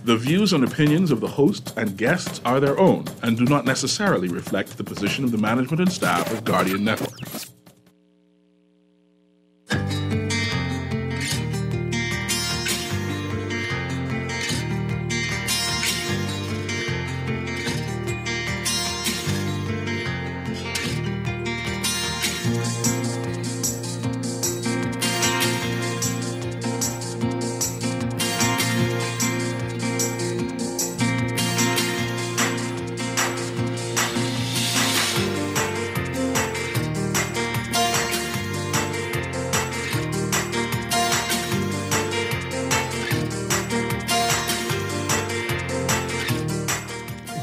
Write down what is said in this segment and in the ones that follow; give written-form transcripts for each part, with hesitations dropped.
The views and opinions of the host and guests are their own and do not necessarily reflect the position of the management and staff of Guardian Network.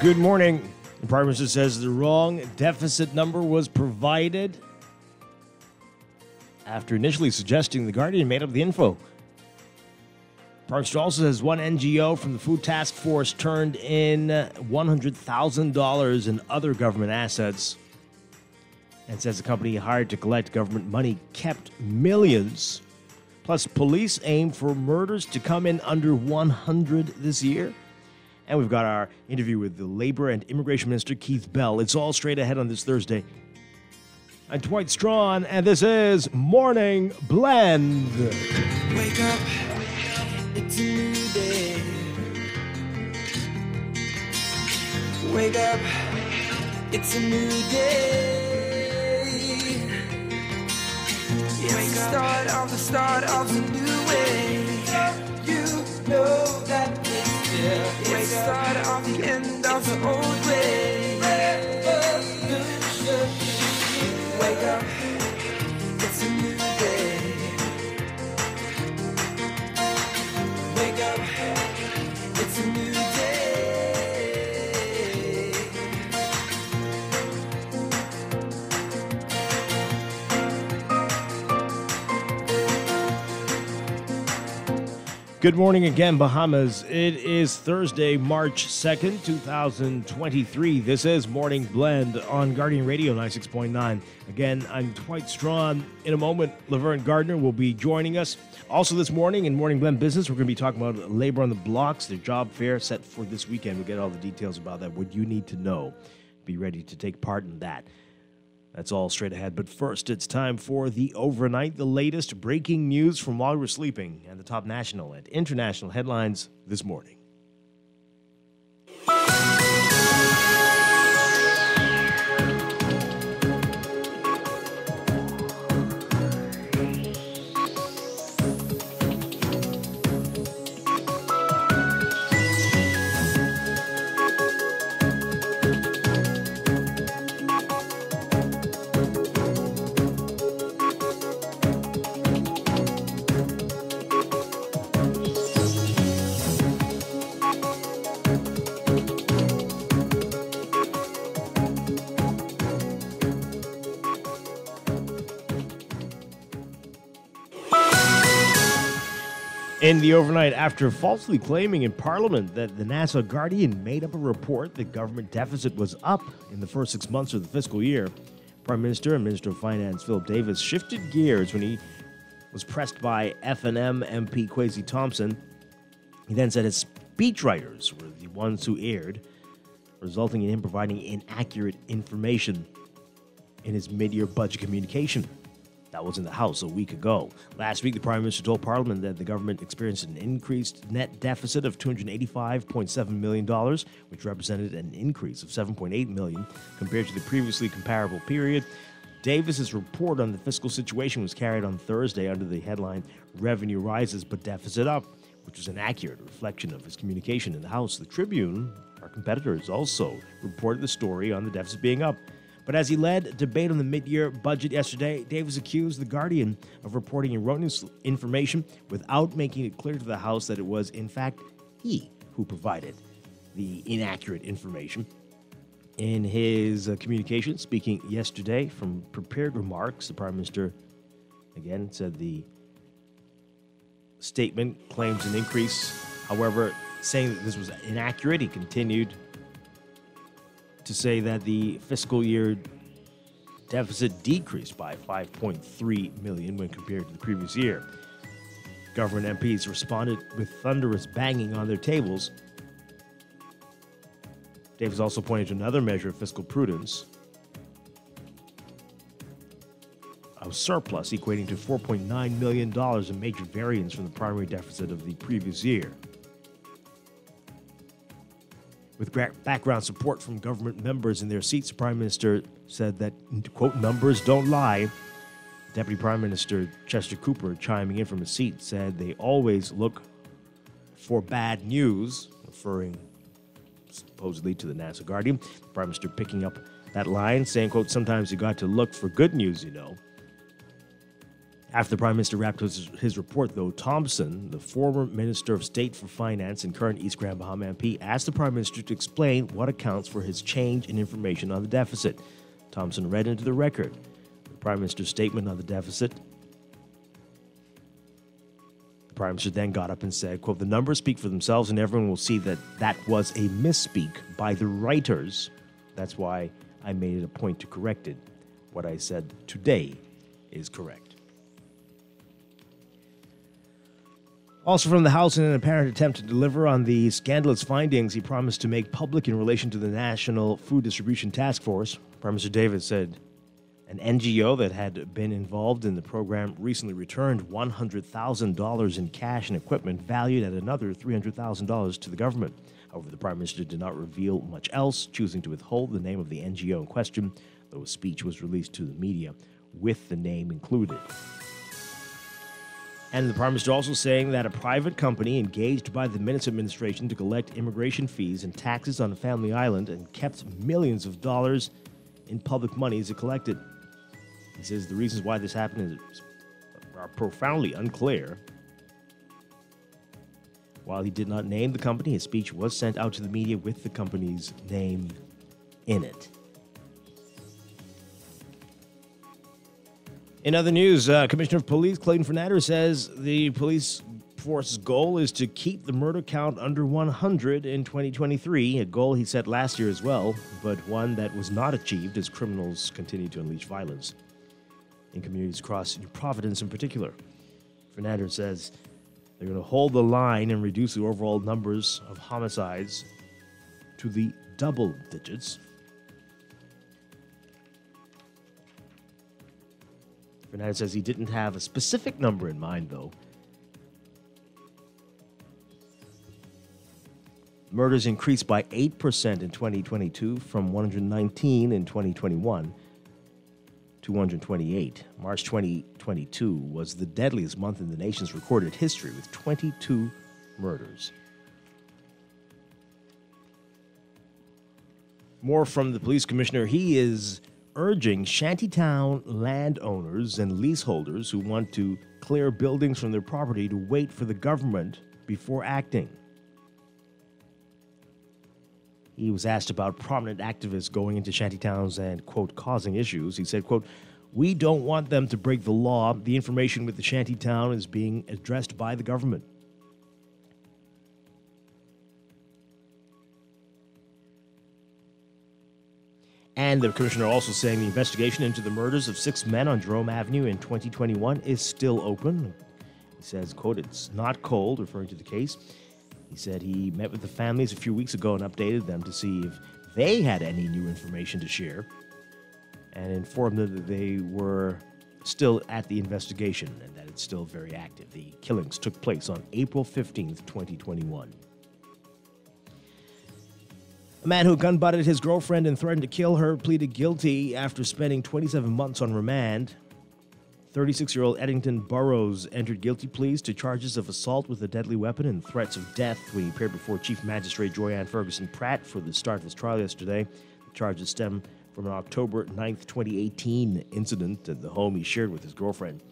Good morning. The Prime Minister says the wrong deficit number was provided after initially suggesting the Guardian made up the info. Prime Minister also says one NGO from the Food Task Force turned in $100,000 in other government assets and says the company hired to collect government money kept millions. Plus, police aim for murders to come in under 100 this year. And we've got our interview with the Labor and Immigration Minister, Keith Bell. It's all straight ahead on this Thursday. I'm Dwight Strachan, and this is Morning Blend. Wake up, it's a new day. Wake up, it's a new day. It's the start of the new way. You know that it's the start of the end of the old way. Revolution. Wake up, it's a new day. Wake up, it's a new day. Good morning again, Bahamas. It is Thursday, March 2nd, 2023. This is Morning Blend on Guardian Radio 96.9. Again, I'm Dwight Strachan. In a moment, Laverne Gardner will be joining us. Also this morning in Morning Blend Business, we're going to be talking about labor on the blocks, their job fair set for this weekend. We'll get all the details about that, what you need to know. Be ready to take part in that. That's all straight ahead. But first, it's time for the overnight, the latest breaking news from while we're sleeping, and the top national and international headlines this morning. In the overnight, after falsely claiming in Parliament that the Nassau Guardian made up a report that government deficit was up in the first 6 months of the fiscal year, Prime Minister and Minister of Finance Philip Davis shifted gears when he was pressed by FNM MP Kwesi Thompson. He then said his speechwriters were the ones who erred, resulting in him providing inaccurate information in his mid-year budget communication. That was in the House a week ago. Last week, the Prime Minister told Parliament that the government experienced an increased net deficit of $285.7 million, which represented an increase of $7.8 million compared to the previously comparable period. Davis's report on the fiscal situation was carried on Thursday under the headline, Revenue Rises but Deficit Up, which was an accurate reflection of his communication in the House. The Tribune, our competitors, also reported the story on the deficit being up. But as he led debate on the mid-year budget yesterday, Davis accused The Guardian of reporting erroneous information without making it clear to the House that it was, in fact, he who provided the inaccurate information. In his communication, speaking yesterday from prepared remarks, the Prime Minister, again, said the statement claims an increase. However, saying that this was inaccurate, he continued to say that the fiscal year deficit decreased by $5.3 million when compared to the previous year. Government MPs responded with thunderous banging on their tables Davis also pointed to another measure of fiscal prudence, a surplus equating to $4.9 million, a major variance from the primary deficit of the previous year. With background support from government members in their seats, the Prime Minister said that, quote, numbers don't lie. Deputy Prime Minister Chester Cooper, chiming in from his seat, said they always look for bad news, referring supposedly to the NASA Guardian. The Prime Minister picking up that line, saying, quote, sometimes you got to look for good news, you know. After the Prime Minister wrapped his report, though, Thompson, the former Minister of State for Finance and current East Grand Bahama MP, asked the Prime Minister to explain what accounts for his change in information on the deficit. Thompson read into the record the Prime Minister's statement on the deficit. The Prime Minister then got up and said, quote, the numbers speak for themselves and everyone will see that that was a misspeak by the writers. That's why I made it a point to correct it. What I said today is correct. Also from the House, in an apparent attempt to deliver on the scandalous findings he promised to make public in relation to the National Food Distribution Task Force, Prime Minister Davis said an NGO that had been involved in the program recently returned $100,000 in cash and equipment valued at another $300,000 to the government. However, the Prime Minister did not reveal much else, choosing to withhold the name of the NGO in question, though a speech was released to the media with the name included. And the Prime Minister also saying that a private company engaged by the Minutes administration to collect immigration fees and taxes on a family island and kept millions of dollars in public money as it collected. He says the reasons why this happened are profoundly unclear. While he did not name the company, his speech was sent out to the media with the company's name in it. In other news, Commissioner of Police Clayton Fernandez says the police force's goal is to keep the murder count under 100 in 2023, a goal he set last year as well, but one that was not achieved as criminals continue to unleash violence in communities across New Providence in particular. Fernandez says they're going to hold the line and reduce the overall numbers of homicides to the double digits. Fernandez says he didn't have a specific number in mind, though. Murders increased by 8% in 2022 from 119 in 2021 to 128. March 2022 was the deadliest month in the nation's recorded history, with 22 murders. More from the police commissioner. He is urging shantytown landowners and leaseholders who want to clear buildings from their property to wait for the government before acting. He was asked about prominent activists going into shantytowns and, quote, causing issues. He said, quote, we don't want them to break the law. The information with the shantytown is being addressed by the government. And the commissioner also saying the investigation into the murders of 6 men on Jerome Avenue in 2021 is still open. He says, quote, it's not cold, referring to the case. He said he met with the families a few weeks ago and updated them to see if they had any new information to share and informed them that they were still at the investigation and that it's still very active. The killings took place on April 15th, 2021. A man who gun-butted his girlfriend and threatened to kill her pleaded guilty after spending 27 months on remand. 36-year-old Eddington Burrows entered guilty pleas to charges of assault with a deadly weapon and threats of death when he appeared before Chief Magistrate Joyanne Ferguson Pratt for the start of his trial yesterday. The charges stem from an October 9th, 2018 incident at the home he shared with his girlfriend.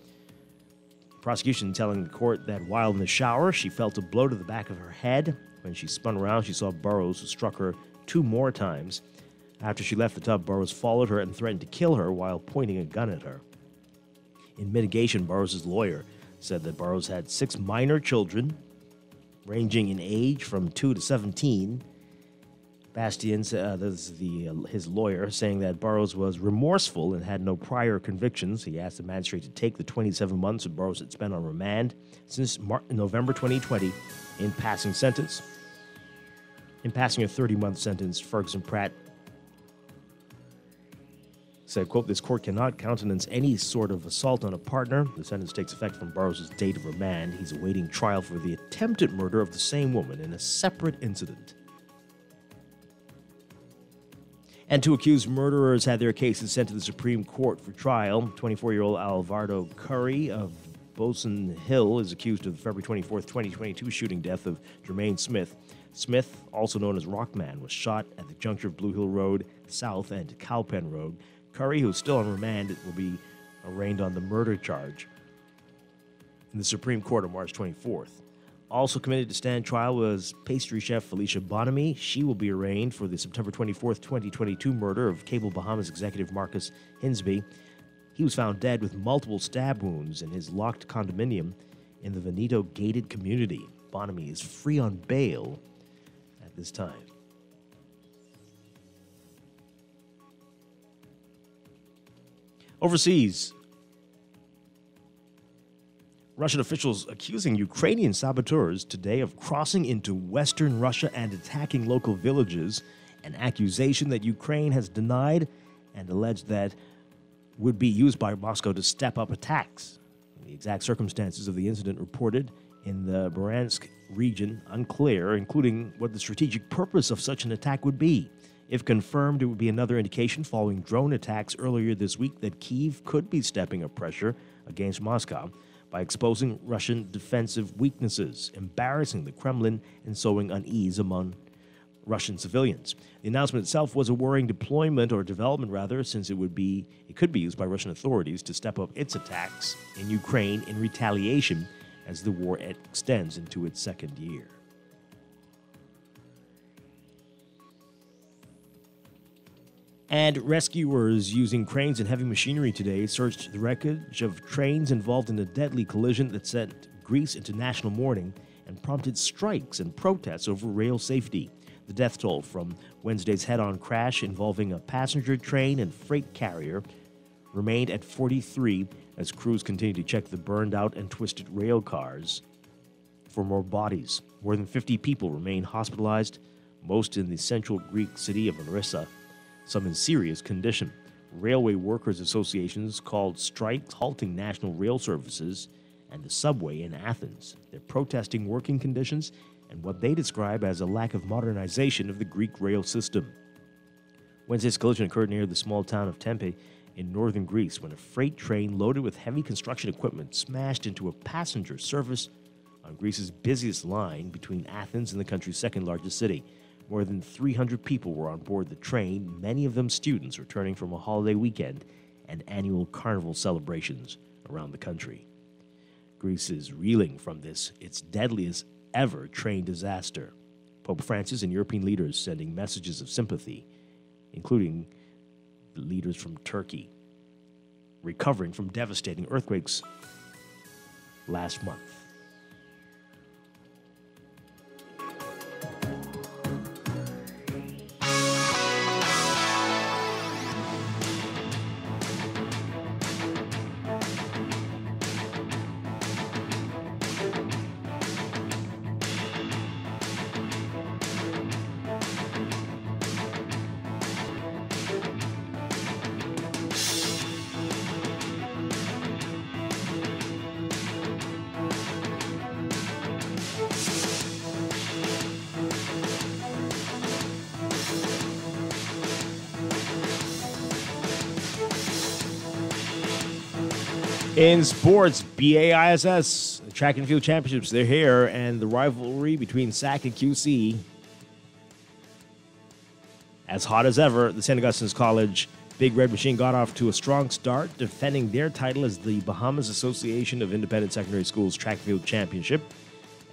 Prosecution telling the court that while in the shower, she felt a blow to the back of her head. When she spun around, she saw Burrows, who struck her 2 more times. After she left the tub, Burrows followed her and threatened to kill her while pointing a gun at her. In mitigation, Burrows' lawyer said that Burrows had 6 minor children, ranging in age from 2 to 17. Bastian, his lawyer, saying that Burrows was remorseful and had no prior convictions. He asked the magistrate to take the 27 months that Burrows had spent on remand since November 2020 in passing sentence. In passing a 30-month sentence, Ferguson Pratt said, quote, "This court cannot countenance any sort of assault on a partner. The sentence takes effect from Burroughs' date of remand. He's awaiting trial for the attempted murder of the same woman in a separate incident." And two accused murderers had their cases sent to the Supreme Court for trial. 24-year-old Alvaro Curry of Boson Hill is accused of the February 24, 2022 shooting death of Jermaine Smith. Smith, also known as Rockman, was shot at the juncture of Blue Hill Road South and Cowpen Road. Curry, who is still on remand, will be arraigned on the murder charge in the Supreme Court on March 24th. Also committed to stand trial was pastry chef Felicia Bonamy. She will be arraigned for the September 24th, 2022 murder of Cable Bahamas executive Marcus Hinsby. He was found dead with multiple stab wounds in his locked condominium in the Veneto gated community. Bonamy is free on bail at this time. Overseas, Russian officials accusing Ukrainian saboteurs today of crossing into western Russia and attacking local villages, an accusation that Ukraine has denied and alleged that would be used by Moscow to step up attacks. The exact circumstances of the incident reported in the Bryansk region unclear, including what the strategic purpose of such an attack would be. If confirmed, it would be another indication following drone attacks earlier this week that Kyiv could be stepping up pressure against Moscow by exposing Russian defensive weaknesses, embarrassing the Kremlin and sowing unease among Russian civilians. The announcement itself was a worrying development, since it could be used by Russian authorities to step up its attacks in Ukraine in retaliation as the war extends into its second year. And rescuers using cranes and heavy machinery today searched the wreckage of trains involved in a deadly collision that sent Greece into national mourning and prompted strikes and protests over rail safety. The death toll from Wednesday's head-on crash involving a passenger train and freight carrier remained at 43 as crews continued to check the burned-out and twisted rail cars for more bodies. More than 50 people remain hospitalized, most in the central Greek city of Larissa, some in serious condition. Railway workers' associations called strikes halting national rail services and the subway in Athens. They're protesting working conditions and what they describe as a lack of modernization of the Greek rail system. Wednesday's collision occurred near the small town of Tempe in northern Greece when a freight train loaded with heavy construction equipment smashed into a passenger service on Greece's busiest line between Athens and the country's second largest city. More than 300 people were on board the train, many of them students returning from a holiday weekend and annual carnival celebrations around the country. Greece is reeling from this, its deadliest ever train disaster. Pope Francis and European leaders sending messages of sympathy, including the leaders from Turkey, recovering from devastating earthquakes last month. In sports, BAISS, the Track and Field Championships, they're here, and the rivalry between SAC and QC, as hot as ever. The St. Augustine's College Big Red Machine got off to a strong start, defending their title as the Bahamas Association of Independent Secondary Schools Track and Field Championship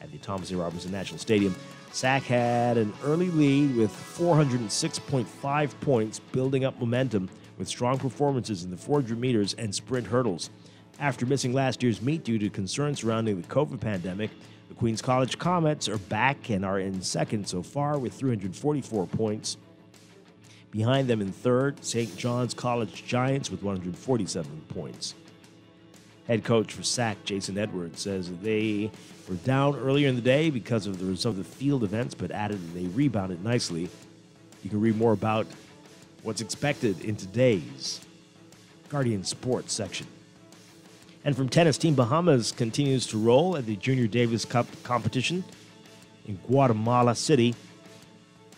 at the Thomas A. Robinson National Stadium. SAC had an early lead with 406.5 points, building up momentum with strong performances in the 400 meters and sprint hurdles. After missing last year's meet due to concerns surrounding the COVID pandemic, the Queens College Comets are back and are in second so far with 344 points. Behind them in third, St. John's College Giants with 147 points. Head coach for SAC, Jason Edwards, says they were down earlier in the day because of the result of the field events, but added that they rebounded nicely. You can read more about what's expected in today's Guardian Sports section. And from tennis, Team Bahamas continues to roll at the Junior Davis Cup competition in Guatemala City.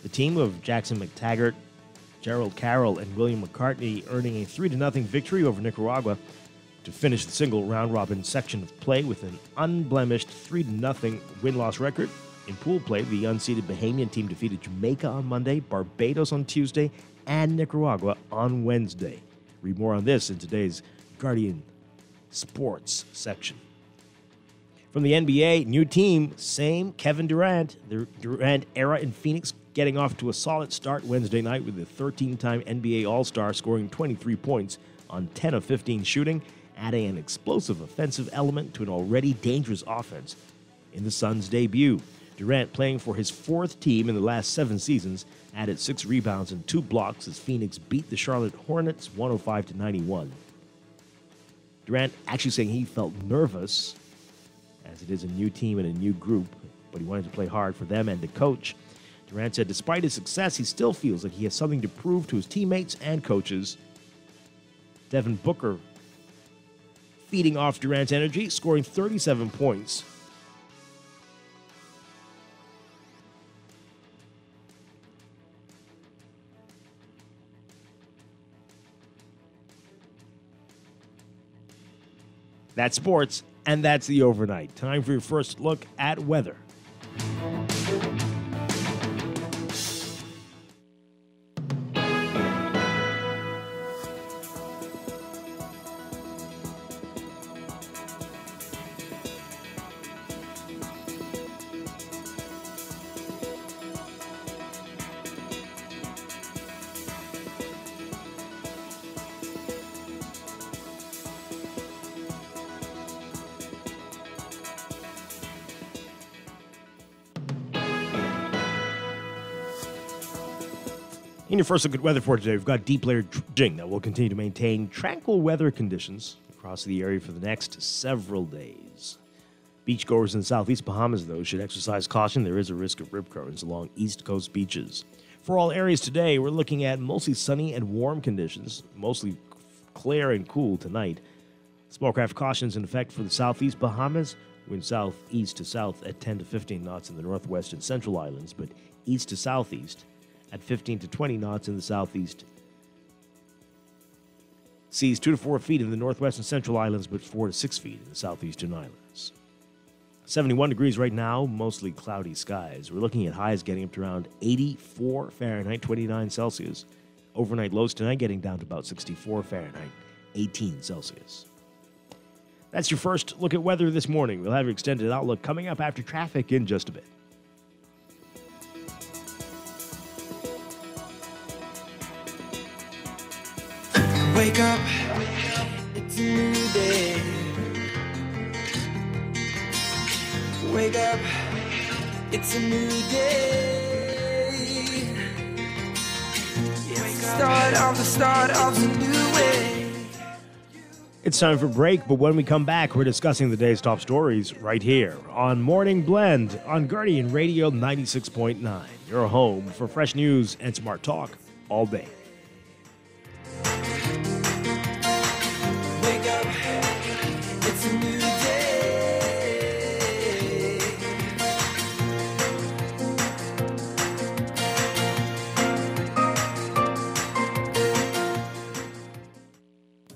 The team of Jackson McTaggart, Gerald Carroll, and William McCartney earning a 3-0 victory over Nicaragua to finish the single round-robin section of play with an unblemished 3-0 win-loss record. In pool play, the unseeded Bahamian team defeated Jamaica on Monday, Barbados on Tuesday, and Nicaragua on Wednesday. Read more on this in today's Guardian Sports section. From the NBA, new team, same Kevin Durant. The Durant era in Phoenix getting off to a solid start Wednesday night with the 13-time NBA All-Star scoring 23 points on 10 of 15 shooting, adding an explosive offensive element to an already dangerous offense in the Suns' debut. Durant, playing for his fourth team in the last 7 seasons, added 6 rebounds and 2 blocks as Phoenix beat the Charlotte Hornets 105-91. Durant actually saying he felt nervous, as it is a new team and a new group, but he wanted to play hard for them and the coach. Durant said despite his success, he still feels that he has something to prove to his teammates and coaches. Devin Booker feeding off Durant's energy, scoring 37 points. That's sports, and that's the overnight. Time for your first look at weather. In your first look at weather for today, we've got deep layered dredging that will continue to maintain tranquil weather conditions across the area for the next several days. Beachgoers in the southeast Bahamas, though, should exercise caution. There is a risk of rip currents along east coast beaches. For all areas today, we're looking at mostly sunny and warm conditions, mostly clear and cool tonight. Small craft cautions in effect for the southeast Bahamas. Wind southeast to south at 10 to 15 knots in the northwest and central islands, but east to southeast at 15 to 20 knots in the southeast. Seas 2 to 4 feet in the northwest and central islands, but 4 to 6 feet in the southeastern islands. 71 degrees right now, mostly cloudy skies. We're looking at highs getting up to around 84 Fahrenheit, 29 Celsius. Overnight lows tonight getting down to about 64 Fahrenheit, 18 Celsius. That's your first look at weather this morning. We'll have your extended outlook coming up after traffic in just a bit. Wake up, it's a new day. Wake up, it's a new day. It's the start of a new way. It's time for break, but when we come back, we're discussing the day's top stories right here on Morning Blend on Guardian Radio 96.9. Your home for fresh news and smart talk all day. Wake up, it's a new day.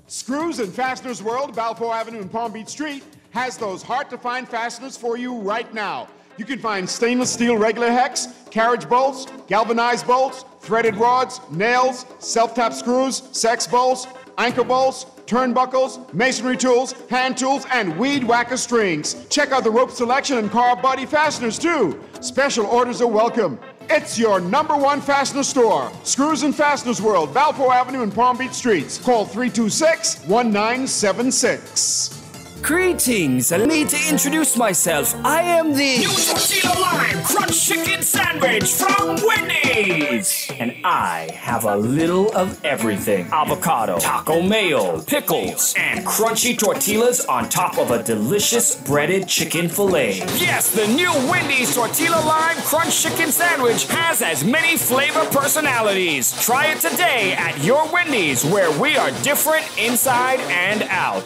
Screws and Fasteners World, Balfour Avenue and Palm Beach Street, has those hard-to-find fasteners for you right now. You can find stainless steel regular hex, carriage bolts, galvanized bolts, threaded rods, nails, self-tap screws, sex bolts, anchor bolts, turnbuckles, masonry tools, hand tools, and weed whacker strings. Check out the rope selection and car body fasteners, too. Special orders are welcome. It's your #1 fastener store. Screws and Fasteners World, Balfour Avenue and Palm Beach Streets. Call 326-1976. Greetings, allow me to introduce myself. I am the New Tortilla Lime Crunch Chicken Sandwich from Wendy's. And I have a little of everything. Avocado, taco mayo, pickles, and crunchy tortillas on top of a delicious breaded chicken fillet. Yes, the new Wendy's Tortilla Lime Crunch Chicken Sandwich has as many flavor personalities. Try it today at your Wendy's, where we are different inside and out.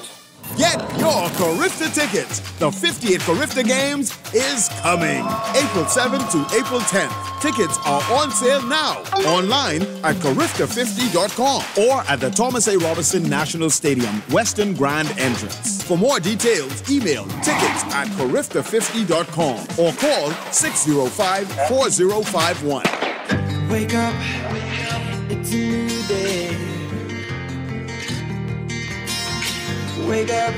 Get your Carifta tickets. The 50th Carifta Games is coming. April 7th to April 10th. Tickets are on sale now. Online at Carifta50.com or at the Thomas A. Robinson National Stadium, Western Grand Entrance. For more details, email tickets at Carifta50.com or call 605-4051. Wake up, it's a new day. Wake up,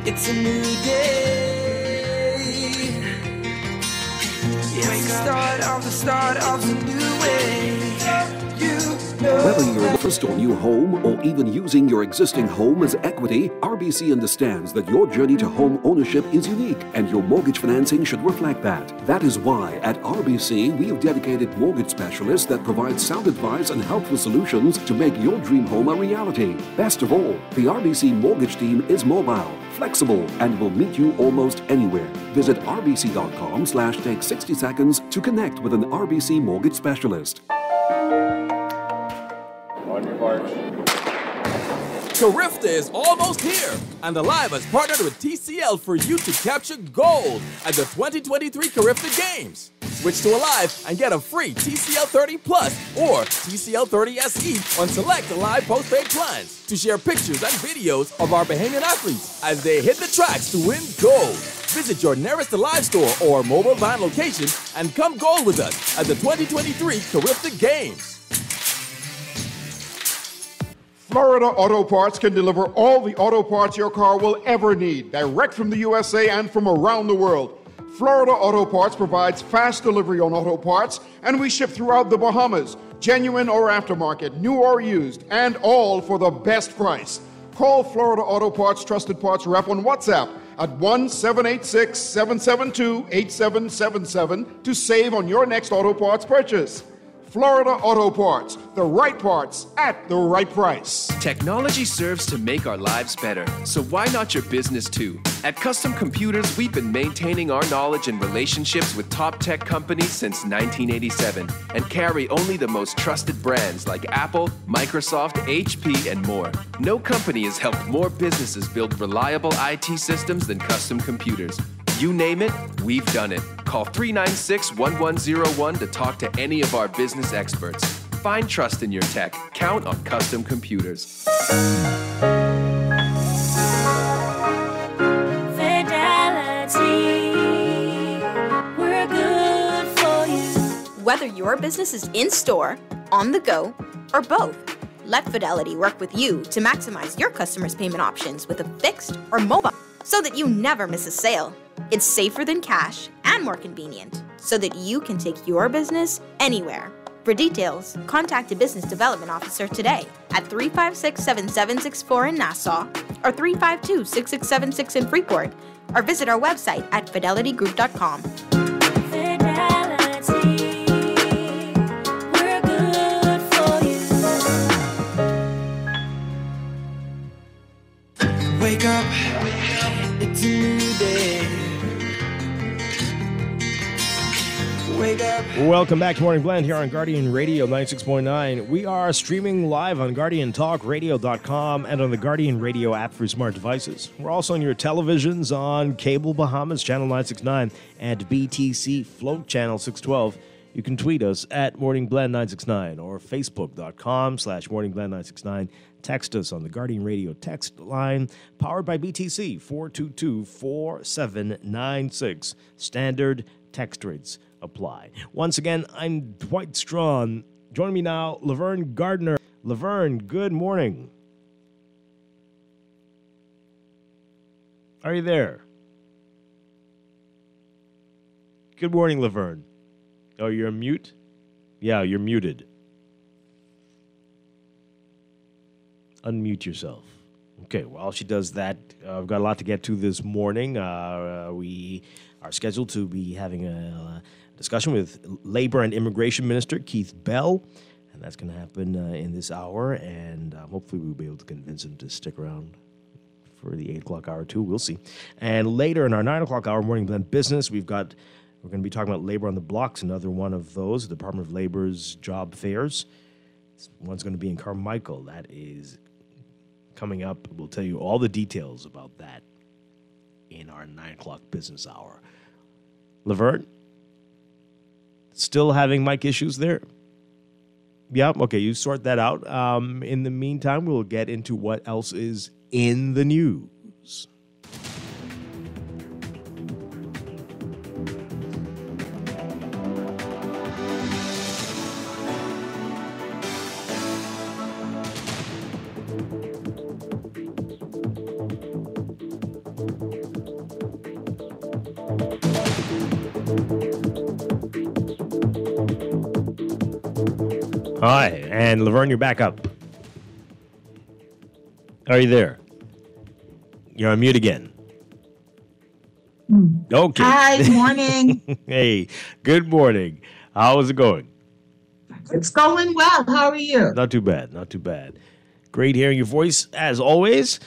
it's a new day. It's the start of a new way. Whether you're first or new home or even using your existing home as equity, RBC understands that your journey to home ownership is unique and your mortgage financing should reflect that. That is why at RBC we have dedicated mortgage specialists that provide sound advice and helpful solutions to make your dream home a reality. Best of all, the RBC mortgage team is mobile, flexible, and will meet you almost anywhere. Visit rbc.com/take 60 seconds to connect with an RBC mortgage specialist. Carifta is almost here, and Alive has partnered with TCL for you to capture gold at the 2023 Carifta Games. Switch to Alive and get a free TCL 30 Plus or TCL 30 SE on select Alive postpaid plans to share pictures and videos of our Bahamian athletes as they hit the tracks to win gold. Visit your nearest Alive store or mobile van location and come gold with us at the 2023 Carifta Games. Florida Auto Parts can deliver all the auto parts your car will ever need, direct from the USA and from around the world. Florida Auto Parts provides fast delivery on auto parts, and we ship throughout the Bahamas, genuine or aftermarket, new or used, and all for the best price. Call Florida Auto Parts Trusted Parts Rep on WhatsApp at 1-786-772-8777 to save on your next auto parts purchase. Florida Auto Parts, the right parts at the right price. Technology serves to make our lives better, so why not your business too? At Custom Computers, we've been maintaining our knowledge and relationships with top tech companies since 1987 and carry only the most trusted brands like Apple, Microsoft, HP, and more. No company has helped more businesses build reliable IT systems than Custom Computers. You name it, we've done it. Call 396-1101 to talk to any of our business experts. Find trust in your tech. Count on Custom Computers. Fidelity, we're good for you. Whether your business is in-store, on the go, or both, let Fidelity work with you to maximize your customers' payment options with a fixed or mobile so that you never miss a sale. It's safer than cash and more convenient so that you can take your business anywhere. For details, contact a business development officer today at 356-7764 in Nassau or 352-6676 in Freeport, or visit our website at fidelitygroup.com. Fidelity, we're good for you. Wake up, it's a new day. Wake up. Welcome back to Morning Blend here on Guardian Radio 96.9. We are streaming live on GuardianTalkRadio.com and on the Guardian Radio app for smart devices. We're also on your televisions on Cable Bahamas Channel 969 and BTC Float Channel 612. You can tweet us at MorningBlend969 or Facebook.com/MorningBlend969. Text us on the Guardian Radio text line, powered by BTC 422-4796. Standard text rates apply. Once again, I'm Dwight Strachan. Joining me now, Laverne Gardner. Laverne, good morning. Are you there? Good morning, Laverne. Oh, you're on mute? Yeah, you're muted. Unmute yourself. Okay, while she does that, we've got a lot to get to this morning. We are scheduled to be having a discussion with Labor and Immigration Minister Keith Bell, and that's going to happen in this hour, and hopefully we'll be able to convince him to stick around for the 8 o'clock hour, too. We'll see. And later in our 9 o'clock hour, Morning Blend Business, we're going to be talking about Labor on the Blocks, another one of those, the Department of Labor's job fairs. One's going to be in Carmichael. That is coming up. We'll tell you all the details about that in our 9 o'clock business hour. Laverne, still having mic issues there? Yep, okay, you sort that out. In the meantime, we'll get into what else is in the news. Hi, and Laverne, you're back up. Are you there? You're on mute again. Okay. Hi, morning. Hey, good morning. How is it going? It's going well. How are you? Not too bad, not too bad. Great hearing your voice, as always.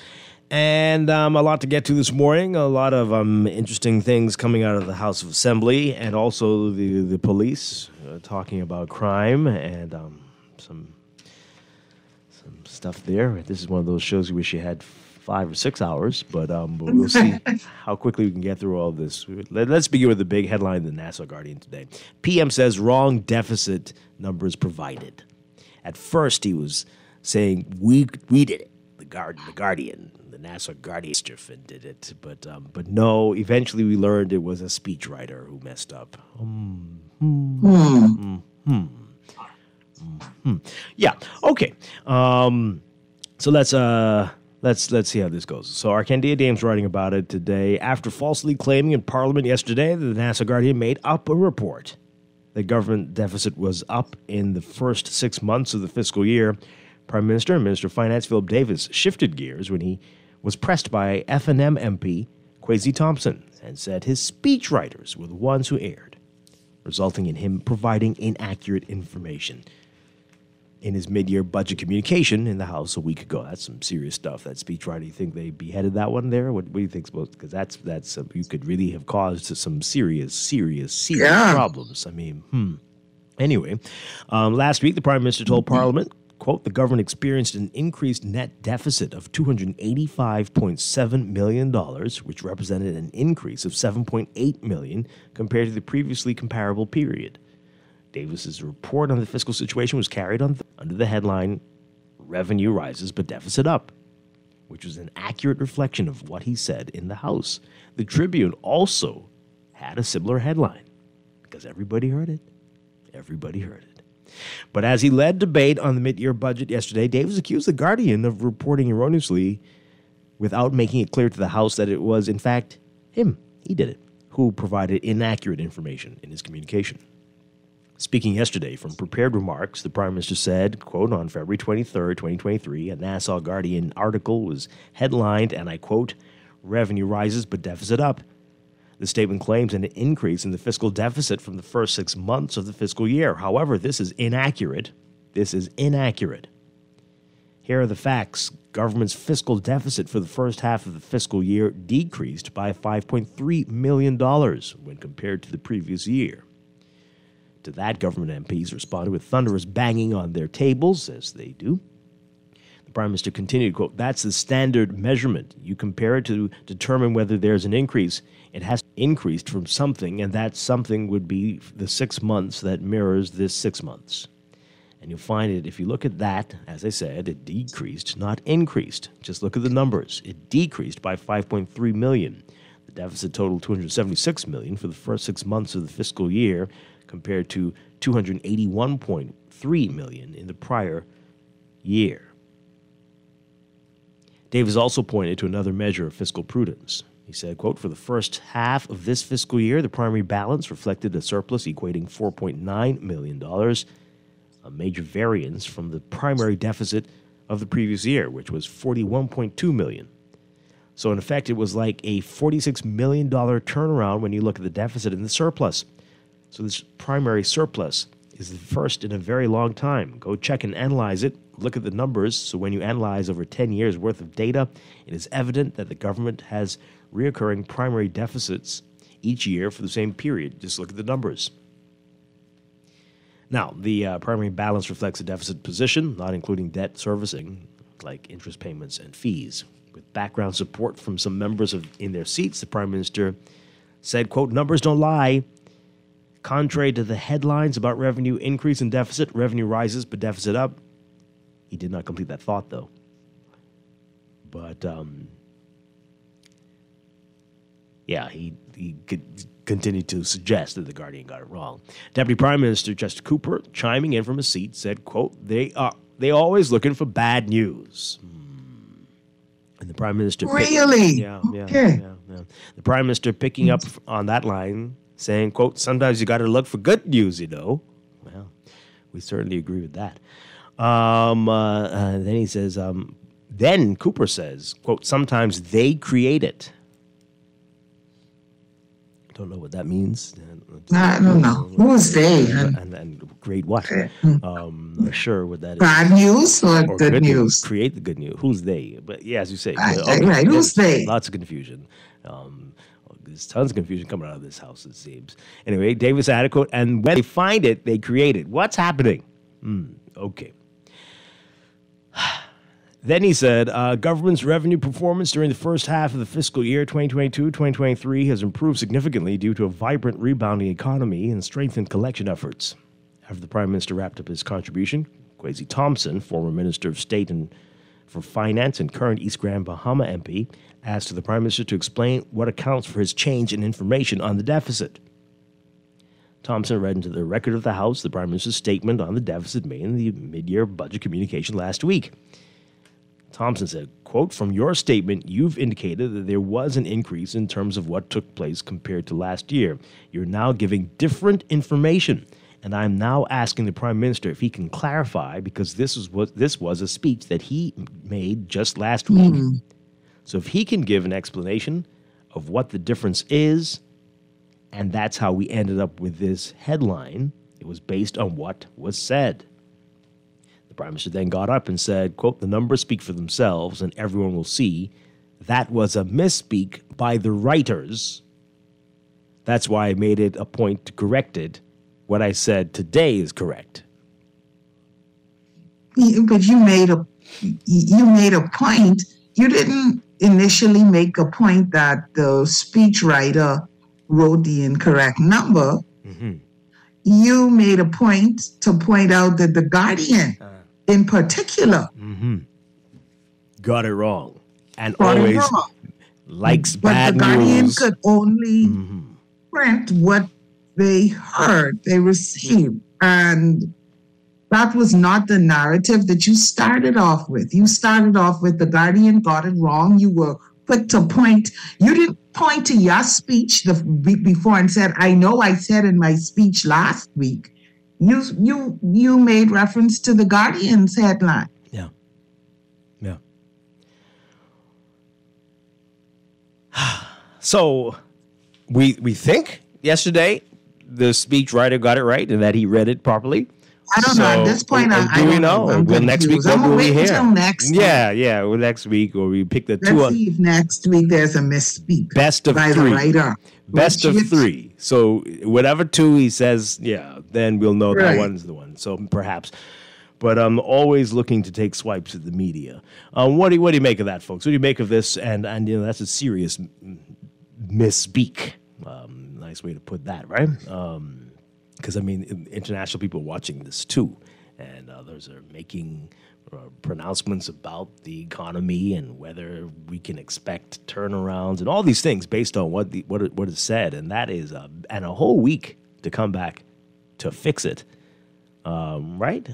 And a lot to get to this morning. A lot of interesting things coming out of the House of Assembly, and also the police talking about crime and some stuff there. This is one of those shows you wish you had 5 or 6 hours, but we'll see how quickly we can get through all this. Let's begin with the big headline in the Nassau Guardian today. PM says wrong deficit numbers provided. At first, he was saying we did it. The Guardian, the Nassau Guardian did it, but no. Eventually, we learned it was a speechwriter who messed up. Yeah. Okay. So let's see how this goes. So Arcandia Dame's writing about it today. After falsely claiming in Parliament yesterday that the Nassau Guardian made up a report, the government deficit was up in the first 6 months of the fiscal year. Prime Minister and Minister of Finance Philip Davis shifted gears when he was pressed by F&M MP Kwesi Thompson and said his speechwriters were the ones who erred, resulting in him providing inaccurate information in his mid-year budget communication in the House a week ago. That's some serious stuff. That speechwriter, you think they beheaded that one there? What do you think? Because that's you could really have caused some serious problems. I mean, Anyway, last week the Prime Minister told Parliament, quote, the government experienced an increased net deficit of $285.7 million, which represented an increase of $7.8 million compared to the previously comparable period. Davis's report on the fiscal situation was carried on under the headline, Revenue Rises but Deficit Up, which was an accurate reflection of what he said in the House. The Tribune also had a similar headline, because everybody heard it. Everybody heard it. But as he led debate on the mid-year budget yesterday, Davis accused the Guardian of reporting erroneously without making it clear to the House that it was, in fact, he did it, who provided inaccurate information in his communication. Speaking yesterday from prepared remarks, the Prime Minister said, quote, on February 23, 2023, a Nassau Guardian article was headlined, and I quote, Revenue Rises but Deficit Up. The statement claims an increase in the fiscal deficit from the first 6 months of the fiscal year. However, this is inaccurate. Here are the facts. Government's fiscal deficit for the first half of the fiscal year decreased by $5.3 million when compared to the previous year. To that, government MPs responded with thunderous banging on their tables, as they do. The Prime Minister continued, quote, that's the standard measurement. You compare it to determine whether there's an increase. It has increased from something, and that something would be the 6 months that mirrors this 6 months. And you'll find it, if you look at that, as I said, it decreased, not increased. Just look at the numbers. It decreased by $5.3 million. The deficit totaled $276 million for the first 6 months of the fiscal year, compared to $281.3 million in the prior year. Davis also pointed to another measure of fiscal prudence. He said, quote, for the first half of this fiscal year, the primary balance reflected a surplus equating $4.9 million, a major variance from the primary deficit of the previous year, which was $41.2 million. So in effect, it was like a $46 million turnaround when you look at the deficit and the surplus. So this primary surplus is the first in a very long time. Go check and analyze it. Look at the numbers. So when you analyze over 10 years worth of data, it is evident that the government has reoccurring primary deficits each year for the same period. Just look at the numbers. Now, the primary balance reflects a deficit position, not including debt servicing, like interest payments and fees. With background support from some members in their seats, the Prime Minister said, quote, "Numbers don't lie. Contrary to the headlines about revenue increase and deficit, revenue rises but deficit up." He did not complete that thought, though. But, yeah, he could continue to suggest that the Guardian got it wrong. Deputy Prime Minister Justin Cooper, chiming in from his seat, said, quote, they always looking for bad news. And the Prime Minister... Really? Yeah. The Prime Minister picking up on that line, saying, quote, "Sometimes you got to look for good news, you know." Well, we certainly agree with that. Then he says, then Cooper says, quote, "Sometimes they create it." Don't know what that means. I don't know. Who's they? And create what? Not sure what that is. Bad news or good news? Create the good news. Who's they? But yeah, as you say. Right. Who's they? Lots of confusion. There's tons of confusion coming out of this house, it seems. Anyway, Davis added, quote, "And when they find it, they create it." What's happening? Okay. Then he said, government's revenue performance during the first half of the fiscal year 2022-2023 has improved significantly due to a vibrant rebounding economy and strengthened collection efforts. After the Prime Minister wrapped up his contribution, Kwesi Thompson, former Minister of State for Finance and current East Grand Bahama MP, asked the Prime Minister to explain what accounts for his change in information on the deficit. Thompson read into the record of the House the Prime Minister's statement on the deficit made in the mid-year budget communication last week. Thompson said, quote, "From your statement, you've indicated that there was an increase in terms of what took place compared to last year. You're now giving different information, and I'm now asking the Prime Minister if he can clarify, because this was a speech that he made just last week. So if he can give an explanation of what the difference is, and that's how we ended up with this headline, it was based on what was said." Prime Minister then got up and said, quote, "The numbers speak for themselves and everyone will see that was a misspeak by the writers. That's why I made it a point to correct it. What I said today is correct." But you made a point. You didn't initially make a point that the speechwriter wrote the incorrect number. You made a point to point out that the Guardian in particular got it wrong and always likes bad news. But the Guardian could only print what they heard, they received. And that was not the narrative that you started off with. You started off with the Guardian got it wrong. You were quick to point. You didn't point to your speech the week before and said, "I know I said in my speech last week." You made reference to the Guardian's headline. Yeah. So we think yesterday the speechwriter got it right and that he read it properly. I don't know. At this point, I don't know. Well, next week I'm we'll wait be here. until next week. Yeah. Well, next week, or we pick the Let's see if next week there's a misspeak best of by three. the writer. Best of three. So whatever two he says, then we'll know that Right. one's the one. So perhaps. But I'm always looking to take swipes at the media. What do you make of that, folks? What do you make of this? And that's a serious misspeak. Nice way to put that, right? Because, international people are watching this too. And others are making pronouncements about the economy and whether we can expect turnarounds and all these things based on what is said. And that is, and a whole week to come back to fix it. Right?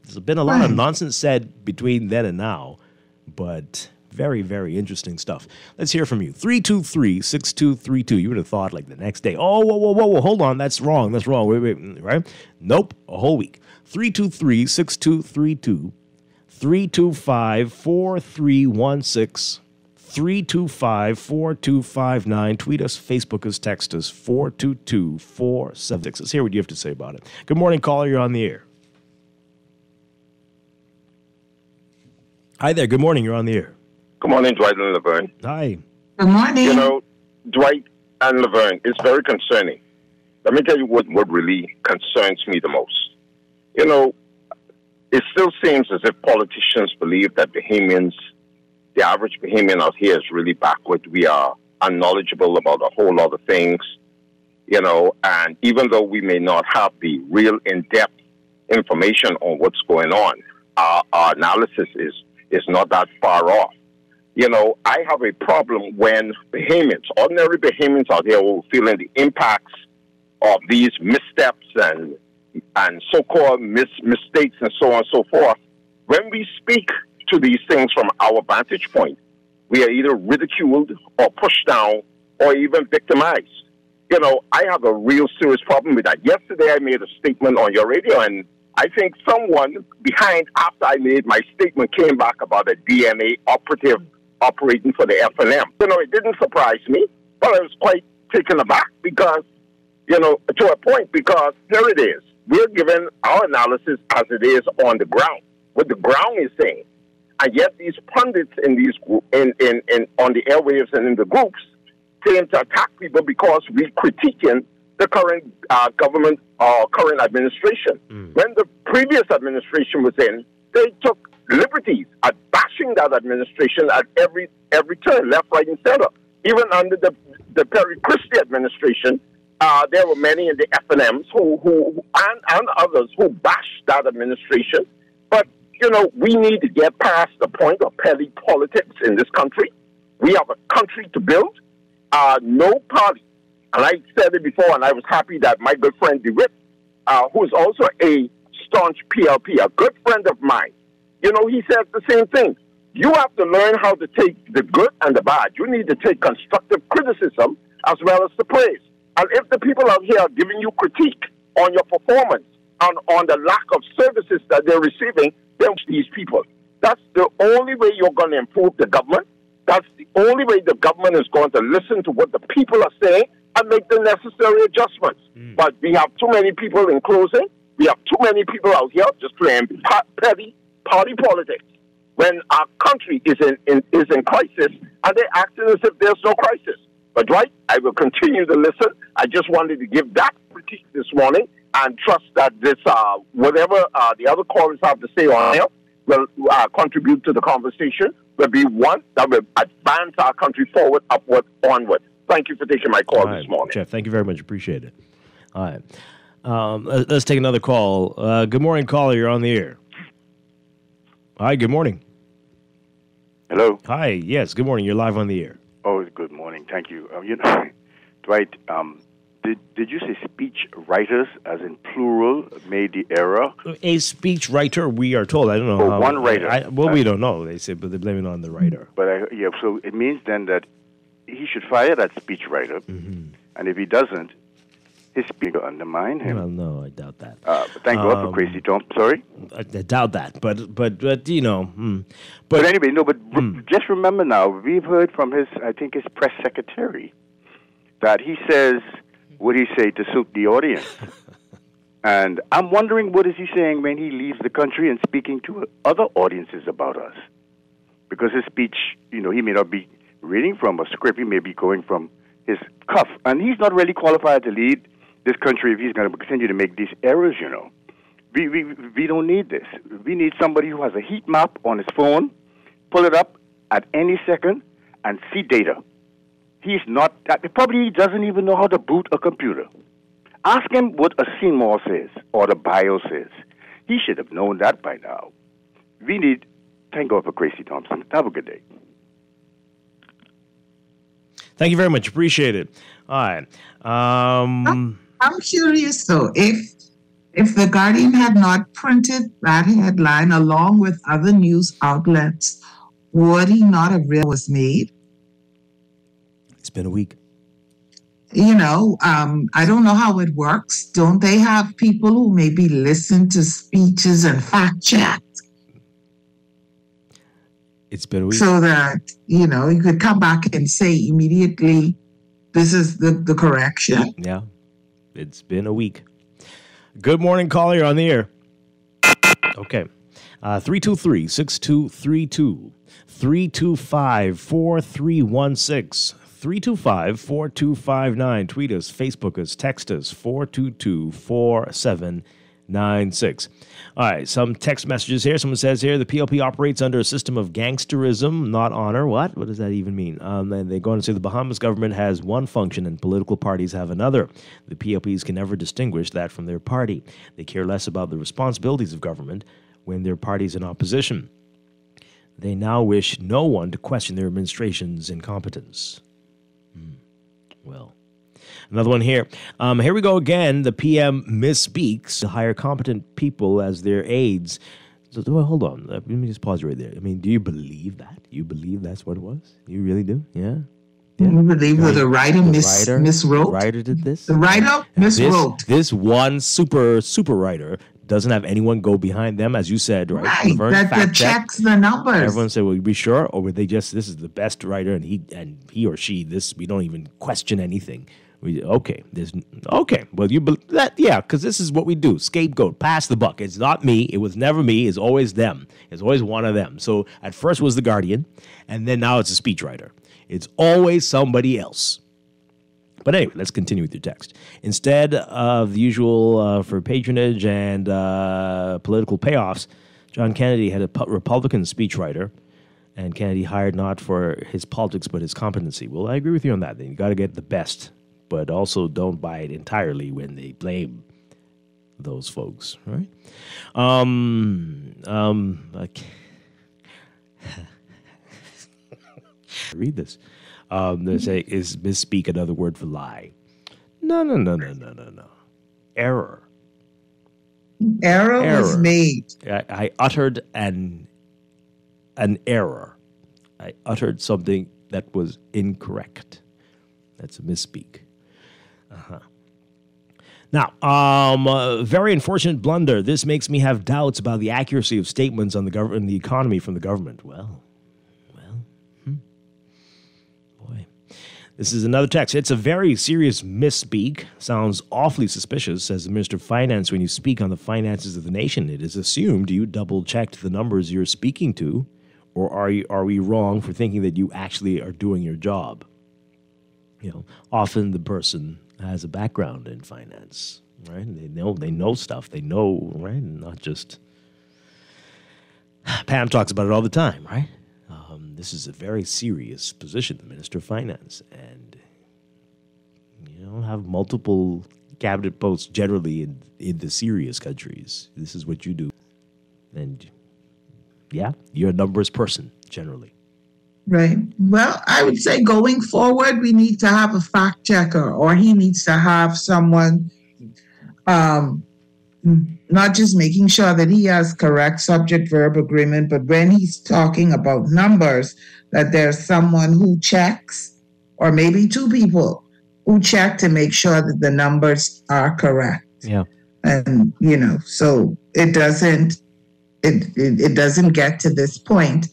There's been a lot of nonsense said between then and now, but very, very interesting stuff. Let's hear from you. 323-6232. You would have thought like the next day, whoa, hold on, that's wrong, wait, right? Nope, a whole week. 323-6232. 325-4316. 325-4259. Tweet us, Facebook us, text us, 422-476. Let's hear what you have to say about it. Good morning, caller. You're on the air. Hi there. Good morning. You're on the air. Good morning, Dwight and Laverne. Hi. Good morning. You know, Dwight and Laverne, it's very concerning. Let me tell you what really concerns me the most. You know, it still seems as if politicians believe that Bahamians, the average Bahamian out here, is really backward. We are unknowledgeable about a whole lot of things, you know, and even though we may not have the real in-depth information on what's going on, our analysis is not that far off. You know, I have a problem when Bahamians, ordinary Bahamians out here, who are feeling the impacts of these missteps and so-called mistakes and so on and so forth. When we speak to these things from our vantage point, we are either ridiculed or pushed down or even victimized. You know, I have a real serious problem with that. Yesterday, I made a statement on your radio, and I think someone behind, after I made my statement, came back about a DNA operative operating for the FNM. You know, it didn't surprise me, but I was quite taken aback because, you know, to a point, because here it is. We're given our analysis as it is on the ground, what the ground is saying. And yet these pundits in these on the airwaves and in the groups tend to attack people because we're critiquing the current government or current administration. When the previous administration was in, they took liberties at bashing that administration at every turn, left, right, and center. Even under the Perry Christie administration, there were many in the FNMs and others who bashed that administration. But, you know, we need to get past the point of petty politics in this country. We have a country to build. No party. And I said it before, and I was happy that my good friend Dwight, who is also a staunch PLP, a good friend of mine, you know, he said the same thing. You have to learn how to take the good and the bad. You need to take constructive criticism as well as the praise. And if the people out here are giving you critique on your performance and on the lack of services that they're receiving, then these people. That's the only way you're going to improve the government. That's the only way the government is going to listen to what the people are saying and make the necessary adjustments. But we have too many people, in closing, we have too many people out here just playing petty party politics when our country is in crisis, and they're acting as if there's no crisis. But Dwight, I will continue to listen. I just wanted to give that critique this morning and trust that this, whatever the other callers have to say on here will contribute to the conversation, will be one that will advance our country forward, upward, onward. Thank you for taking my call this morning. Jeff, thank you very much. Appreciate it. All right. Let's take another call. Good morning, caller. You're on the air. Hi, good morning. Hello. Hi, yes, good morning. You're live on the air. Oh, good morning. Thank you. You know, Dwight, did you say speech writers, as in plural, made the error? A speech writer, we are told. I don't know. One writer. We don't know. They say, but they blame it on the writer. But so it means then that he should fire that speech writer, and if he doesn't, his speech will undermine him. Well, no, I doubt that. Thank God for Crazy Tom. Sorry? I doubt that, but you know. But anyway, no, but just remember now, we've heard from his press secretary, that he says what he say to suit the audience. And I'm wondering, what is he saying when he leaves the country and speaking to other audiences about us? Because his speech, you know, he may not be reading from a script, he may be going from his cuff. And he's not really qualified to lead this country if he's going to continue to make these errors, you know. We don't need this. We need somebody who has a heat map on his phone, pull it up at any second, and see data. He's not, probably he doesn't even know how to boot a computer. Ask him what a Seymour says or the BIOS says. He should have known that by now. We need, thank God for Gracie Thompson. Have a good day. Thank you very much. Appreciate it. All right. I'm curious, though, if The Guardian had not printed that headline along with other news outlets, would he not have realized it was made? It's been a week. You know, I don't know how it works. Don't they have people who maybe listen to speeches and fact check? It's been a week. So that, you could come back and say immediately, this is the correction. Yeah. It's been a week. Good morning, caller. You're on the air. Okay. 323-6232. 325-4316. 325-4259. Tweet us, Facebook us, text us, 422-4796. All right, some text messages here. Someone says here, the PLP operates under a system of gangsterism, not honor. What? What does that even mean? And they go on to say the Bahamas government has one function and political parties have another. The PLPs can never distinguish that from their party. They care less about the responsibilities of government when their party's in opposition. They now wish no one to question their administration's incompetence. Well, another one here. Here we go again. The PM misspeaks to hire competent people as their aides. So, hold on. Let me just pause right there. I mean, do you believe that? You believe that's what it was? You really do? Yeah? You believe that the writer miswrote? The writer did this? The writer miswrote. This one super writer doesn't have anyone go behind them, as you said, right? Right, that checks the numbers. Everyone said, well, be sure, or were they just, this is the best writer, and he or she, this, we don't even question anything. Well, you believe that, yeah, because this is what we do. Scapegoat, pass the buck. It's not me. It was never me. It's always them. It's always one of them. So at first was the Guardian, and then now it's a speechwriter. It's always somebody else. But anyway, let's continue with your text. Instead of the usual for patronage and political payoffs, John Kennedy had a Republican speechwriter, and Kennedy hired not for his politics but his competency. Well, I agree with you on that. Then you got to get the best, but also don't buy it entirely when they blame those folks, right? Read this. They say, is misspeak another word for lie? No. Error was made. I uttered an error. I uttered something that was incorrect. That's a misspeak. Now, very unfortunate blunder. This makes me have doubts about the accuracy of statements on the government and the economy from the government. Well. This is another text. It's a very serious misspeak. Sounds awfully suspicious, says the Minister of Finance. When you speak on the finances of the nation, it is assumed you double-checked the numbers you're speaking to, or are we wrong for thinking that you actually are doing your job? Often the person has a background in finance, right? They know stuff. They know, right? Not just Pam talks about it all the time, right? This is a very serious position, the Minister of Finance, and you don't have multiple cabinet posts generally in the serious countries. This is what you do, and yeah, you're a numbers person generally. Right. Well, I would say going forward, we need to have a fact checker, or he needs to have someone not just making sure that he has correct subject-verb agreement, but when he's talking about numbers, that there's someone who checks, or maybe two people who check to make sure that the numbers are correct. Yeah. And, so it doesn't get to this point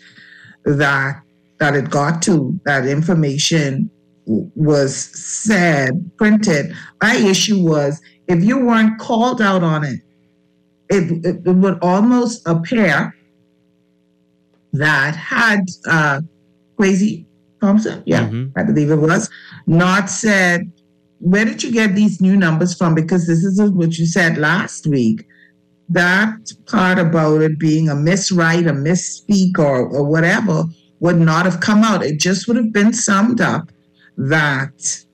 that it got to, that information was said, printed. My issue was, if you weren't called out on it, it would almost appear that had Kwesi Thompson, I believe it was, not said, where did you get these new numbers from? Because this is what you said last week. That part about it being a miswrite, a misspeak, or whatever would not have come out. It just would have been summed up that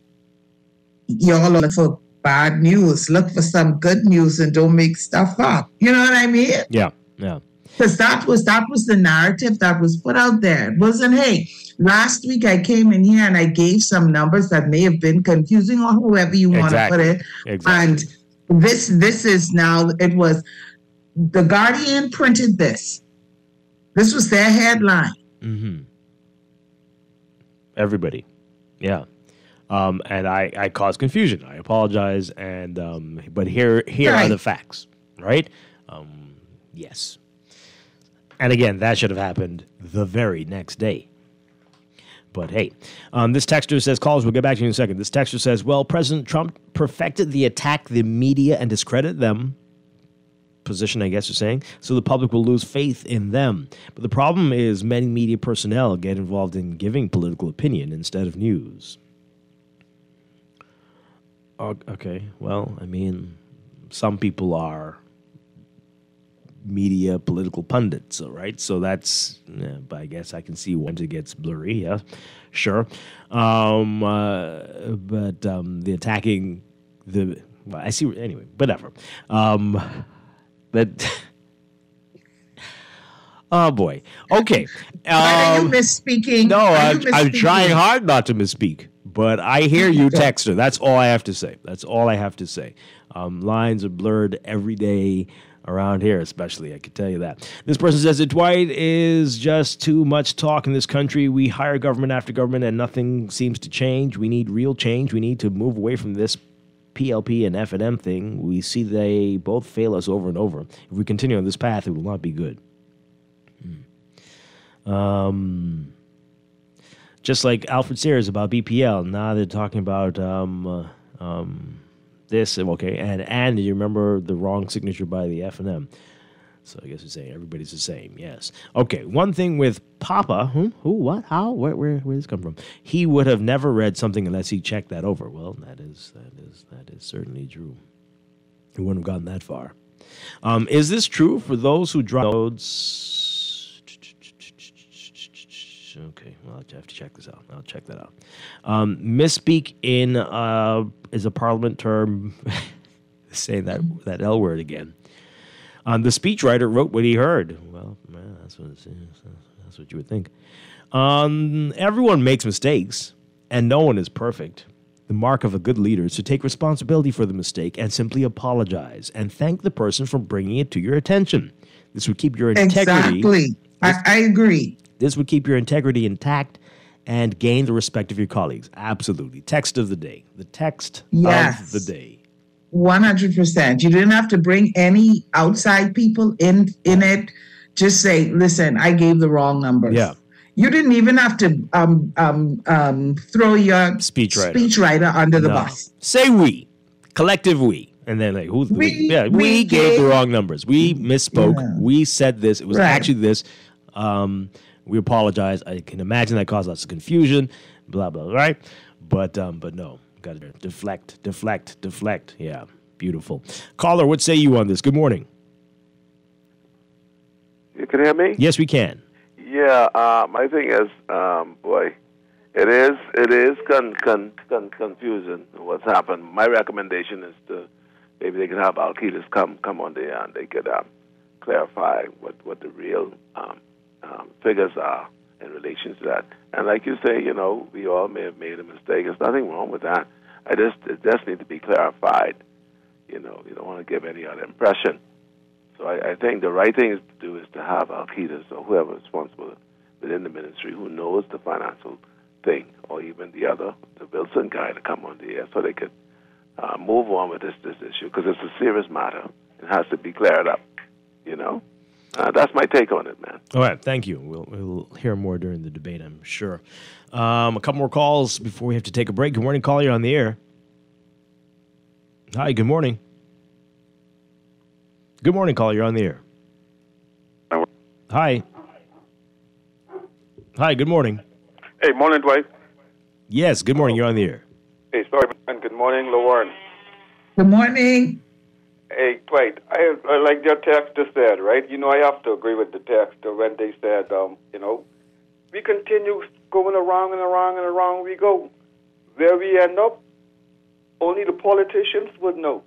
y'all look for bad news, look for some good news, and don't make stuff up. You know what I mean? Yeah. Because that was the narrative that was put out there. It wasn't, hey, last week I came in here and I gave some numbers that may have been confusing, or however you want to put it. Exactly. And this is now, it was, the Guardian printed this. This was their headline. Mm-hmm. Everybody. Yeah. And I caused confusion. I apologize. And but here are the facts, right? Yes. And again, that should have happened the very next day. But hey, this texter says, callers, we'll get back to you in a second. This texter says, well, President Trump perfected the attack the media and discredit them position, I guess you're saying, so the public will lose faith in them. But the problem is many media personnel get involved in giving political opinion instead of news. Okay, well, I mean, some people are media political pundits, all right? So that's, but I guess I can see once it gets blurry, yeah, sure. But the attacking, well, I see, anyway, whatever. But, oh boy, okay. Are you misspeaking? No, I'm trying hard not to misspeak. But I hear you, texter. That's all I have to say. That's all I have to say. Lines are blurred every day around here, especially. I can tell you that. This person says that Dwight is just too much talk in this country. We hire government after government, and nothing seems to change. We need real change. We need to move away from this PLP and F&M thing. We see they both fail us over and over. If we continue on this path, it will not be good. Just like Alfred Sears about BPL, now they're talking about this. Okay, and you remember the wrong signature by the F&M. So I guess you're saying everybody's the same. Yes. Okay. One thing with Papa, who, what, how, where did this come from? He would have never read something unless he checked that over. Well, that is certainly true. He wouldn't have gotten that far. Is this true for those who drive roads? Okay, well, I have to check this out. I'll check that out. Misspeak in is a parliament term. Saying that L word again. The speechwriter wrote what he heard. Well, man, that's what you would think. Everyone makes mistakes, and no one is perfect. The mark of a good leader is to take responsibility for the mistake and simply apologize and thank the person for bringing it to your attention. This would keep your integrity. Exactly. I agree. This would keep your integrity intact and gain the respect of your colleagues. Absolutely. Text of the day. The text of the day. 100%. You didn't have to bring any outside people in it. Just say, listen, I gave the wrong numbers. Yeah. You didn't even have to throw your speechwriter under the bus. Say we. Collective we. And then like, who's we? Yeah, we gave the wrong numbers. We misspoke. Yeah. We said this. It was actually this. We apologize. I can imagine that caused lots of confusion, blah, blah, right? But no, got to deflect. Yeah, beautiful. Caller, what say you on this? Good morning. You can hear me? Yes, we can. Yeah, my thing is, boy, it is confusing what's happened. My recommendation is to maybe they could have Al-Qaeda come on there and they could clarify what the real figures are in relation to that. And like you say, we all may have made a mistake. There's nothing wrong with that. It just needs to be clarified. You don't want to give any other impression. So I think the right thing to do is to have Al-Qaeda or whoever is responsible within the ministry who knows the financial thing, or even the Wilson guy to come on the air so they could move on with this issue, because it's a serious matter. It has to be cleared up, That's my take on it, man. All right, thank you. We'll hear more during the debate, I'm sure. A couple more calls before we have to take a break. Good morning, caller. You're on the air. Hi, good morning. Good morning, caller. You're on the air. Hi. Hi, good morning. Hey, morning, Dwight. Yes, good morning. You're on the air. Hey, sorry, and good morning, Lauren. Good morning. Hey, Dwight, I like your texter said, right? I have to agree with the texter when they said, we continue going around and around and around we go. Where we end up, only the politicians would know.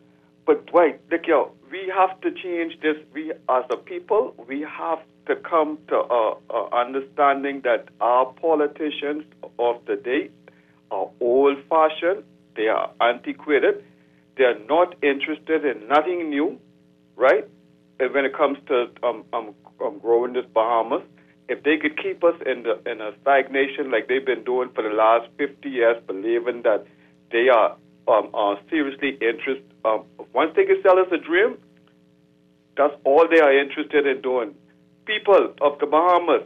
But, Dwight, look, we have to change this. We, as a people, we have to come to understanding that our politicians of the day are old-fashioned. They are antiquated. They are not interested in nothing new, right? And when it comes to growing this Bahamas, if they could keep us in a stagnation like they've been doing for the last 50 years, believing that they are seriously interested. Once they can sell us a dream, that's all they are interested in doing. people of the Bahamas,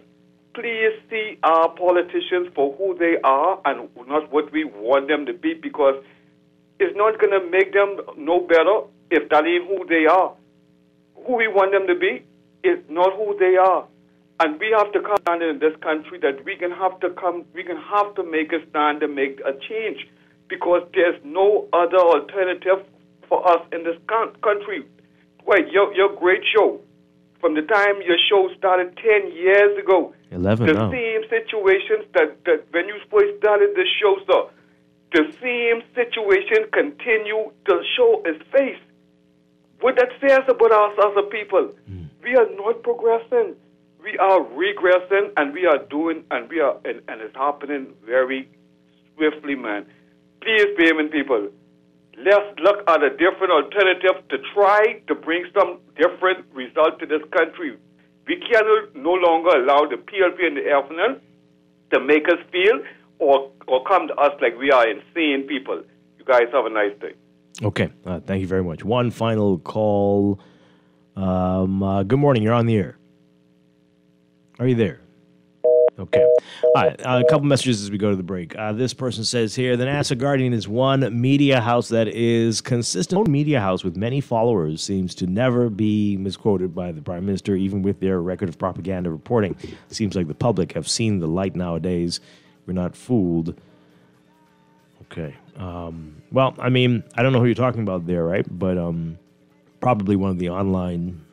please see our politicians for who they are and not what we want them to be, because it's not going to make them no better if that ain't who they are. Who we want them to be is not who they are. And we have to come down in this country that we can have to make a stand and make a change, because there's no other alternative for us in this country. Wait, your great show, from the time your show started 10 years ago, 11 the now. same situations that when you first started this show, sir, the same situation continue to show its face. What that says about us as a people, we are not progressing. We are regressing, and and it's happening very swiftly, man. Please, Bayman people, let's look at a different alternative to try to bring some different result to this country. We cannot no longer allow the PLP and the FNL to make us feel or come to us like we are insane people. You guys have a nice day. Okay, thank you very much. One final call. Good morning. You're on the air. Are you there? Okay. All right. A couple messages as we go to the break. This person says here, the NASA Guardian is one media house that is consistent. Media house with many followers seems to never be misquoted by the Prime Minister, even with their record of propaganda reporting. Seems like the public have seen the light nowadays. We're not fooled. Okay. Well, I mean, I don't know who you're talking about there, right? But probably one of the online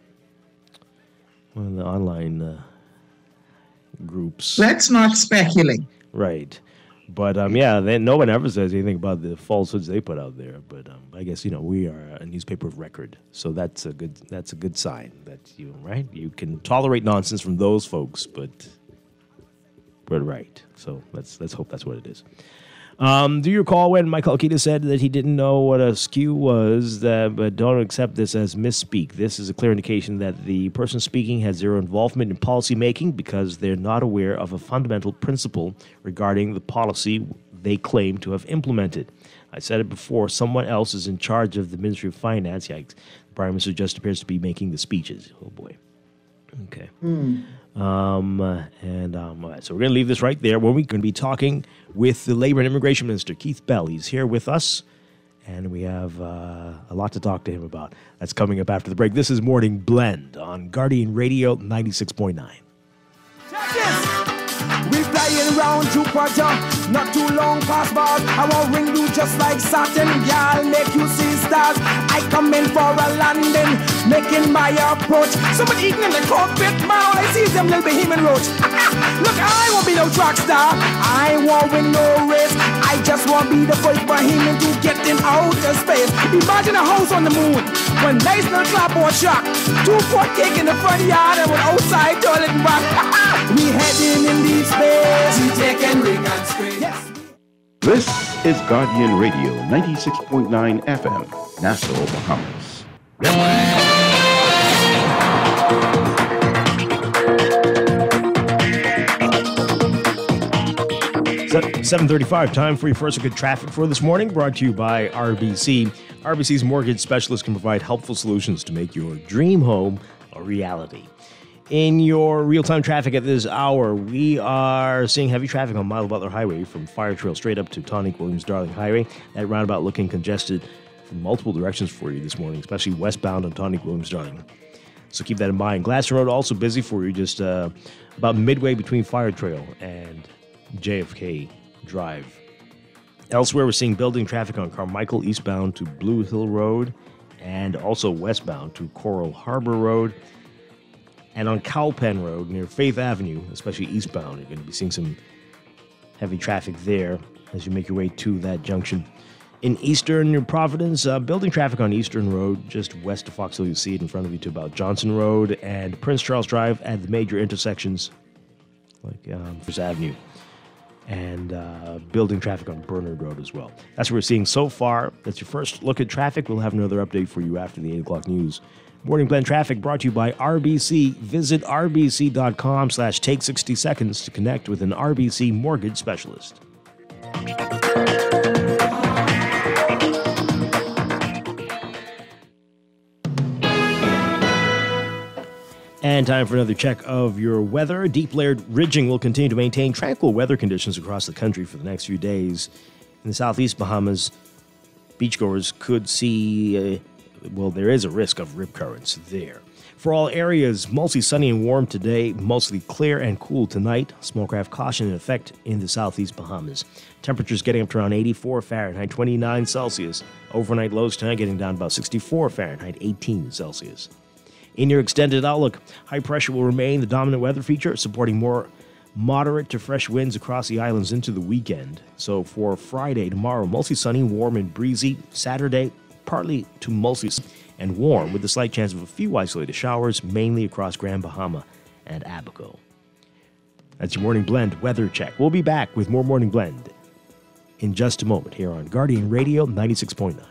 groups. Let's not speculate. Right. But no one ever says anything about the falsehoods they put out there. But I guess we are a newspaper of record, so that's a good sign that you can tolerate nonsense from those folks, but we're right. So let's hope that's what it is. Do you recall when Michael Akita said that he didn't know what a skew was, but don't accept this as misspeak? This is a clear indication that the person speaking has zero involvement in policy making because they're not aware of a fundamental principle regarding the policy they claim to have implemented. I said it before, someone else is in charge of the Ministry of Finance. Yikes. The Prime Minister just appears to be making the speeches. Oh, boy. Okay. All right, so we're going to leave this right there. We're going to be talking with the Labor and Immigration Minister, Keith Bell. He's here with us, and we have a lot to talk to him about. That's coming up after the break. This is Morning Blend on Guardian Radio 96.9. We flying round Jupiter, not too long past bars. I won't ring you just like Saturn, y'all make you see stars. I come in for a landing, making my approach. Someone eating in the cockpit, man, all I see is them little behemoth roach. Look, I won't be no track star, I won't win no race. I just won't be the first behemoth to get in outer space. Imagine a house on the moon, one nice little clapboard shack, 2-4 cake in the front yard and one outside toilet and back. We heading in deep space, we taking Reagan straight. Yes. This is Guardian Radio 96.9 FM, Nassau, Bahamas. 7:35, time for your first look at traffic for this morning, brought to you by RBC. RBC's mortgage specialist can provide helpful solutions to make your dream home a reality. In your real-time traffic at this hour, we are seeing heavy traffic on Milo Butler Highway from Fire Trail straight up to Tonic Williams-Darling Highway. That roundabout looking congested from multiple directions for you this morning, especially westbound on Tonic Williams-Darling. So keep that in mind. Glaston Road also busy for you, just about midway between Fire Trail and JFK Drive. Elsewhere, we're seeing building traffic on Carmichael eastbound to Blue Hill Road and also westbound to Coral Harbor Road. And on Cowpen Road near Faith Avenue, especially eastbound, you're going to be seeing some heavy traffic there as you make your way to that junction. In eastern Providence, building traffic on Eastern Road, just west of Fox Hill. You see it in front of you to about Johnson Road and Prince Charles Drive at the major intersections like First Avenue. And building traffic on Bernard Road as well. That's what we're seeing so far. That's your first look at traffic. We'll have another update for you after the 8 o'clock news. Morning Blend Traffic brought to you by RBC. Visit rbc.com/take 60 seconds to connect with an RBC mortgage specialist. And time for another check of your weather. Deep layered ridging will continue to maintain tranquil weather conditions across the country for the next few days. In the southeast Bahamas, beachgoers could see, there is a risk of rip currents there. For all areas, mostly sunny and warm today, mostly clear and cool tonight. Small craft caution in effect in the southeast Bahamas. Temperatures getting up to around 84 Fahrenheit, 29 Celsius. Overnight lows tonight getting down about 64 Fahrenheit, 18 Celsius. In your extended outlook, high pressure will remain the dominant weather feature, supporting more moderate to fresh winds across the islands into the weekend. So for Friday, tomorrow, mostly sunny, warm and breezy. Saturday, partly to mostly and warm, with a slight chance of a few isolated showers, mainly across Grand Bahama and Abaco. That's your Morning Blend weather check. We'll be back with more Morning Blend in just a moment here on Guardian Radio 96.9.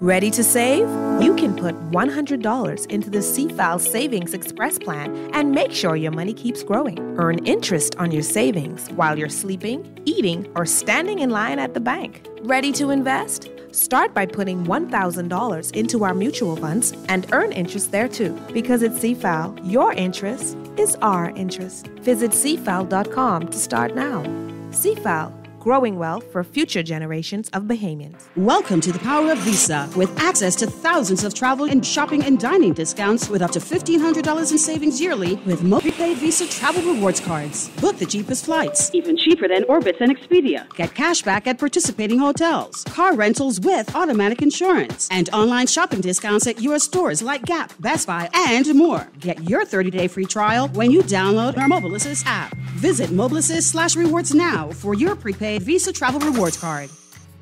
Ready to save? You can put $100 into the CFAL Savings Express plan and make sure your money keeps growing. Earn interest on your savings while you're sleeping, eating, or standing in line at the bank. Ready to invest? Start by putting $1,000 into our mutual funds and earn interest there too. Because at CFAL, your interest is our interest. Visit CFAL.com to start now. CFAL. Growing wealth for future generations of Bahamians. Welcome to the power of Visa, with access to thousands of travel and shopping and dining discounts with up to $1,500 in savings yearly with prepaid Visa travel rewards cards. Book the cheapest flights, even cheaper than Orbitz and Expedia. Get cash back at participating hotels, car rentals with automatic insurance, and online shopping discounts at U.S. stores like Gap, Best Buy, and more. Get your 30-day free trial when you download our Mobile Assist app. Visit mobileassist/rewards now for your prepaid Visa travel rewards card.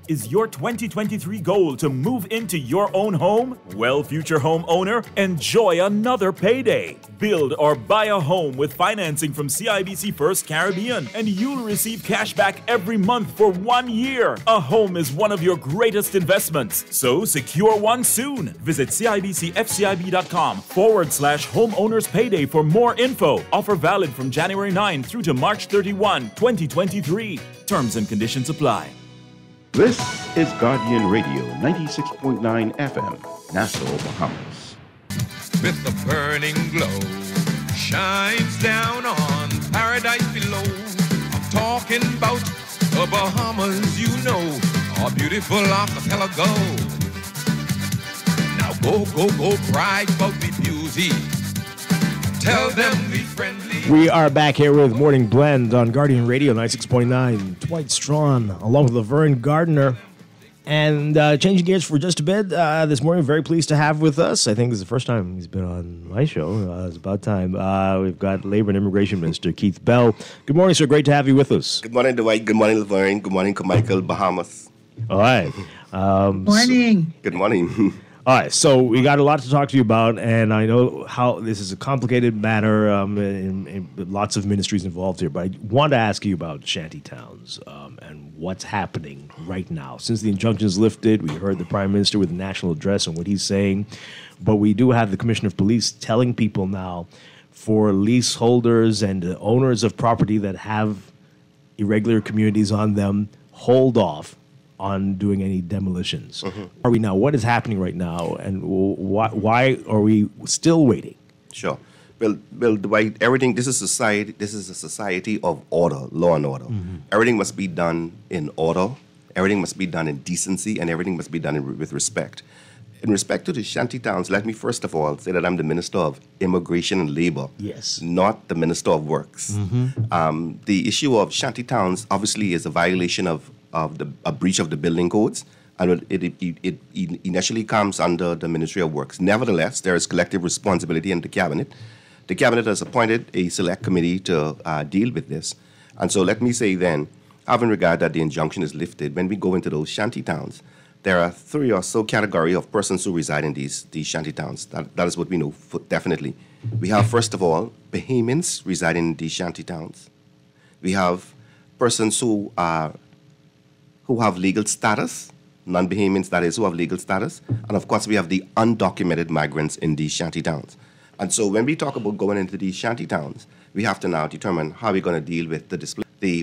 Is your 2023 goal to move into your own home? Well, future homeowner, enjoy another payday. Build or buy a home with financing from CIBC First Caribbean, and you'll receive cash back every month for 1 year. A home is one of your greatest investments, so secure one soon. Visit CIBCFCIB.com/homeowners payday for more info. Offer valid from January 9 through to March 31, 2023. Terms and conditions apply. This is Guardian Radio 96.9 FM, Nassau, Bahamas. With the burning glow, shines down on paradise below. I'm talking about the Bahamas, you know, a beautiful archipelago. Now go, brag about the beauty. Tell them we friendly. We are back here with Morning Blend on Guardian Radio 96.9. Dwight Strachan, along with Laverne Gardner. And changing gears for just a bit, this morning, very pleased to have with us. I think this is the first time he's been on my show. It's about time. We've got Labor and Immigration Minister Keith Bell. Good morning, sir. Great to have you with us. Good morning, Dwight. Good morning, Laverne. Good morning, Michael, Bahamas. All right. Morning. Good morning. All right, so we got a lot to talk to you about, and I know how this is a complicated matter, and lots of ministries involved here, but I want to ask you about shanty towns and what's happening right now. Since the injunction's lifted, we heard the Prime Minister with a national address on what he's saying, but we do have the Commissioner of Police telling people now for leaseholders and owners of property that have irregular communities on them, hold off on doing any demolitions. Are we now? What is happening right now, and why are we still waiting? Sure. Well, Dwight, everything. This is society. This is a society of order, law and order. Everything must be done in order. Everything must be done in decency, and everything must be done with respect. In respect to the shanty towns, let me first of all say that I'm the Minister of Immigration and Labor. Yes. Not the Minister of Works. The issue of shanty towns obviously is a violation of a breach of the building codes, and it initially comes under the Ministry of Works. Nevertheless, there is collective responsibility in the Cabinet. The Cabinet has appointed a select committee to deal with this. And so let me say then, having regard that the injunction is lifted, when we go into those shanty towns, there are 3 or so category of persons who reside in these shanty towns. That is what we know definitely. We have, first of all, Bahamians residing in these shanty towns. We have persons who have legal status, non-Bahamians, that is, who have legal status. And of course, we have the undocumented migrants in these shanty towns. And so when we talk about going into these shanty towns, we have to now determine how we're going to deal with the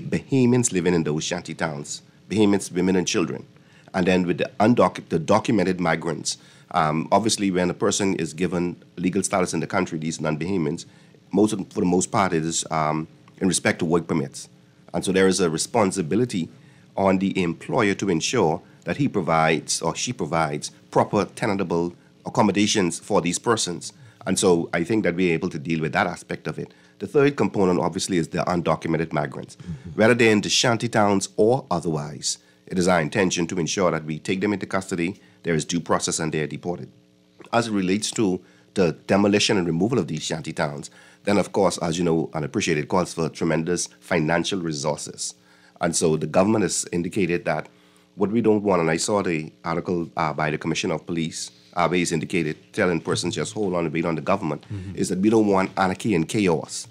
Bahamians living in those shanty towns Bahamians, women, and children. And then with the documented migrants, obviously when a person is given legal status in the country, these non-Bahamians, for the most part, it is in respect to work permits. And so there is a responsibility on the employer to ensure that he provides or she provides proper tenable accommodations for these persons. And so I think that we're able to deal with that aspect of it. The third component, obviously, is the undocumented migrants. Whether they're in the shanty towns or otherwise, it is our intention to ensure that we take them into custody, there is due process, and they are deported. As it relates to the demolition and removal of these shanty towns, then, of course, as you know and appreciate, it calls for tremendous financial resources. And so the government has indicated that what we don't want, and I saw the article by the Commissioner of Police, where he's indicated, telling persons just hold on and wait on the government, is that we don't want anarchy and chaos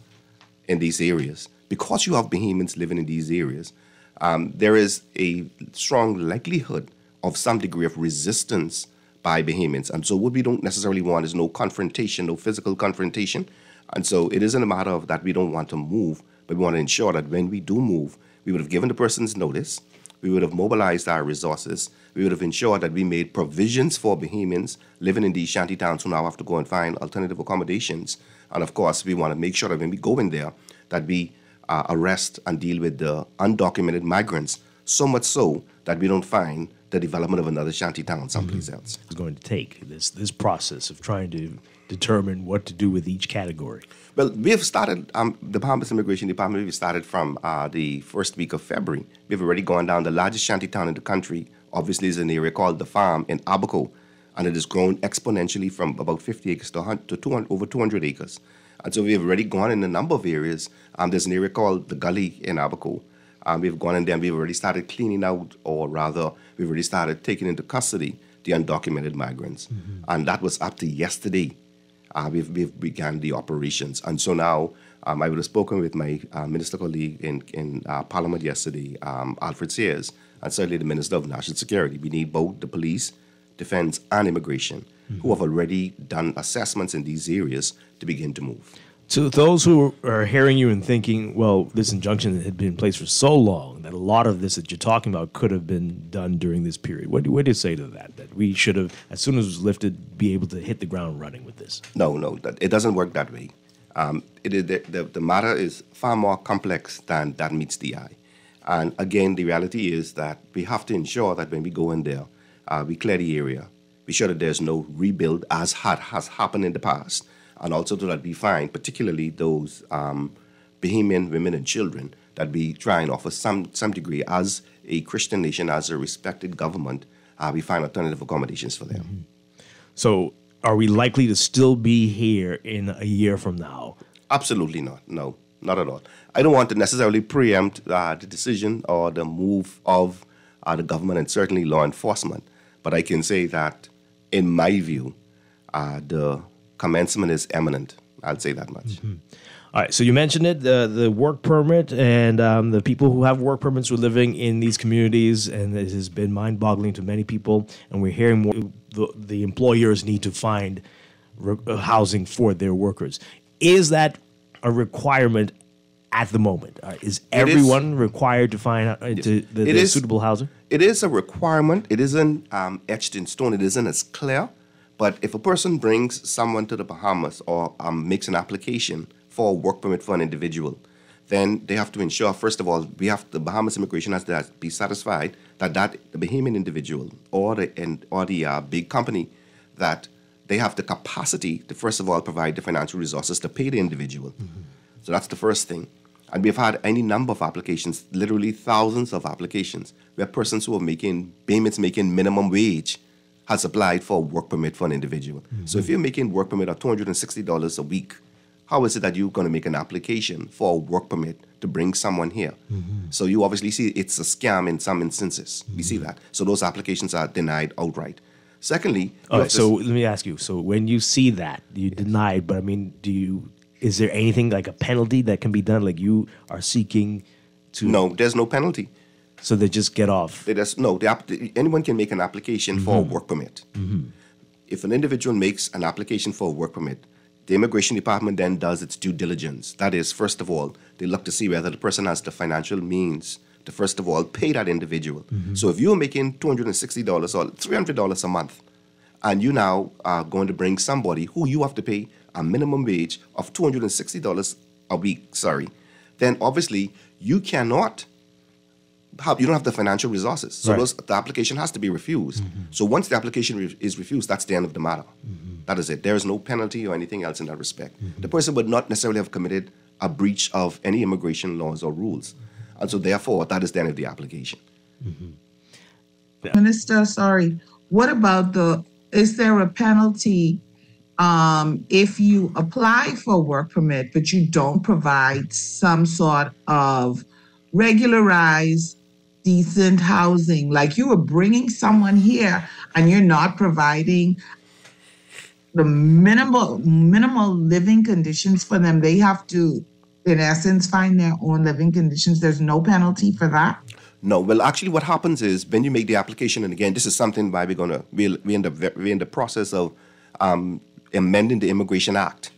in these areas. Because you have Bahamians living in these areas, there is a strong likelihood of some degree of resistance by Bahamians. And so what we don't necessarily want is no confrontation, no physical confrontation. And so it isn't a matter of that we don't want to move, but we want to ensure that when we do move, we would have given the persons notice, we would have mobilized our resources, we would have ensured that we made provisions for Bahamians living in these shanty towns who now have to go and find alternative accommodations. And of course, we want to make sure that when we go in there, that we arrest and deal with the undocumented migrants, so much so that we don't find the development of another shanty town someplace else. It's going to take this process of trying to determine what to do with each category. Well, we have started, the Bahamas Immigration Department, we started from the first week of February. We've already gone down. The largest shanty town in the country, obviously, is an area called The Farm in Abaco, and it has grown exponentially from about 50 acres to over 200 acres. And so we have already gone in a number of areas. There's an area called The Gully in Abaco. We've gone in there and we've already started cleaning out, or rather, we've already started taking into custody the undocumented migrants. And that was up to yesterday. We've began the operations. And so now I would have spoken with my minister colleague in Parliament yesterday, Alfred Sears, and certainly the Minister of National Security. We need both the police, defense, and immigration, who have already done assessments in these areas to begin to move. To those who are hearing you and thinking, well, this injunction had been in place for so long that a lot of this that you're talking about could have been done during this period. What do you say to that? That we should have, as soon as it was lifted, be able to hit the ground running with this? No, it doesn't work that way. The matter is far more complex than that meets the eye. And again, the reality is that we have to ensure that when we go in there, we clear the area, be sure that there's no rebuild as has happened in the past, and also to that we find, particularly those Bahamian women and children, that we try and offer some degree as a Christian nation, as a respected government, we find alternative accommodations for them. So are we likely to still be here in a year from now? Absolutely not. No, not at all. I don't want to necessarily preempt the decision or the move of the government and certainly law enforcement, but I can say that, in my view, the commencement is imminent. I'll say that much. All right, so you mentioned it, the work permit and the people who have work permits who are living in these communities, and it has been mind-boggling to many people, and we're hearing more the employers need to find housing for their workers. Is that a requirement at the moment? Is everyone required to find the suitable housing? It is a requirement. It isn't etched in stone. It isn't as clear. But if a person brings someone to the Bahamas or makes an application for a work permit for an individual, then they have to ensure, first of all, the Bahamas immigration has to be satisfied that the Bahamian individual or the big company, that they have the capacity to, first of all, provide the financial resources to pay the individual. So that's the first thing. And we've had any number of applications, literally thousands of applications, where persons who are payments making minimum wage has applied for a work permit for an individual. So if you're making work permit of $260 a week, how is it that you're going to make an application for a work permit to bring someone here? So you obviously see it's a scam in some instances. We see that. So those applications are denied outright. Secondly, so let me ask you. So when you see that, you denied, but I mean, is there anything like a penalty that can be done? Like you are seeking to... No, there's no penalty. So they just get off? Anyone can make an application for a work permit. If an individual makes an application for a work permit, the immigration department then does its due diligence. That is, first of all, they look to see whether the person has the financial means to, first of all, pay that individual. So if you're making $260 or $300 a month, and you now are going to bring somebody who you have to pay a minimum wage of $260 a week, then obviously you cannot you don't have the financial resources. So the application has to be refused. So once the application is refused, that's the end of the matter. That is it. There is no penalty or anything else in that respect. The person would not necessarily have committed a breach of any immigration laws or rules. And so therefore, that is the end of the application. Minister, what about is there a penalty if you apply for a work permit, but you don't provide some sort of regularized, decent housing? Like you are bringing someone here and you're not providing the minimal living conditions for them. They have to, in essence, find their own living conditions. There's no penalty for that? No. Well, actually, what happens is when you make the application, and again, this is something why we're in the process of amending the Immigration Act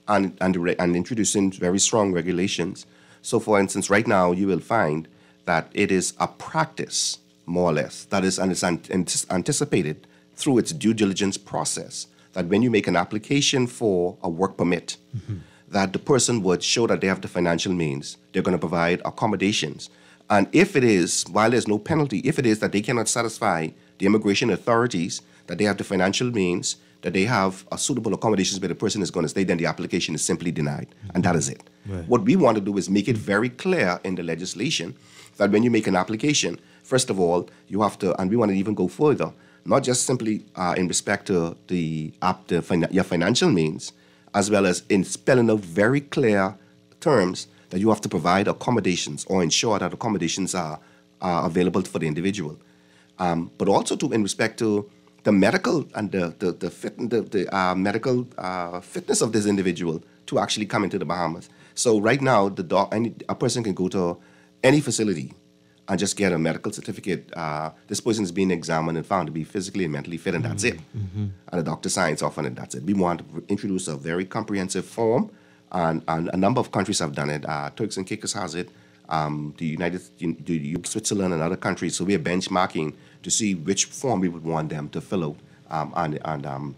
and introducing very strong regulations. So, for instance, right now you will find that it is a practice, more or less, that is, and it's anticipated through its due diligence process, that when you make an application for a work permit, that the person would show that they have the financial means. They're going to provide accommodations. And if it is, while there's no penalty, if it is that they cannot satisfy the immigration authorities, that they have the financial means, that they have a suitable accommodations where the person is going to stay, then the application is simply denied. And that is it. Right. What we want to do is make it very clear in the legislation that when you make an application, first of all, you have to, and we want to even go further, not just simply in respect to your financial means, as well as in spelling out very clear terms that you have to provide accommodations or ensure that accommodations are available for the individual. But also in respect to the medical and the medical fitness of this individual to actually come into the Bahamas. So right now, a person can go to any facility and just get a medical certificate. This person is being examined and found to be physically and mentally fit, and that's it. And the doctor signs off on it, that's it. We want to introduce a very comprehensive form, and a number of countries have done it. Turks and Caicos has it. Switzerland and other countries. So we are benchmarking to see which form we would want them to fill out and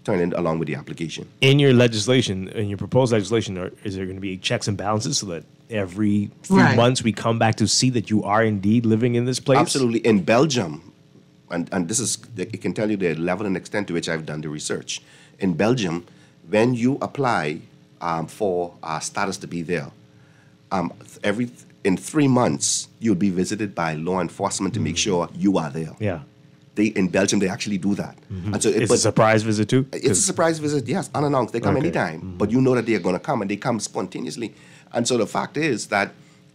turn in along with the application. In your legislation, in your proposed legislation, is there going to be checks and balances so that every few months we come back to see that you are indeed living in this place? Absolutely. In Belgium, and this is, it can tell you the level and extent to which I've done the research. In Belgium, when you apply for status to be there, in 3 months, you'll be visited by law enforcement to make sure you are there. Yeah. In Belgium, they actually do that. And so it's a surprise visit too? It's a surprise visit, yes, unannounced. They come anytime, but you know that they are going to come, and they come spontaneously. And so the fact is that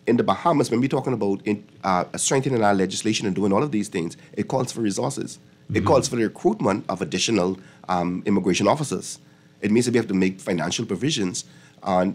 in the Bahamas, when we're talking about strengthening our legislation and doing all of these things, it calls for resources. It calls for the recruitment of additional immigration officers. It means that we have to make financial provisions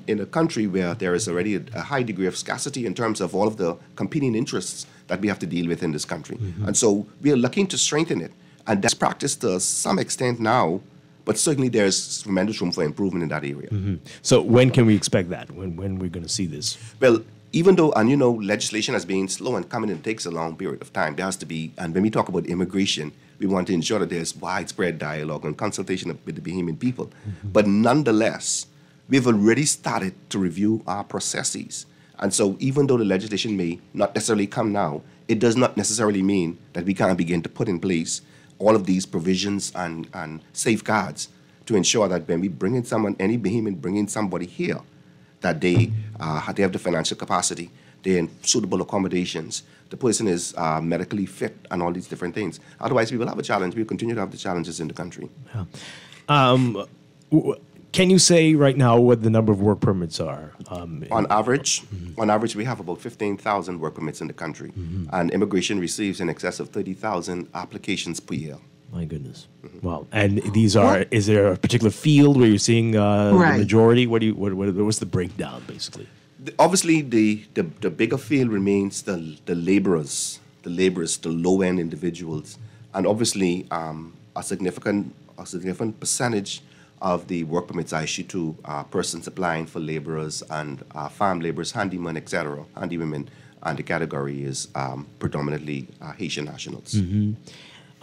in a country where there is already a high degree of scarcity in terms of all of the competing interests that we have to deal with in this country. And so we are looking to strengthen it. And that's practiced to some extent now, but certainly there's tremendous room for improvement in that area. So when can we expect that? When we're going to see this? Well, even though, and legislation has been slow and coming, it takes a long period of time. There has to be, and when we talk about immigration, we want to ensure that there's widespread dialogue and consultation with the Bahamian people. But nonetheless, we've already started to review our processes. And so even though the legislation may not necessarily come now, it does not necessarily mean that we can't begin to put in place all of these provisions and safeguards to ensure that when we bring in someone, any Bahamian bring in somebody here, that they have the financial capacity, they're in suitable accommodations, the person is medically fit, and all these different things. Otherwise, we will have a challenge. We'll continue to have the challenges in the country. Yeah. Can you say right now what the number of work permits are? On average, we have about 15,000 work permits in the country, and immigration receives in excess of 30,000 applications per year. My goodness! Wow! And these are. Is there a particular field where you're seeing the majority? What's the breakdown, basically? Obviously, the bigger field remains the laborers, the low-end individuals, and obviously a significant percentage of the work permits are issued to persons applying for laborers and farm laborers, handymen, etc., handywomen, and the category is predominantly Haitian nationals. Mm-hmm.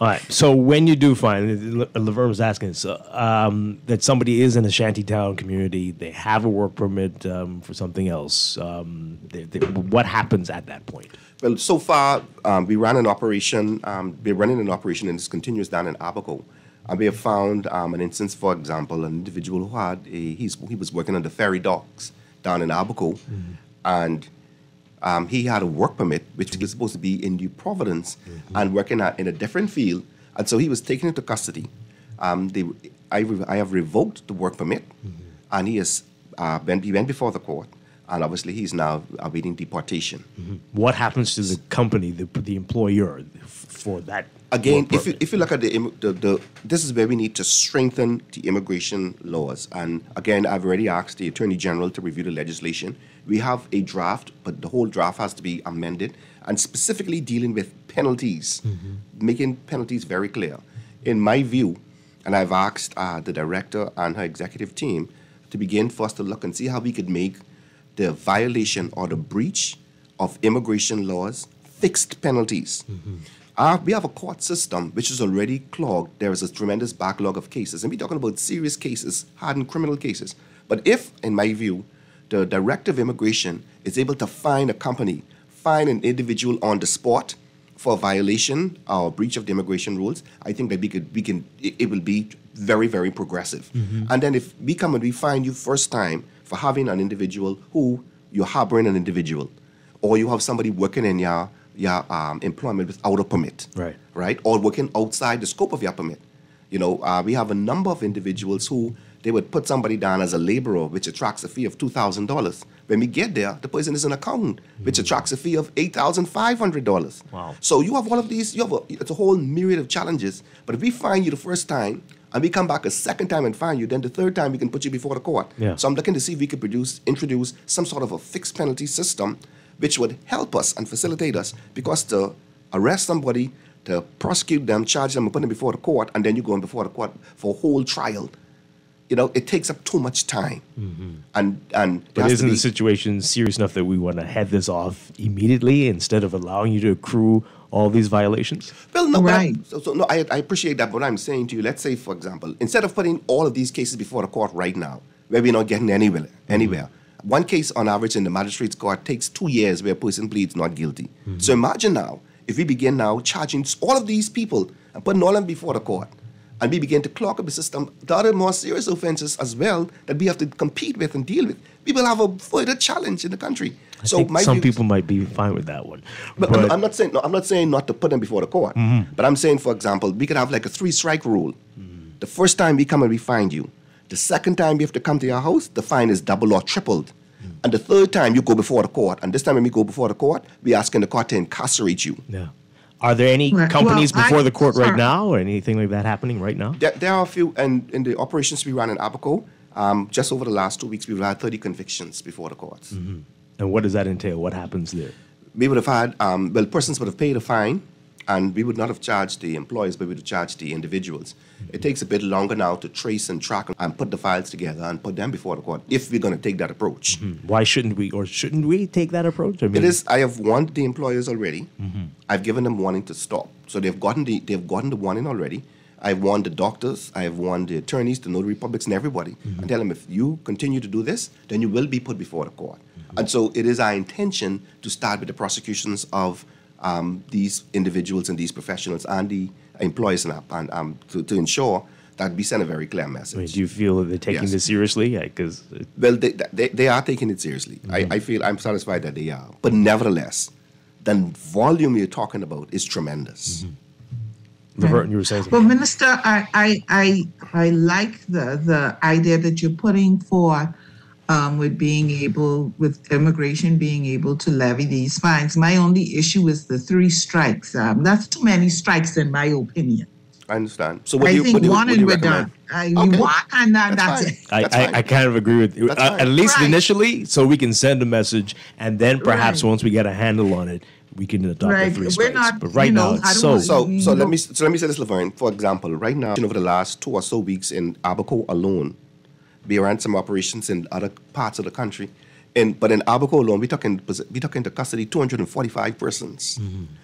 All right. So when you do find, Laverne was asking, that somebody is in a shantytown community, they have a work permit for something else. What happens at that point? Well, so far we ran an operation. We're running an operation, and this continues down in Abaco. And we have found an instance, for example, an individual who had he was working on the ferry docks down in Abaco, and he had a work permit, which was supposed to be in New Providence, and working in a different field. And so he was taken into custody. I have revoked the work permit, and he went before the court, and obviously he's now awaiting deportation. What happens to the company, the employer, for that? Again, if you look at this is where we need to strengthen the immigration laws. And again, I've already asked the Attorney General to review the legislation. We have a draft, but the whole draft has to be amended, and specifically dealing with penalties, making penalties very clear. In my view, and I've asked the director and her executive team to begin for us to look and see how we could make the violation or the breach of immigration laws fixed penalties. We have a court system which is already clogged. There is a tremendous backlog of cases, and we're talking about serious cases, hardened criminal cases. But if, in my view, the Director of Immigration is able to fine a company, fine an individual on the spot for violation or breach of the immigration rules, I think that it will be very, very progressive. And then if we come and we fine you first time for having an individual who you're harboring an individual, or you have somebody working in your employment without a permit, right, or working outside the scope of your permit. You know, we have a number of individuals who they would put somebody down as a laborer, which attracts a fee of $2,000. When we get there, the person is an accountant, which attracts a fee of $8,500. Wow. So you have all of these, it's a whole myriad of challenges. But if we find you the first time, and we come back a second time and find you, then the third time we can put you before the court. Yeah. So I'm looking to see if we could introduce some sort of a fixed penalty system which would help us and facilitate us, because to arrest somebody, to prosecute them, charge them, and put them before the court, and then you go in before the court for a whole trial, you know, it takes up too much time. But isn't the situation serious enough that we want to head this off immediately instead of allowing you to accrue all these violations? Well, no, right. I appreciate that, but I'm saying to you, let's say, for example, instead of putting all of these cases before the court right now, where we're not getting anywhere, one case on average in the magistrate's court takes 2 years where a person pleads not guilty. So imagine now, if we begin now charging all of these people and putting all of them before the court, and we begin to clog up the system, the other more serious offenses as well that we have to compete with and deal with, we will have a further challenge in the country. I think some people might be fine with that one. But I'm not saying not to put them before the court. But I'm saying, for example, we could have like a 3-strike rule. The first time we come and we find you, the second time we have to come to your house, the fine is double or tripled. And the third time you go before the court, and this time when we go before the court, we're asking the court to incarcerate you. Yeah. Are there any companies before the court right now, or anything like that happening right now? There are a few, and in the operations we ran in Abaco, just over the last 2 weeks, we've had 30 convictions before the courts. And what does that entail? What happens there? We would have had, persons would have paid a fine, and we would not have charged the employees, but we would have charged the individuals. It takes a bit longer now to trace and track and put the files together and put them before the court, if we're going to take that approach. Why shouldn't we, or shouldn't we take that approach? I mean, I have warned the employers already. I've given them warning to stop. So they've gotten the warning already. I've warned the doctors, I have warned the attorneys, the notary publics, and everybody. And tell them, if you continue to do this, then you will be put before the court. And so it is our intention to start with the prosecutions of these individuals and these professionals and the employees to ensure that we send a very clear message. I mean, do you feel that they're taking this seriously? Well, they are taking it seriously. I'm satisfied that they are. But nevertheless, the volume you're talking about is tremendous. Laverne, you were saying something. Well, Minister, I like the idea that you're putting forth with immigration being able to levy these fines. My only issue is the 3 strikes. That's too many strikes, in my opinion. I understand. So I think one and we're done. That's it. I kind of agree with you. At least initially, so we can send a message, and then perhaps once we get a handle on it, we can adopt the 3 strikes. But right now, it's so let me say this, Laverne. For example, right now, over the last 2 or so weeks in Abaco alone, we ran some operations in other parts of the country. But in Abaco alone, we took into custody 245 persons.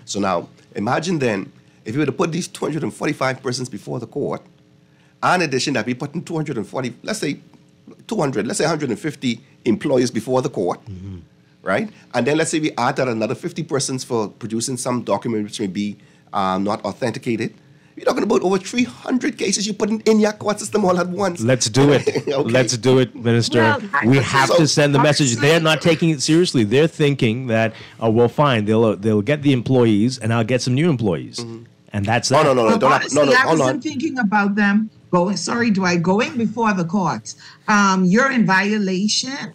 So now, imagine then, if you were to put these 245 persons before the court, and in addition that we put in 240, let's say 150 employees before the court, right? And then let's say we add that another 50 persons for producing some document which may be not authenticated. You're talking about over 300 cases you put in your court system all at once. Let's do it. Okay. Let's do it, Minister. Well, we have to send the message. They're not taking it seriously. They're thinking that, well, fine, they'll get the employees, and I'll get some new employees. And that's that. No, I wasn't thinking about them going. Sorry, Dwight, going before the courts. You're in violation.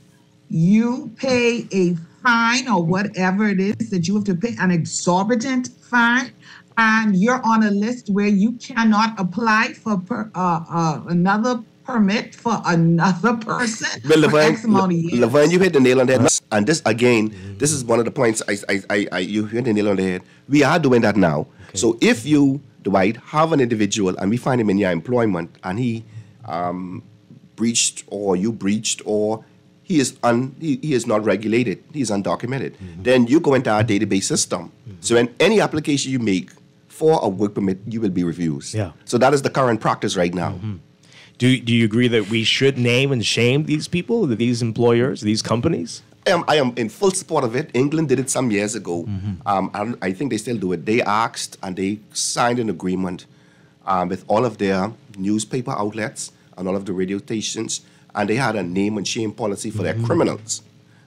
You pay a fine or whatever it is that you have to pay, an exorbitant fine, and you're on a list where you cannot apply for another permit for another person. Well, for X amount of years. Laverne, you hit the nail on the head. And this, again, this is one of the points you hit the nail on the head. We are doing that now. Okay. So if you, Dwight, have an individual and we find him in your employment and he breached or you breached or he is not regulated, he is undocumented, then you go into our database system. So in any application you make for a work permit, you will be refused. Yeah. So that is the current practice right now. Do you agree that we should name and shame these people, these employers, these companies? I am in full support of it. England did it some years ago. I think they still do it. They asked and they signed an agreement with all of their newspaper outlets and all of the radio stations, and they had a name and shame policy for their criminals.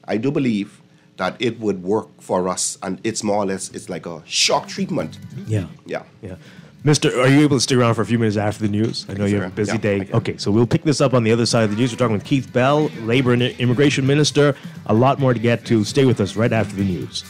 I do believe that it would work for us, and it's more or less, it's like a shock treatment. Yeah. Yeah. Mister, are you able to stick around for a few minutes after the news? I know you have a busy day. Okay, so we'll pick this up on the other side of the news. We're talking with Keith Bell, Labor and Immigration Minister. A lot more to get to. Stay with us right after the news.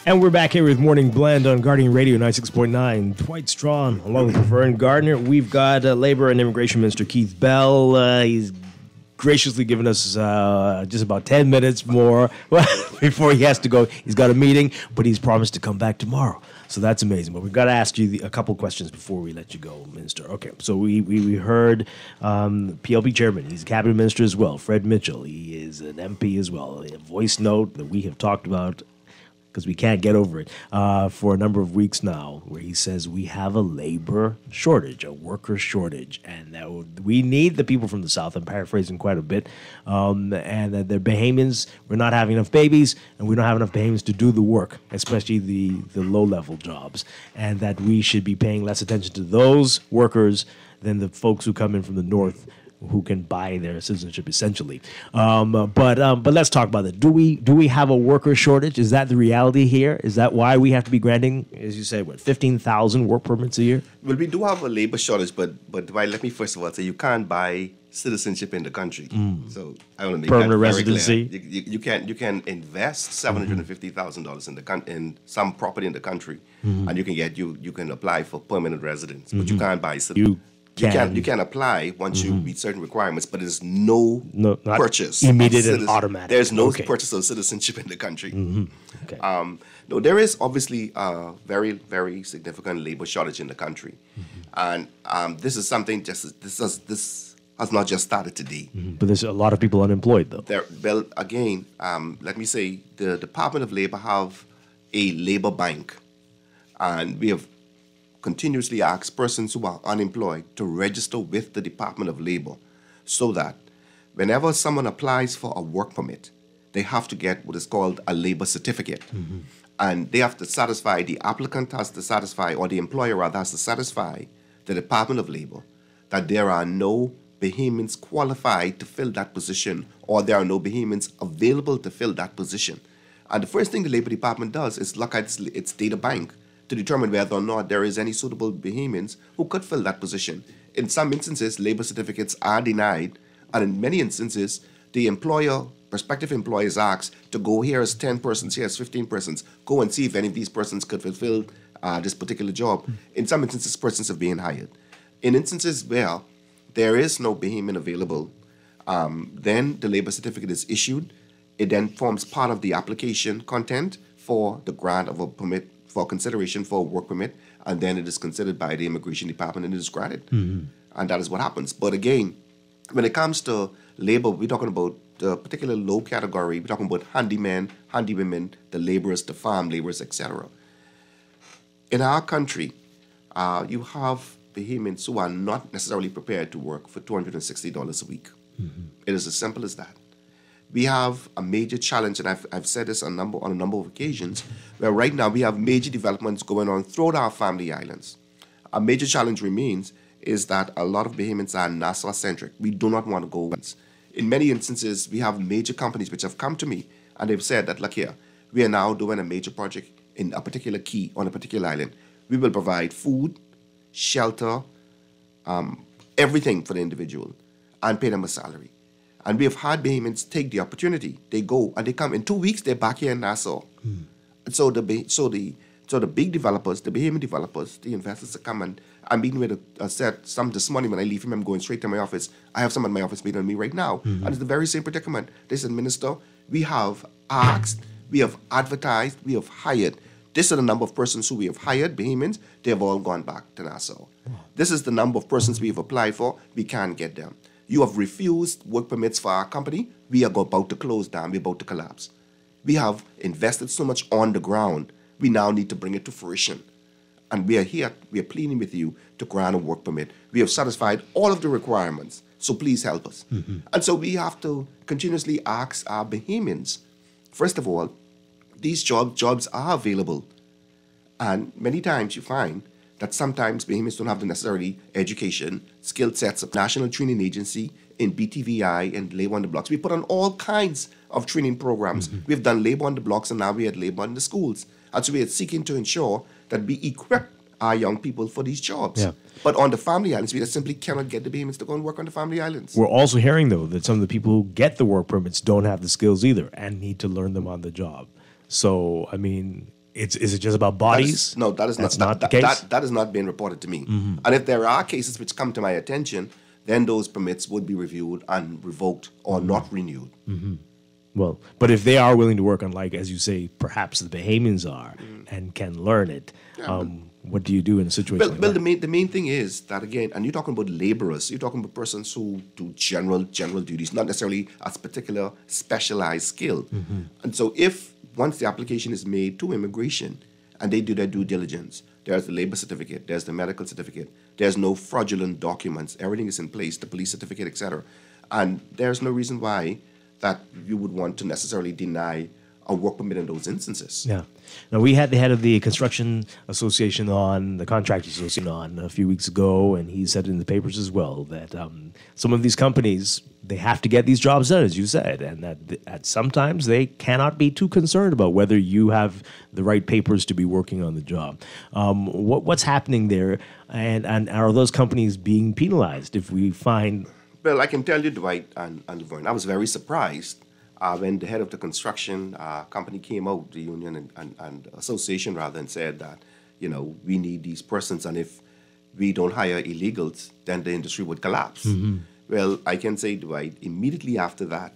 And we're back here with Morning Blend on Guardian Radio 96.9. Dwight Strachan, along with Vern Gardner. We've got Labor and Immigration Minister Keith Bell. He's graciously given us just about 10 minutes more before he has to go. He's got a meeting, but he's promised to come back tomorrow. So that's amazing. But we've got to ask you a couple questions before we let you go, Minister. Okay, so we heard PLP Chairman. He's a Cabinet Minister as well, Fred Mitchell. He is an MP as well. A voice note that we have talked about because we can't get over it, for a number of weeks now, where he says we have a labor shortage, a worker shortage, and that we need the people from the South. I'm paraphrasing quite a bit, and that they're Bahamians. We're not having enough babies, and we don't have enough Bahamians to do the work, especially the low-level jobs, and that we should be paying less attention to those workers than the folks who come in from the North, who can buy their citizenship essentially. But let's talk about that. Do we have a worker shortage? Is that the reality here? Is that why we have to be granting, as you say, 15,000 work permits a year? Well, we do have a labor shortage, but let me first of all say you can't buy citizenship in the country. So I want to make permanent that very residency. Clear. You can invest $750,000 in some property in the country, and you can apply for permanent residence, but you can't buy citizenship. You can apply once you meet certain requirements, but there's no purchase. Immediate and automatic. There's no purchase of citizenship in the country. Okay. No, there is obviously a very, very significant labor shortage in the country. And this is something this has not just started today. But there's a lot of people unemployed, though. Well, again, let me say the Department of Labor have a labor bank, and we have continuously ask persons who are unemployed to register with the Department of Labor so that whenever someone applies for a work permit, they have to get what is called a labor certificate. And they have to satisfy, the applicant has to satisfy, or the employer rather has to satisfy the Department of Labor that there are no Bahamians qualified to fill that position, or there are no Bahamians available to fill that position. And the first thing the Labor Department does is look at its data bank to determine whether or not there is any suitable Bahamians who could fill that position. In some instances, labor certificates are denied, and in many instances, the prospective employer is asked to go, here's 10 persons, here's 15 persons, go and see if any of these persons could fulfill this particular job. In some instances, persons are being hired. In instances where there is no Bahamian available, Then the labor certificate is issued. It then forms part of the application content for the grant of a permit, for consideration for a work permit, and then it is considered by the immigration department and it is granted. And that is what happens. But again, when it comes to labor, we're talking about the particular low category. We're talking about handymen, handywomen, the laborers, the farm laborers, etc. In our country, you have Bahamians who are not necessarily prepared to work for $260 a week. It is as simple as that. We have a major challenge, and I've said this on a number of occasions, where right now we have major developments going on throughout our family islands. A major challenge remains is that a lot of Bahamians are Nassau-centric. We do not want to go west. In many instances, we have major companies which have come to me, and they've said that, look here, we are now doing a major project in a particular key on a particular island. We will provide food, shelter, everything for the individual, and pay them a salary. And we have had Bahamians take the opportunity. They go and they come. In 2 weeks, they're back here in Nassau. And so the big developers, the Bahamian developers, the investors that come, and I'm meeting with some this morning when I leave him, I'm going straight to my office. I have some in my office meeting on me right now. And it's the very same predicament. They said, Minister, we have asked, we have advertised, we have hired. This is the number of persons who we have hired, Bahamians. They have all gone back to Nassau. This is the number of persons we have applied for. We can't get them. You have refused work permits for our company. We are about to close down. We're about to collapse. We have invested so much on the ground. We now need to bring it to fruition. And we are here, we are pleading with you to grant a work permit. We have satisfied all of the requirements, so please help us. And so we have to continuously ask our Bahamians, first of all, these jobs are available. And many times you find that sometimes Bahamians don't have the necessary education, skill sets of National Training Agency, in BTVI and Labor on the Blocks. We put on all kinds of training programs. We've done Labor on the Blocks, and now we had Labor in the schools. And so we are seeking to ensure that we equip our young people for these jobs. But on the family islands, we just simply cannot get the Bahamians to go and work on the family islands. We're also hearing, though, that some of the people who get the work permits don't have the skills either and need to learn them on the job. So, I mean, is it just about bodies? That is not the case. That is not being reported to me. And if there are cases which come to my attention, then those permits would be reviewed and revoked or not renewed. Well, but if they are willing to work on, like, as you say, perhaps the Bahamians are and can learn it, what do you do in a situation like that? The main thing is that, again, and you're talking about laborers, you're talking about persons who do general duties, not necessarily a particular specialized skill. And so once the application is made to immigration and they do their due diligence, there's the labor certificate, there's the medical certificate, there's no fraudulent documents, everything is in place, the police certificate, etc. And there's no reason why that you would want to necessarily deny a work permit in those instances. Yeah. Now, we had the head of the Construction Association on, the Contractors Association on a few weeks ago, and he said in the papers as well that some of these companies, they have to get these jobs done, as you said, and that sometimes they cannot be too concerned about whether you have the right papers to be working on the job. What's happening there, and are those companies being penalized if we find... Well, I can tell you, Dwight and Laverne, I was very surprised when the head of the construction company came out, the union and association rather, and said that, we need these persons, and if we don't hire illegals, then the industry would collapse. Well, I can say, Dwight, immediately after that,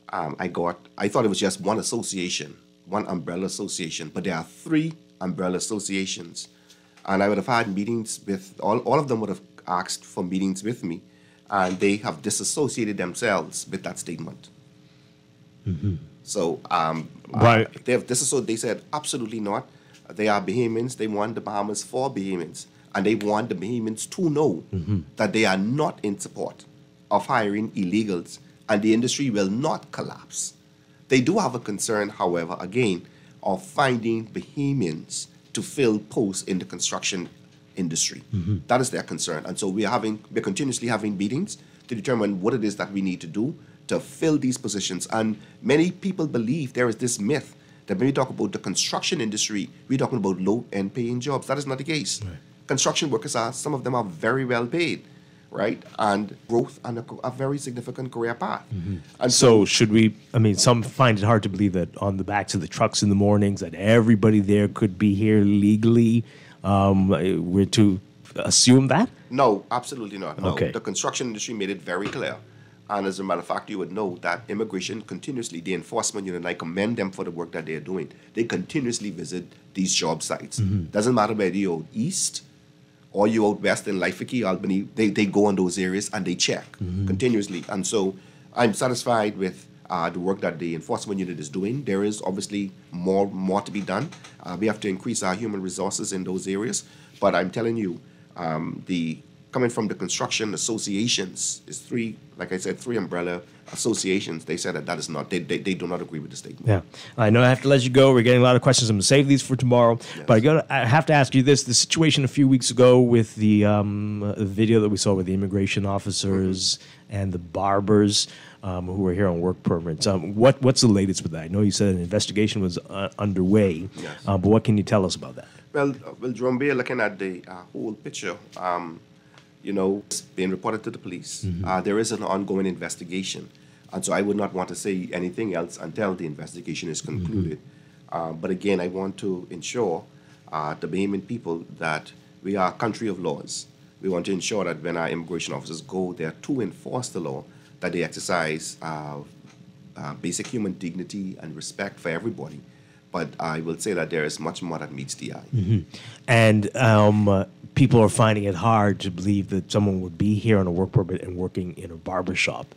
I thought it was just one association, one umbrella association, but there are 3 umbrella associations. And I would have had meetings with, all of them would have asked for meetings with me, and they have disassociated themselves with that statement. So they have disassociated. They said absolutely not. They are Bahamians. They want the Bahamas for Bahamians, and they want the Bahamians to know that they are not in support of hiring illegals, and the industry will not collapse. They do have a concern, however, again, of finding Bahamians to fill posts in the construction industry. That is their concern, and so we're continuously having meetings to determine what it is that we need to do to fill these positions. And many people believe there is this myth that when we talk about the construction industry, we're talking about low-end paying jobs. That is not the case. Construction workers some of them are very well paid, right? And growth and a very significant career path. And so should we, some find it hard to believe that on the backs of the trucks in the mornings that everybody there could be here legally. We're to assume that? No, absolutely not. No. Okay. The construction industry made it very clear And as a matter of fact, you would know that immigration continuously, the enforcement unit, I commend them for the work that they're doing. They continuously visit these job sites. Doesn't matter whether you're out east or you're out west in Laifiki, Albany, they go in those areas and they check continuously. And so I'm satisfied with the work that the enforcement unit is doing. There is obviously more to be done. We have to increase our human resources in those areas. But I'm telling you, coming from the construction associations, is three umbrella associations. They said that is not, they do not agree with the statement. Yeah. I know I have to let you go. We're getting a lot of questions. I'm going to save these for tomorrow. Yes. But I have to ask you this. The situation a few weeks ago with the video that we saw with the immigration officers and the barbers who were here on work permits. What's the latest with that? I know you said an investigation was underway, yes. But what can you tell us about that? Well, Jerome, we are looking at the whole picture. It's being reported to the police. There is an ongoing investigation. And so I would not want to say anything else until the investigation is concluded. But again, I want to ensure the Bahamian people that we are a country of laws. We want to ensure that when our immigration officers go there to enforce the law, that they exercise basic human dignity and respect for everybody. But I will say that there is much more that meets the eye. And people are finding it hard to believe that someone would be here on a work permit and working in a barbershop.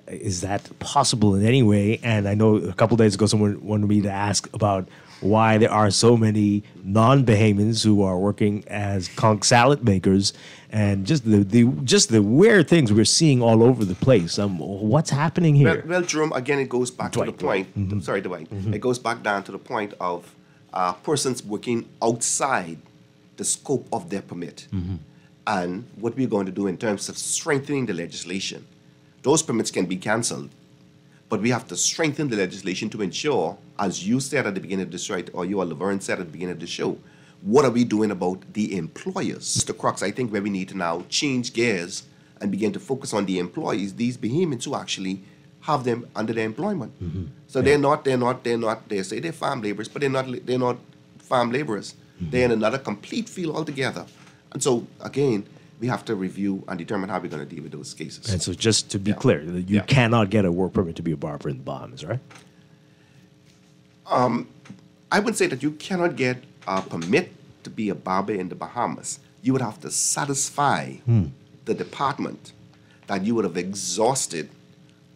Is that possible in any way? And I know a couple of days ago someone wanted me to ask about why there are so many non-Bahamians who are working as conch salad makers, and just the weird things we're seeing all over the place. What's happening here? Well, Jerome, again, it goes back to the point. I'm sorry, Dwight. It goes back down to the point of persons working outside the scope of their permit, and what we're going to do in terms of strengthening the legislation. Those permits can be cancelled, but we have to strengthen the legislation to ensure, as you said at the beginning of this, right, or you or Laverne said at the beginning of the show, what are we doing about the employers? Mr. Crux, I think where we need to now change gears and begin to focus on the employees, these Bahamians who actually have them under their employment. So they say they're farm laborers, but they're not farm laborers. They're in another complete field altogether. And so, again, we have to review and determine how we're going to deal with those cases. And so just to be clear, you cannot get a work permit to be a barber in the Bahamas, right? I would say that you cannot get a permit to be a barber in the Bahamas. You would have to satisfy the department that you would have exhausted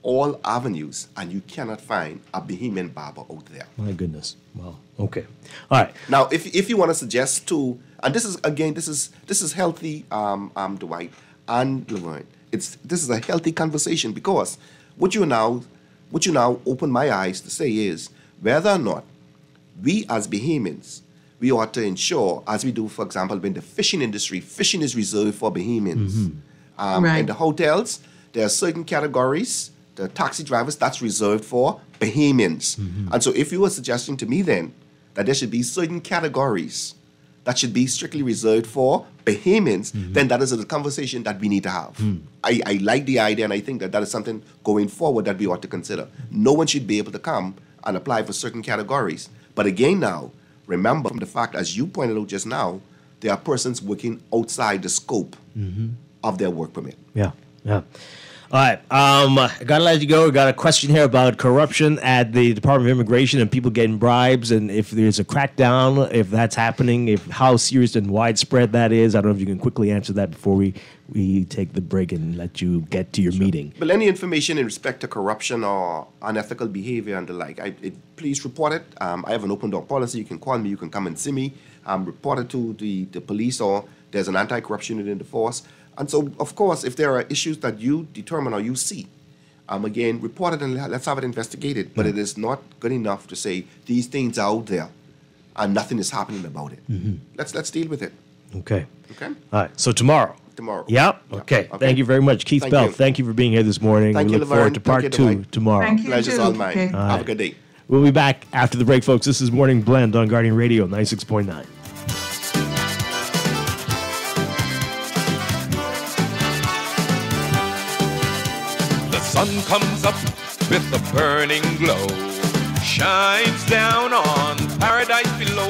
all avenues and you cannot find a Bahamian barber out there. My goodness. Well, okay. All right. Now, if you want to suggest to, and this is healthy, Dwight and Laverne. This is a healthy conversation, because what you now open my eyes to say is whether or not we as Bahamians, we ought to ensure, as we do, for example, in the fishing industry, fishing is reserved for Bahamians. Right. In the hotels, there are certain categories, the taxi drivers, that's reserved for Bahamians. And so if you were suggesting to me then that there should be certain categories that should be strictly reserved for Bahamians, then that is a conversation that we need to have. I like the idea, and I think that is something going forward that we ought to consider. No one should be able to come and apply for certain categories. But again now, remember from the fact, as you pointed out just now, there are persons working outside the scope of their work permit. Yeah. All right, I got to let you go. We got a question here about corruption at the Department of Immigration and people getting bribes, and if there's a crackdown, if that's happening, how serious and widespread that is. I don't know if you can quickly answer that before we take the break and let you get to your meeting. But any information in respect to corruption or unethical behavior and the like, please report it. I have an open door policy. You can call me. You can come and see me. Report it to the police, or there's an anti-corruption unit in the force. And so, of course, if there are issues that you determine or you see, again, report it and let's have it investigated. But it is not good enough to say these things are out there and nothing is happening about it. Let's deal with it. Okay. Okay. All right. So tomorrow. Yep. Okay. Thank you very much, Keith Bell. Thank you for being here this morning. Thank we you, look forward to part 2 tomorrow. Thank you. Pleasure's all mine. Okay. Have a good day. We'll be back after the break, folks. This is Morning Blend on Guardian Radio 96.9. Sun comes up with a burning glow, shines down on paradise below.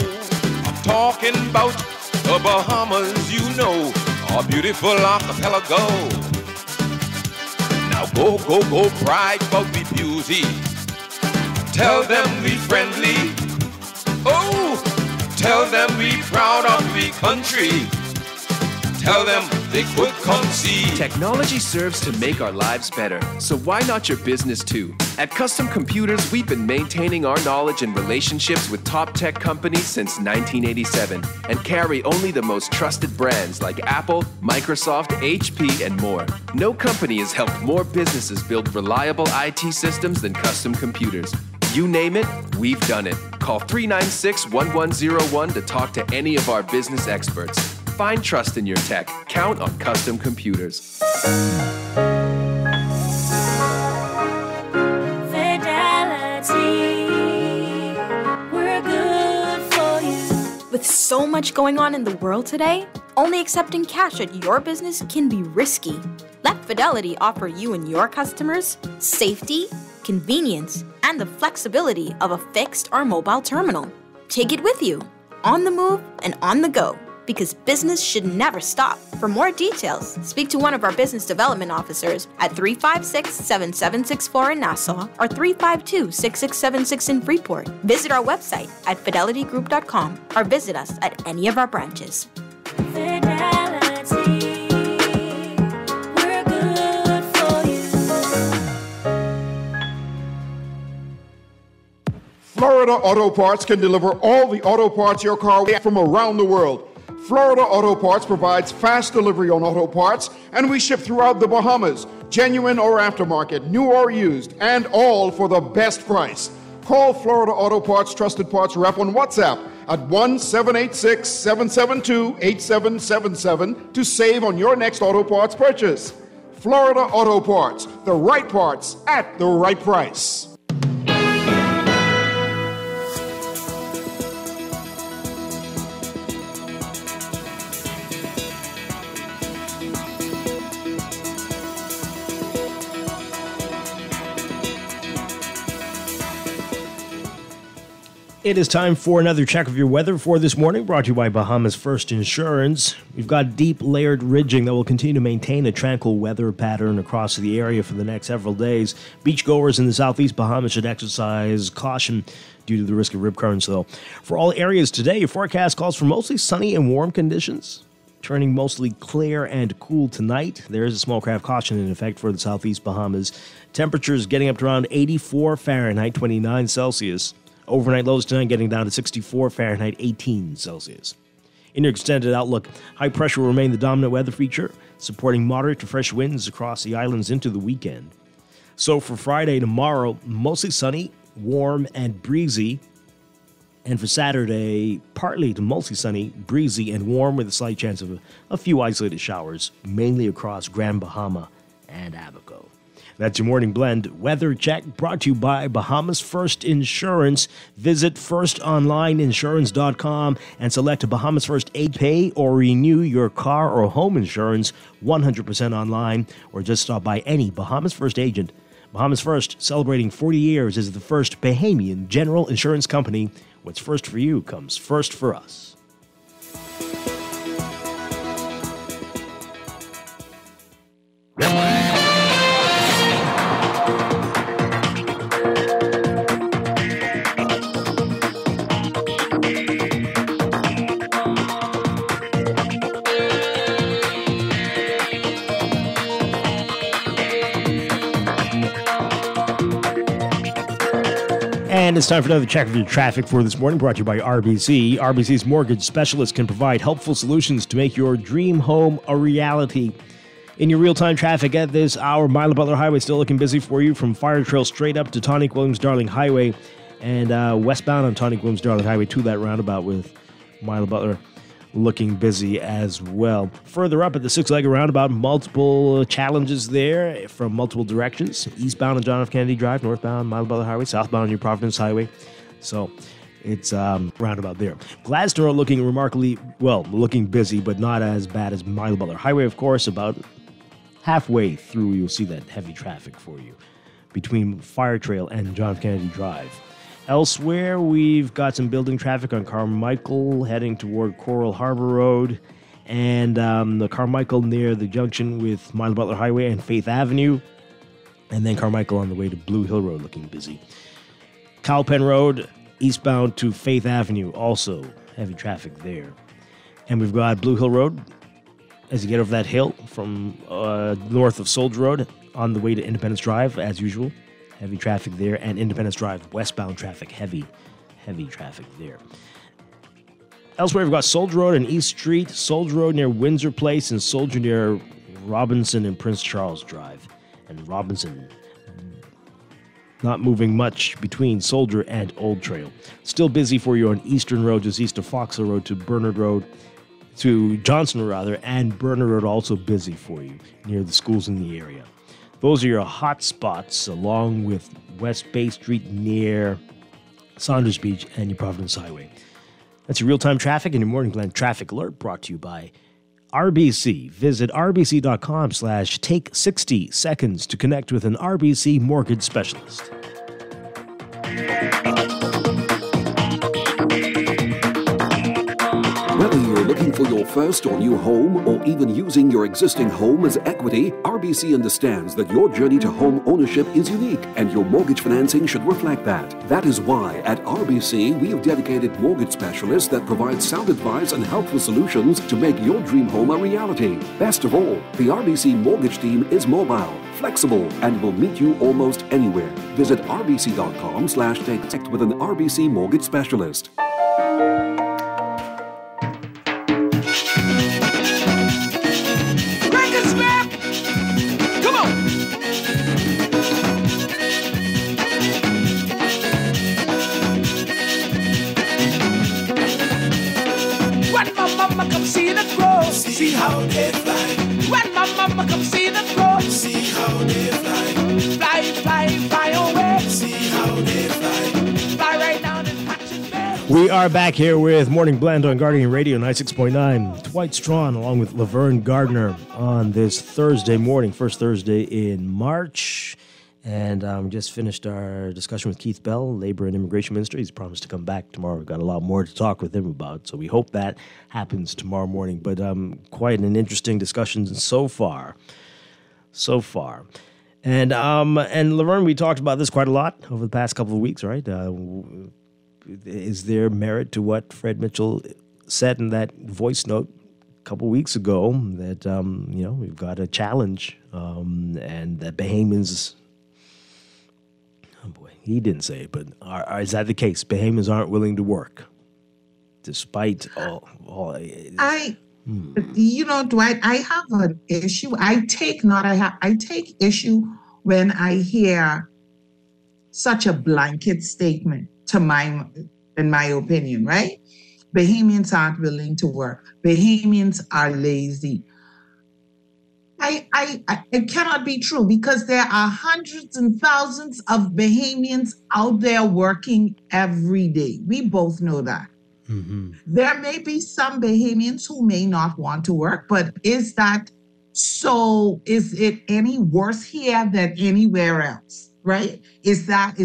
I'm talking about the Bahamas, you know, our beautiful archipelago. Now Go, go, go, pride, but we beauty. Tell them we friendly. Oh, tell them we proud of we country. Tell them they could come see. Technology serves to make our lives better, so why not your business too? At Custom Computers, we've been maintaining our knowledge and relationships with top tech companies since 1987 and carry only the most trusted brands like Apple, Microsoft, HP, and more. No company has helped more businesses build reliable IT systems than Custom Computers. You name it, we've done it. Call 396-1101 to talk to any of our business experts. Find trust in your tech. Count on Custom Computers. With so much going on in the world today, only accepting cash at your business can be risky. Let Fidelity offer you and your customers safety, convenience, and the flexibility of a fixed or mobile terminal. Take it with you, on the move and on the go, because business should never stop. For more details, speak to one of our business development officers at 356-7764 in Nassau or 352-6676 in Freeport. Visit our website at fidelitygroup.com or visit us at any of our branches. Fidelity, we're good for you. Florida Auto Parts can deliver all the auto parts your car wants from around the world. Florida Auto Parts provides fast delivery on auto parts, and we ship throughout the Bahamas, genuine or aftermarket, new or used, and all for the best price. Call Florida Auto Parts Trusted Parts Rep on WhatsApp at 1-786-772-8777 to save on your next auto parts purchase. Florida Auto Parts, the right parts at the right price. It is time for another check of your weather for this morning, brought to you by Bahamas First Insurance. We've got deep layered ridging that will continue to maintain a tranquil weather pattern across the area for the next several days. Beachgoers in the southeast Bahamas should exercise caution due to the risk of rip currents, though. For all areas today, your forecast calls for mostly sunny and warm conditions, turning mostly clear and cool tonight. There is a small craft caution in effect for the southeast Bahamas. Temperatures getting up to around 84 Fahrenheit, 29 Celsius. Overnight lows tonight getting down to 64 Fahrenheit, 18 Celsius. In your extended outlook, high pressure will remain the dominant weather feature, supporting moderate to fresh winds across the islands into the weekend. So for Friday, tomorrow, mostly sunny, warm, and breezy. And for Saturday, partly to mostly sunny, breezy, and warm with a slight chance of a few isolated showers, mainly across Grand Bahama and Abaco. That's your morning blend weather check, brought to you by Bahamas First Insurance. Visit firstonlineinsurance.com and select a Bahamas First agent. Pay or renew your car or home insurance 100% online, or just stop by any Bahamas First agent. Bahamas First, celebrating 40 years as the first Bahamian general insurance company. What's first for you comes first for us. And it's time for another check of your traffic for this morning, brought to you by RBC. RBC's mortgage specialists can provide helpful solutions to make your dream home a reality. In your real-time traffic at this hour, Mila Butler Highway still looking busy for you from Fire Trail straight up to Tonic Williams-Darling Highway, and westbound on Tonic Williams-Darling Highway to that roundabout with Mila Butler looking busy as well. Further up at the six-legged roundabout, multiple challenges there from multiple directions. Eastbound on John F. Kennedy Drive, northbound Mila Butler Highway, southbound on New Providence Highway. So it's roundabout there. Gladstone looking remarkably, looking busy, but not as bad as Mila Butler Highway, of course. About halfway through, you'll see that heavy traffic for you between Fire Trail and John F. Kennedy Drive. Elsewhere, we've got some building traffic on Carmichael heading toward Coral Harbor Road, and the Carmichael near the junction with Mila Butler Highway and Faith Avenue. And then Carmichael on the way to Blue Hill Road looking busy. Cowpen Road, eastbound to Faith Avenue, also heavy traffic there. And we've got Blue Hill Road as you get over that hill from north of Soldier Road on the way to Independence Drive, as usual. Heavy traffic there. And Independence Drive, westbound traffic, heavy traffic there. Elsewhere, we've got Soldier Road and East Street, Soldier Road near Windsor Place, and Soldier near Robinson and Prince Charles Drive. And Robinson, not moving much between Soldier and Old Trail. Still busy for you on Eastern Road, just east of Foxhill Road to Bernard Road, to Johnson rather, and Bernard Road also busy for you near the schools in the area. Those are your hot spots, along with West Bay Street near Saunders Beach and your Providence Highway. That's your real-time traffic and your Morning Blend traffic alert brought to you by RBC. Visit rbc.com/take 60 seconds to connect with an RBC mortgage specialist. Whether you're looking for your first or new home or even using your existing home as equity, RBC understands that your journey to home ownership is unique and your mortgage financing should reflect that. That is why at RBC we have dedicated mortgage specialists that provide sound advice and helpful solutions to make your dream home a reality. Best of all, the RBC mortgage team is mobile, flexible, and will meet you almost anywhere. Visit rbc.com/take with an RBC mortgage specialist. See how they fly. When my mama come see the crow, see how they fly. Fly, fly, fly away. See how they fly. Fly right down in Patches Bay. We are back here with Morning Blend on Guardian Radio 96.9. Dwight Strachan along with Laverne Gardner on this Thursday morning, first Thursday in March. And we just finished our discussion with Keith Bell, Labor and Immigration Minister. He's promised to come back tomorrow. We've got a lot more to talk with him about, so we hope that happens tomorrow morning. But quite an interesting discussion so far. And Laverne, we talked about this quite a lot over the past couple of weeks, right? Is there merit to what Fred Mitchell said in that voice note a couple of weeks ago that, we've got a challenge and that Bahamians... Oh boy, he didn't say it, but is that the case? Bahamians aren't willing to work, despite all. Dwight, I have an issue. I take issue when I hear such a blanket statement. In my opinion, right? Bahamians aren't willing to work. Bahamians are lazy. It cannot be true because there are hundreds and thousands of Bahamians out there working every day. We both know that. Mm-hmm. There may be some Bahamians who may not want to work, but is that so? Is it any worse here than anywhere else? Right? Is that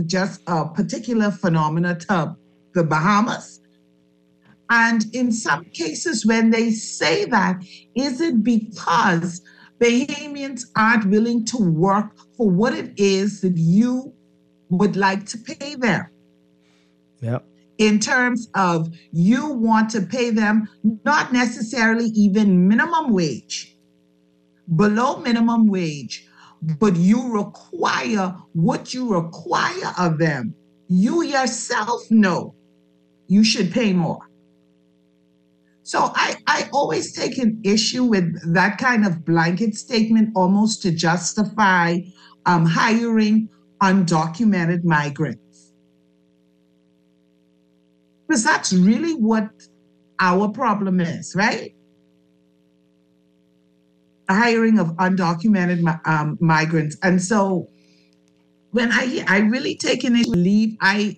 just a particular phenomena to the Bahamas? And in some cases, when they say that, is it because Bahamians aren't willing to work for what it is that you would like to pay them? Yeah. In terms of you want to pay them not necessarily even minimum wage, below minimum wage, but you require what you require of them. You yourself know you should pay more. So I always take an issue with that kind of blanket statement almost to justify hiring undocumented migrants. Because that's really what our problem is, right? The hiring of undocumented migrants. And so when I really take an issue, I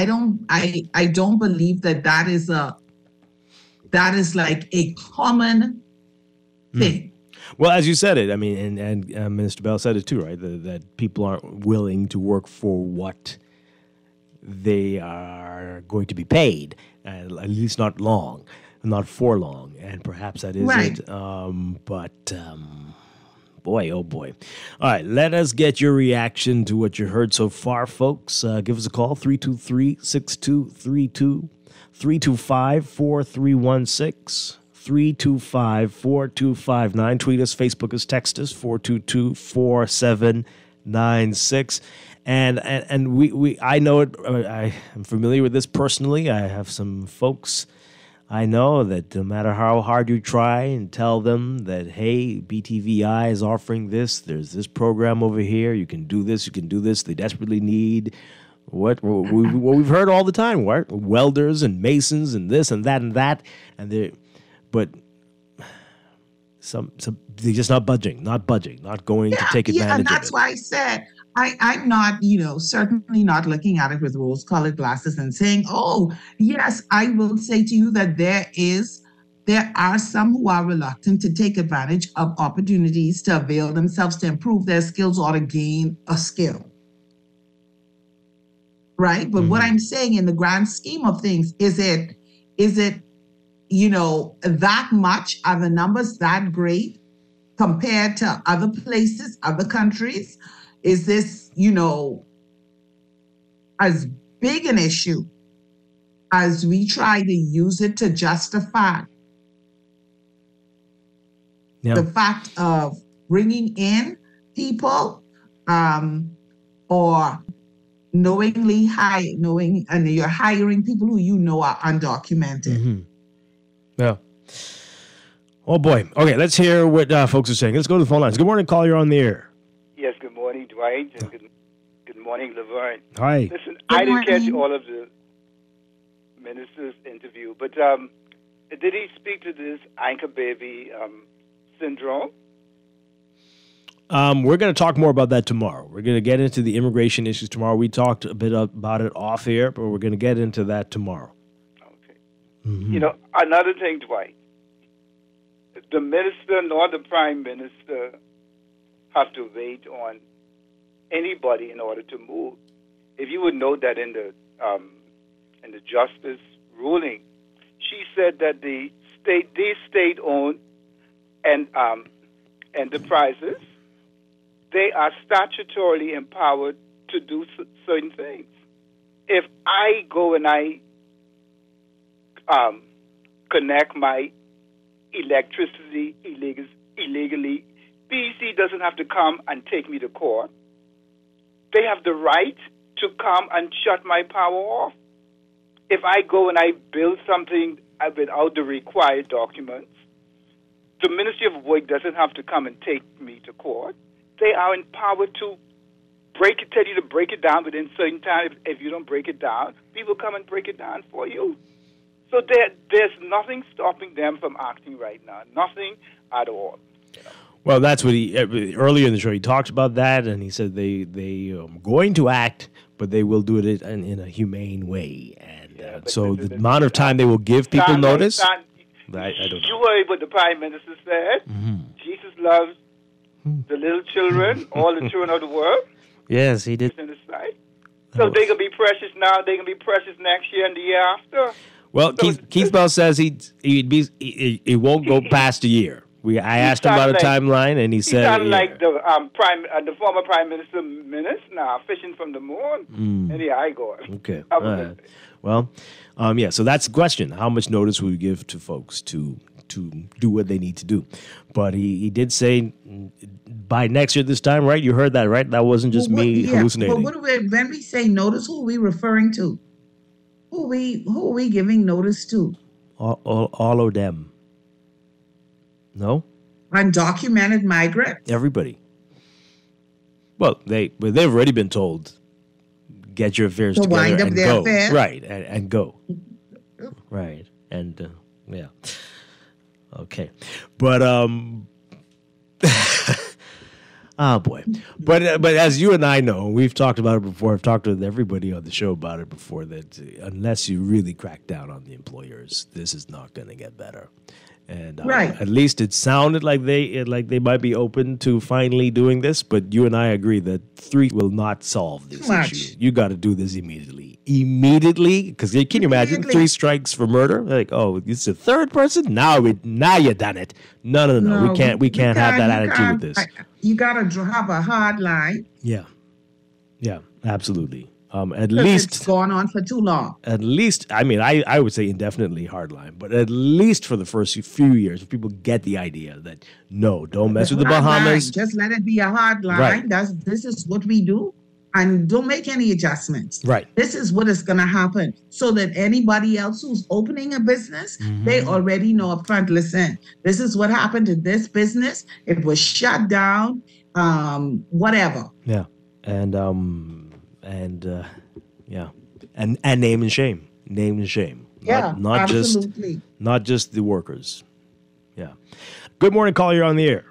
don't believe that is like a common thing. Well, as you said it, I mean, and Minister Bell said it too, right? That people aren't willing to work for what they are going to be paid, at least not for long, and perhaps that is right. it. But boy, oh boy. All right, let us get your reaction to what you heard so far, folks. Give us a call, 323-6232, 325-4316, 325-4259. Tweet us, Facebook us, text us, 422-4796. And we I know it. I am familiar with this personally. I have some folks I know that no matter how hard you try and tell them that, hey, BTVI is offering this, there's this program over here, you can do this, they desperately need what we've heard all the time, what? Welders and masons and this and that, but some they're just not budging, not going to take advantage of it. And that's why I said, I'm not, certainly not looking at it with rose-colored glasses and saying, oh, yes, I will say to you that there are some who are reluctant to take advantage of opportunities to avail themselves to improve their skills or to gain a skill. Right? But what I'm saying in the grand scheme of things, is it, that much? Are the numbers that great compared to other places, other countries? Is this, as big an issue as we try to use it to justify the fact of bringing in people or knowingly and you're hiring people who are undocumented? Mm-hmm. Yeah. Oh, boy. Okay, let's hear what folks are saying. Let's go to the phone lines. Good morning, caller. You're on the air. Yes, good morning, Dwight, and good morning, Laverne. Hi. Listen, I didn't catch all of the minister's interview, but did he speak to this anchor baby syndrome? We're going to talk more about that tomorrow. We're going to get into the immigration issues tomorrow. We talked a bit about it off air, but we're going to get into that tomorrow. Okay. Mm-hmm. Another thing, Dwight, the minister nor the prime minister have to wait on anybody in order to move. If you would note that in the justice ruling, she said that these state-owned and enterprises, they are statutorily empowered to do certain things. If I go and I connect my electricity illegally, PEC doesn't have to come and take me to court. They have the right to come and shut my power off. If I go and I build something without the required documents, the Ministry of Work doesn't have to come and take me to court. They are empowered to tell you to break it down within certain time. If you don't break it down, people come and break it down for you. So there's nothing stopping them from acting right now. Nothing at all. Well, that's what he earlier in the show he talked about that, and he said they are going to act, but they will do it in a humane way, and so the amount of time they will give people notice. I don't know. You heard what the Prime Minister said. Mm-hmm. Jesus loves the little children, all the children of the world. Yes, he did. So they can be precious now. They can be precious next year and the year after. Well, Keith Bell says he won't go past a year. I asked him about a timeline, and he said... He sounded like the former Prime Minister now, fishing from the moon. And I go. Okay. All right. Well, so that's the question. How much notice will we give to folks to do what they need to do? But he did say by next year this time, right? You heard that, right? That wasn't just me hallucinating. But when we say notice, who are we referring to? Who are we giving notice to? All of them. No? Undocumented migrants? Everybody. Well, they've already been told, get your affairs together wind up and their go. affairs? Right, and go. Right, and yeah. Okay. But, oh boy. But as you and I know, we've talked about it before, I've talked with everybody on the show about it before, that unless you really crack down on the employers, this is not going to get better. And at least it sounded like they might be open to finally doing this, but you and I agree that 3 will not solve this issue. You got to do this immediately. immediately, because can you imagine 3 strikes for murder? Like, oh, it's a third person? Now you done it. No. We can't have that attitude with this. You gotta have a hard line. Yeah, absolutely. At least it's gone on for too long. At least, I mean, I would say indefinitely hardline, but at least for the first few years, people get the idea that no, don't mess with the Bahamas. Just let it be a hard line. Right. This is what we do, and don't make any adjustments. Right. This is what is going to happen, so that anybody else who's opening a business, they already know up front. Listen, this is what happened to this business. It was shut down. Whatever. Yeah, and name and shame. Yeah, not absolutely. Not just the workers. Yeah. Good morning, caller. You're on the air.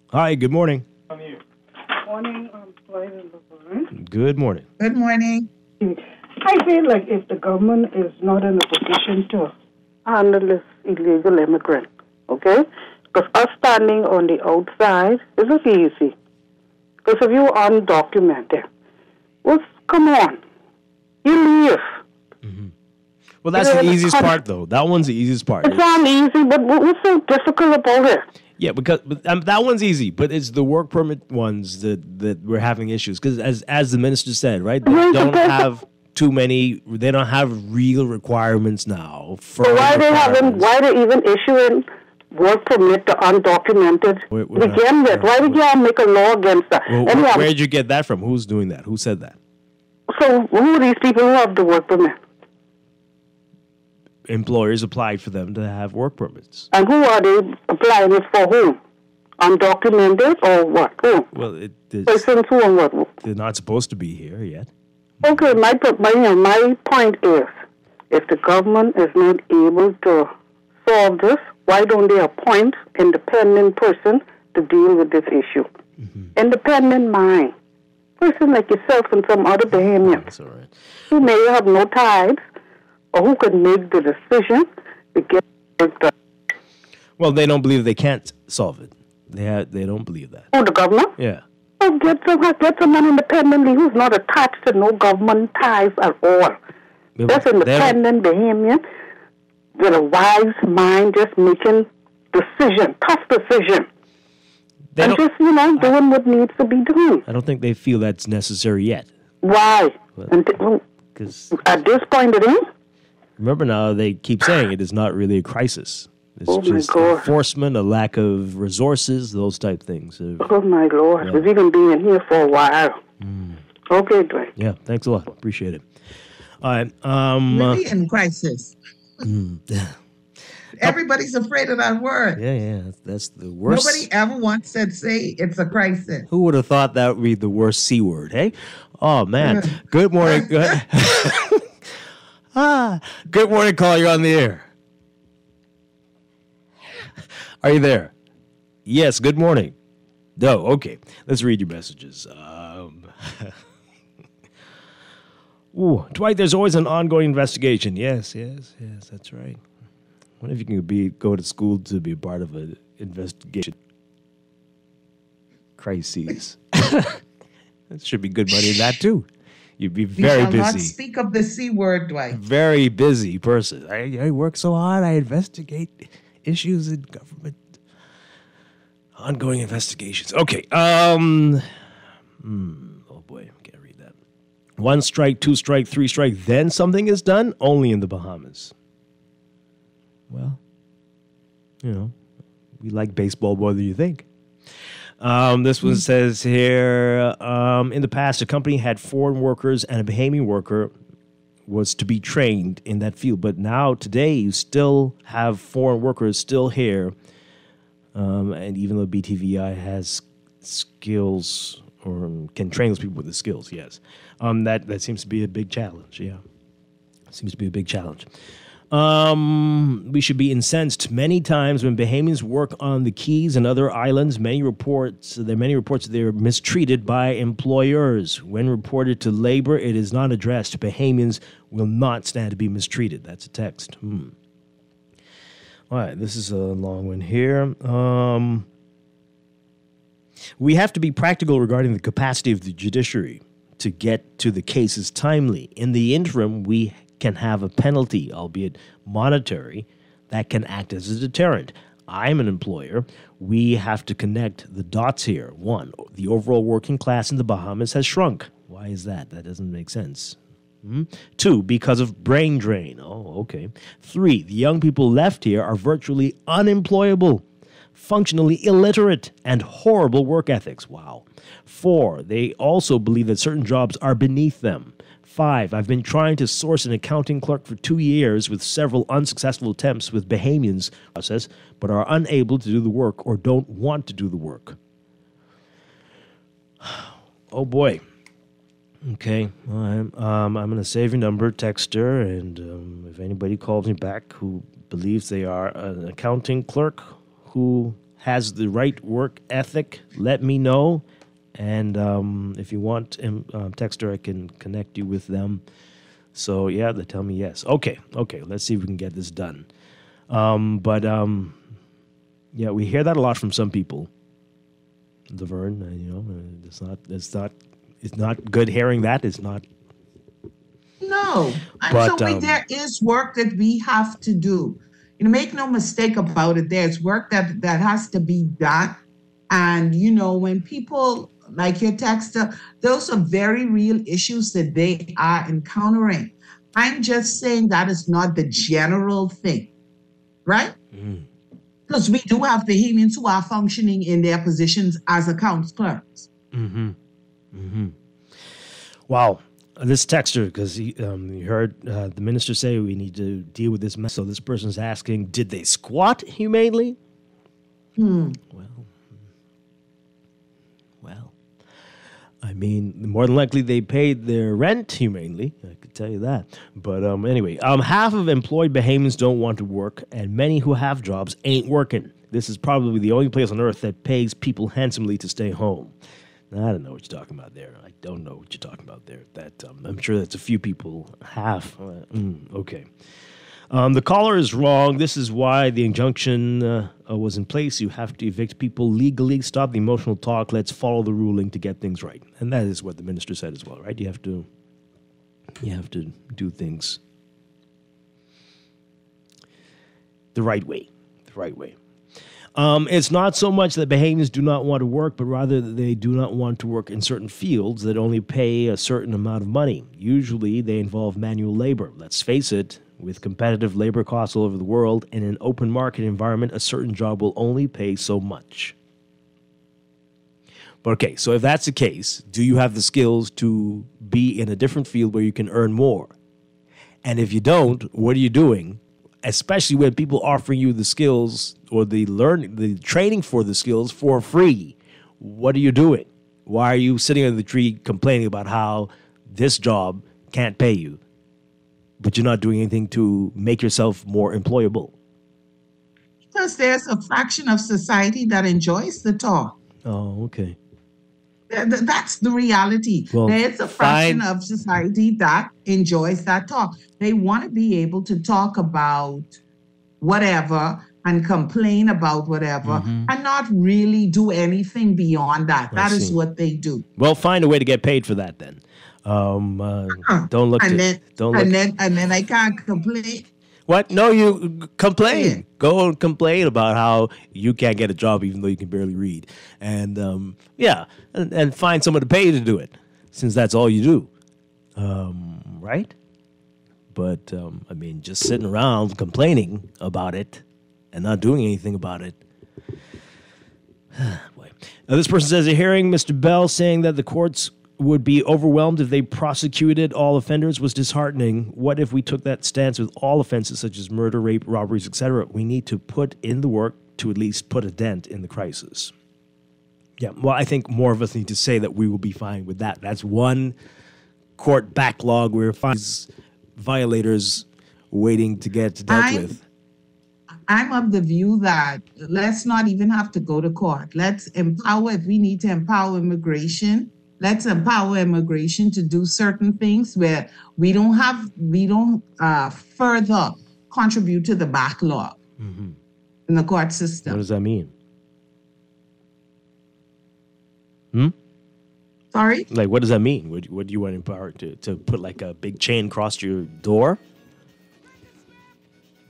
Hi. Good morning. Morning, Dwight and Laverne. Good morning. Good morning. I feel like if the government is not in a position to handle this illegal immigrant, okay? Because us standing on the outside isn't easy. Because if you're undocumented, come on, you leave. Well, that's the easiest part, though. That one's the easiest part. It's not easy, but what's so difficult about it? Yeah, because that one's easy, but it's the work permit ones that we're having issues. Because as the minister said, right, they don't have too many. They don't have real requirements now. So why they even issuing work permit to undocumented begin with? Why did you make a law against that? Well, where did you get that from? Who's doing that? Who said that? So who are these people who have the work permit? Employers applied for them to have work permits. And who are they applying it for? Whom? Undocumented or what? Who? Well, persons who and what? They're not supposed to be here yet. Okay, my point is, if the government is not able to solve this, why don't they appoint independent person to deal with this issue? Independent mind. Person like yourself and some other Bahamian who may have no ties or who can make the decision to get it done. Well, they don't believe they can't solve it. They don't believe that. Oh, the government? Yeah. Well, get someone independently who's not attached to no government ties at all. Just independent Bahamian with a wise mind, just making tough decision. And just, doing what needs to be done. I don't think they feel that's necessary yet. Why? Because at this point it is? Remember now, they keep saying it is not really a crisis. It's just enforcement, a lack of resources, those type things. Oh, my Lord. Yeah. We've even been in here for a while. Okay, Dwight. Yeah, thanks a lot. Appreciate it. All right. Really in crisis. Everybody's afraid of that word. Yeah. That's the worst. Nobody ever once said, say it's a crisis. Who would have thought that would be the worst C word, hey? Oh, man. Good morning. Good morning, caller. You're on the air. Are you there? Yes, good morning. No, okay. Let's read your messages. Dwight, there's always an ongoing investigation. Yes, that's right. What if you can go to school to be a part of an investigation? Crises. That should be good money in that, too. You'd be very busy. Not speak of the C word, Dwight. Very busy person. I work so hard. I investigate issues in government. Ongoing investigations. Okay. Oh boy, can't read that. 1 strike, 2 strike, 3 strike, then something is done? Only in the Bahamas. Well, we like baseball more than you think. This one says here, in the past, a company had foreign workers and a Bahamian worker was to be trained in that field. But now, today, you still have foreign workers still here. And even though BTVI has skills or can train those people with the skills, yes. That seems to be a big challenge, yeah. Seems to be a big challenge. We should be incensed many times when Bahamians work on the Keys and other islands. There are many reports they're mistreated by employers. When reported to labor, it is not addressed. Bahamians will not stand to be mistreated. That's a text. All right, this is a long one here. We have to be practical regarding the capacity of the judiciary to get to the cases timely. In the interim, we can have a penalty, albeit monetary, that can act as a deterrent. I'm an employer. We have to connect the dots here. 1, the overall working class in the Bahamas has shrunk. Why is that? That doesn't make sense. 2, because of brain drain. Oh, okay. 3, the young people left here are virtually unemployable, functionally illiterate, and horrible work ethics. Wow. 4, they also believe that certain jobs are beneath them. 5, I've been trying to source an accounting clerk for 2 years with several unsuccessful attempts with Bahamians process, but are unable to do the work or don't want to do the work. Oh boy. Okay, I'm going to save your number, text her, and if anybody calls me back who believes they are an accounting clerk who has the right work ethic, let me know. And if you want, text her, I can connect you with them. So, yeah, they tell me yes. Okay, let's see if we can get this done. Yeah, we hear that a lot from some people. Laverne, it's not good hearing that. It's not. No. There is work that we have to do. Make no mistake about it. There's work that has to be done. And, when people like your texter, those are very real issues that they are encountering. I'm just saying that is not the general thing, right? Because we do have Bahamians who are functioning in their positions as accounts clerks. Wow. This texter, because you heard the minister say we need to deal with this mess. So this person's asking, did they squat humanely? Well, I mean, more than likely they paid their rent humanely. I could tell you that. But anyway, half of employed Bahamians don't want to work, and many who have jobs ain't working. This is probably the only place on earth that pays people handsomely to stay home. I don't know what you're talking about there. I don't know what you're talking about there. That I'm sure that's a few people. Half. Okay. The caller is wrong. This is why the injunction was in place. You have to evict people legally. Stop the emotional talk. Let's follow the ruling to get things right. And that is what the minister said as well, right? You have to do things the right way. It's not so much that Bahamians do not want to work, but rather that they do not want to work in certain fields that only pay a certain amount of money. Usually they involve manual labor. Let's face it, with competitive labor costs all over the world, in an open market environment, a certain job will only pay so much. But okay, so if that's the case, do you have the skills to be in a different field where you can earn more? And if you don't, what are you doing? Especially when people offering you the skills or the training for the skills for free. What are you doing? Why are you sitting under the tree complaining about how this job can't pay you, but you're not doing anything to make yourself more employable? Because there's a fraction of society that enjoys the talk. Oh, okay. That's the reality. Well, there's a fraction of society that enjoys that talk. They want to be able to talk about whatever and complain about whatever and not really do anything beyond that. That is what they do. Well, find a way to get paid for that then. Don't look. And then I can't complain. What? No, you complain. Yeah. Go and complain about how you can't get a job even though you can barely read. And, and find someone to pay you to do it, since that's all you do. Right? But, just sitting around complaining about it and not doing anything about it. Boy. Now, this person says, hearing Mr. Bell saying that the courts would be overwhelmed if they prosecuted all offenders was disheartening. What if we took that stance with all offenses such as murder, rape, robberies, etc.? We need to put in the work to at least put a dent in the crisis. Yeah, well, I think more of us need to say that we will be fine with that. That's one court backlog where violators waiting to get dealt with. I'm of the view that let's not even have to go to court. Let's empower, if we need to empower immigration, let's empower immigration to do certain things where we don't further contribute to the backlog in the court system. What does that mean? Sorry? Like, what does that mean? What do you want Empower to put like a big chain across your door?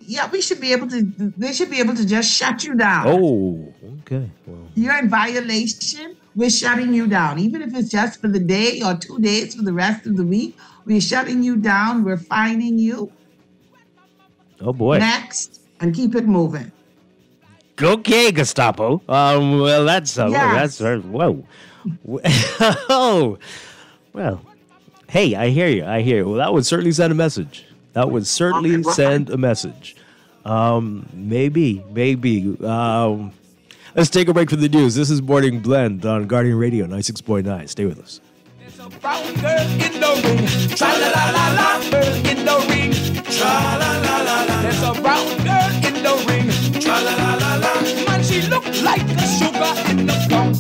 Yeah, they should be able to just shut you down. Oh, okay. Well, You're in violation, we're shutting you down. Even if it's just for the day or 2 days for the rest of the week, we're shutting you down, we're fining you. oh boy. Next, and keep it moving. Okay, Gestapo. Well, that's Yes. whoa. Oh, well. Hey, I hear you. Well, that would certainly send a message. Send a message. Maybe. Let's take a break for the news. This is Morning Blend on Guardian Radio 96.9. Stay with us. Brown girl in the ring, tra la la la la. Girl in the ring, tra la la la la. There's a brown girl in the ring, tra la la la la. Man, she look like a sugar in the plum.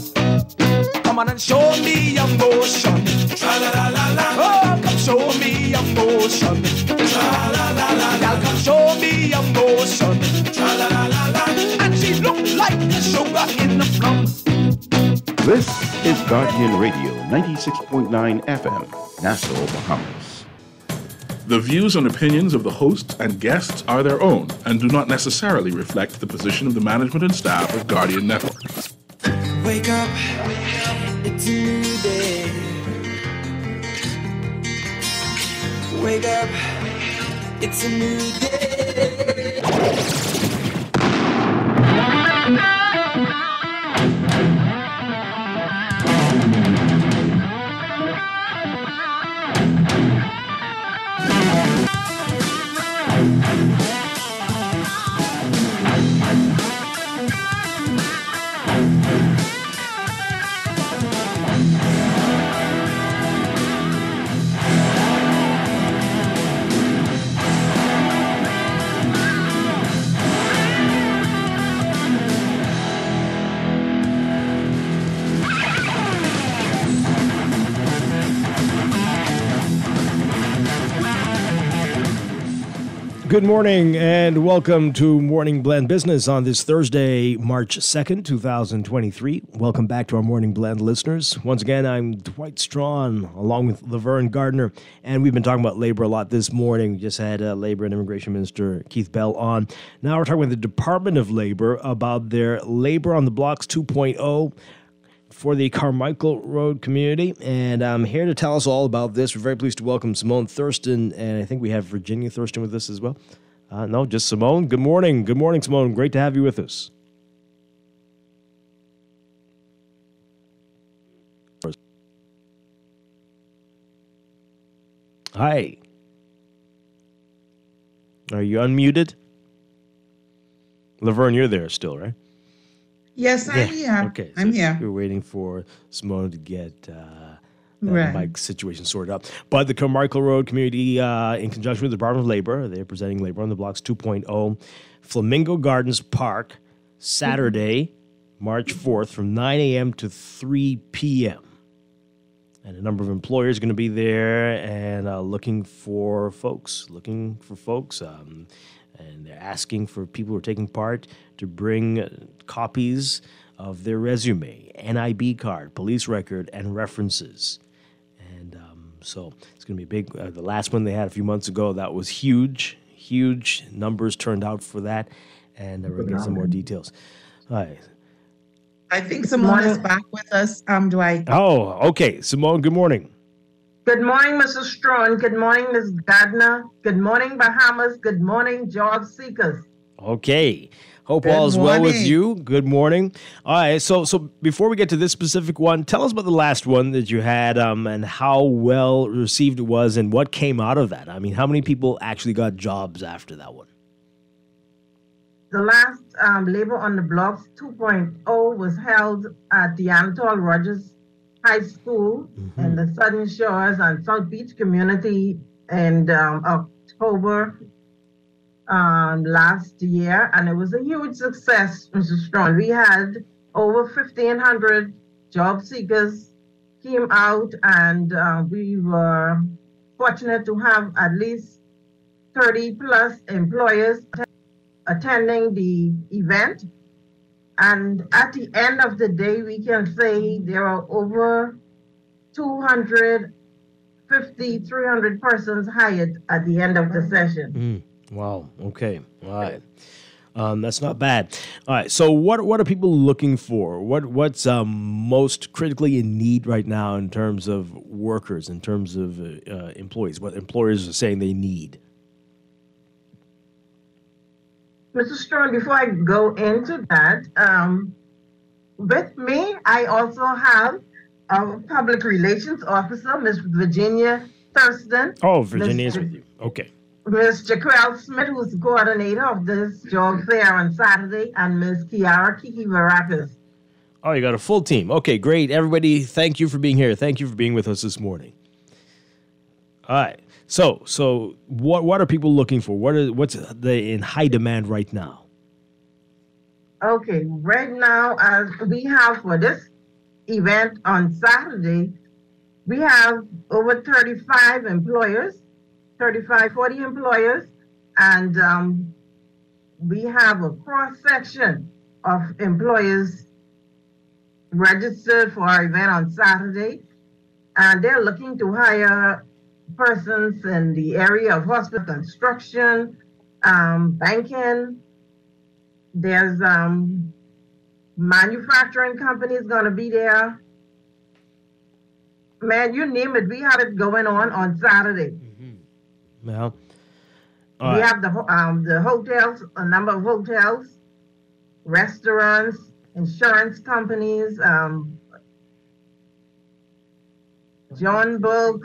Come on and show me your motion, tra la la la la. Oh, come show me your motion, tra la la la la. Come show me your motion, tra la la la la. And she look like a sugar in the plum. This is Guardian Radio 96.9 FM, Nassau, Bahamas. The views and opinions of the host and guests are their own and do not necessarily reflect the position of the management and staff of Guardian Network. Wake up, it's a new day. Wake up, it's a new day. Good morning and welcome to Morning Blend Business on this Thursday, March 2nd, 2023. Welcome back to our Morning Blend listeners. Once again, I'm Dwight Strachan along with Laverne Gardner, and we've been talking about labor a lot this morning. We just had Labor and Immigration Minister Keith Bell on. Now we're talking with the Department of Labor about their Labor on the Blocks 2.0 for the Carmichael Road community, and I'm here to tell us all about this. We're very pleased to welcome Simone Thurston, and I think we have Virginia Thurston with us as well. No, just Simone. Good morning. Good morning, Simone. Great to have you with us. Hi. Are you unmuted? Laverne, you're there still, right? Yes, I'm here. Okay, I'm here. We're waiting for Simone to get the Right. mic situation sorted out. But the Carmichael Road community, in conjunction with the Department of Labor, they're presenting Labor on the Blocks 2.0, Flamingo Gardens Park, Saturday, March 4th, from 9 a.m. to 3 p.m. And a number of employers are going to be there and looking for folks. And they're asking for people who are taking part to bring copies of their resume, NIB card, police record, and references. And so it's going to be big. The last one they had a few months ago, that was huge. Huge numbers turned out for that. And we're going to get some more details. Hi. I think Simone is back with us, Dwight. Oh, okay. Simone, good morning. Good morning, Mrs. Strawn. Good morning, Ms. Gardner. Good morning, Bahamas. Good morning, job seekers. Okay. Hope Good all is well with morning. you. Good morning. All right. So before we get to this specific one, tell us about the last one that you had and how well received it was and what came out of that. I mean, how many people actually got jobs after that one? The last Labor on the Blocks 2.0 was held at the Anatole Rogers High School in the Southern Shores and South Beach community in October last year, and it was a huge success, Mrs. Strong. We had over 1,500 job seekers came out, and we were fortunate to have at least 30 plus employers attending the event. And at the end of the day, we can say there are over 250, 300 persons hired at the end of the session. Wow. Okay. All right. That's not bad. All right. So what are people looking for? What's most critically in need right now in terms of workers, in terms of employees? What employers are saying they need? Mr. Strong, before I go into that, with me, I also have a public relations officer, Ms. Virginia Thurston. Oh, Virginia is with you. Okay. Ms. Jaquel Smith, who's the coordinator of this job fair on Saturday, and Ms. Kiara Kiki Varacas. Oh, you got a full team. Okay, great. Everybody, thank you for being here. Thank you for being with us this morning. All right. So what are people looking for? What's in high demand right now? Okay, right now, as we have for this event on Saturday, we have over 35 employers, 40 employers, and we have a cross-section of employers registered for our event on Saturday, and they're looking to hire persons in the area of hospital construction, banking. There's manufacturing companies going to be there. Man, you name it, we have it going on Saturday. Well, we have the hotels, a number of hotels, restaurants, insurance companies, John Bull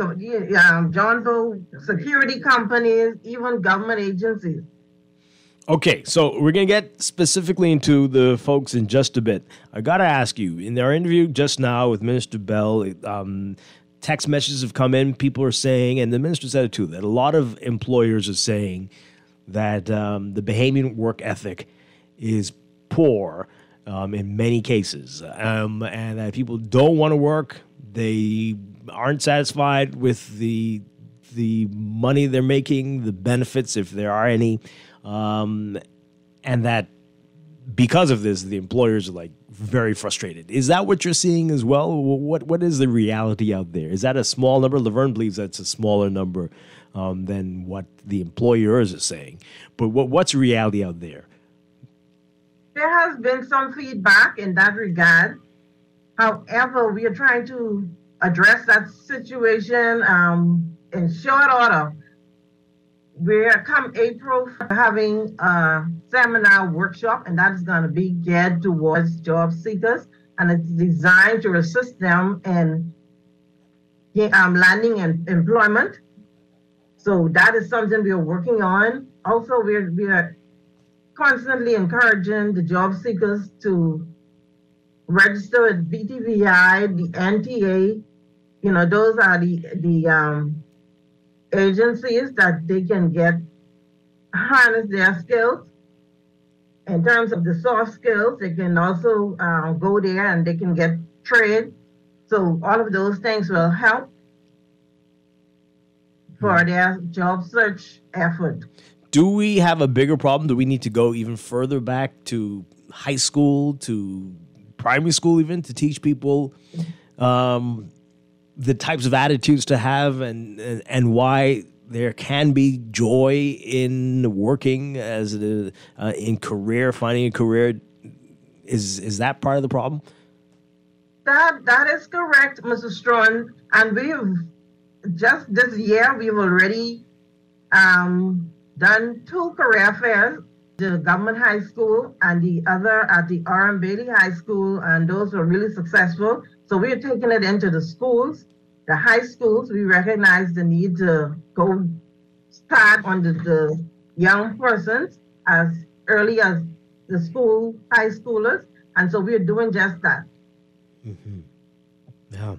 security companies, even government agencies. Okay, so we're going to get specifically into the folks in just a bit. I got to ask you, in our interview just now with Minister Bell, text messages have come in. People are saying, and the minister said it too, that a lot of employers are saying that the Bahamian work ethic is poor in many cases, and that people don't want to work. They aren't satisfied with the money they're making, the benefits, if there are any, and that because of this, the employers are like very frustrated. Is that what you're seeing as well? What is the reality out there? Is that a small number? Laverne believes that's a smaller number than what the employers are saying. But what's reality out there? There has been some feedback in that regard. However, we are trying to address that situation in short order. We're come April having a seminar workshop, and that is going to be geared towards job seekers, and it's designed to assist them in landing employment. So that is something we are working on. Also, we are constantly encouraging the job seekers to register at BTVI, the NTA. You know, those are the agencies that they can harness their skills. In terms of the soft skills, they can also go there and they can get trade. So all of those things will help for their job search effort. Do we have a bigger problem? Do we need to go even further back to high school, to primary school even, to teach people the types of attitudes to have and why there can be joy in working as in career, finding a career? Is that part of the problem? That is correct, Mr. Strong. And we've just this year we've already done 2 career fairs, the government high school and the other at the R.M. Bailey High School, and those were really successful. So we're taking it into the schools, the high schools. We recognize the need to go start on the young persons as early as the high schoolers. And so we're doing just that. Mm-hmm. Yeah.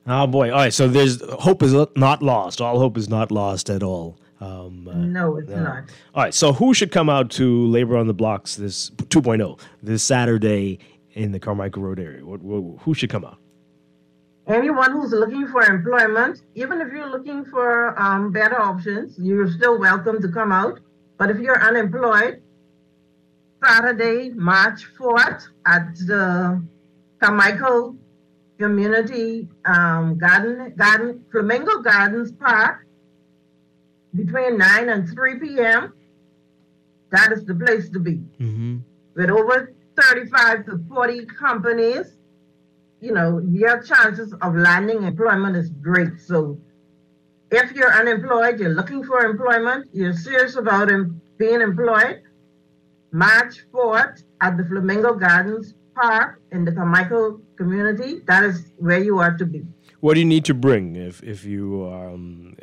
Oh, boy. All right. So hope is not lost. All hope is not lost at all. No, it's not. All right. So who should come out to Labor on the Blocks this 2.0 this Saturday in the Carmichael Road area? Who should come out? Anyone who's looking for employment, even if you're looking for better options, you're still welcome to come out. But if you're unemployed, Saturday, March 4th at the Carmichael Community Flamingo Gardens Park between 9 and 3 p.m. That is the place to be. With over 35 to 40 companies, your chances of landing employment is great. So if you're unemployed, you're looking for employment, you're serious about being employed, March 4th at the Flamingo Gardens Park in the Carmichael community, that is where you are to be. What do you need to bring if you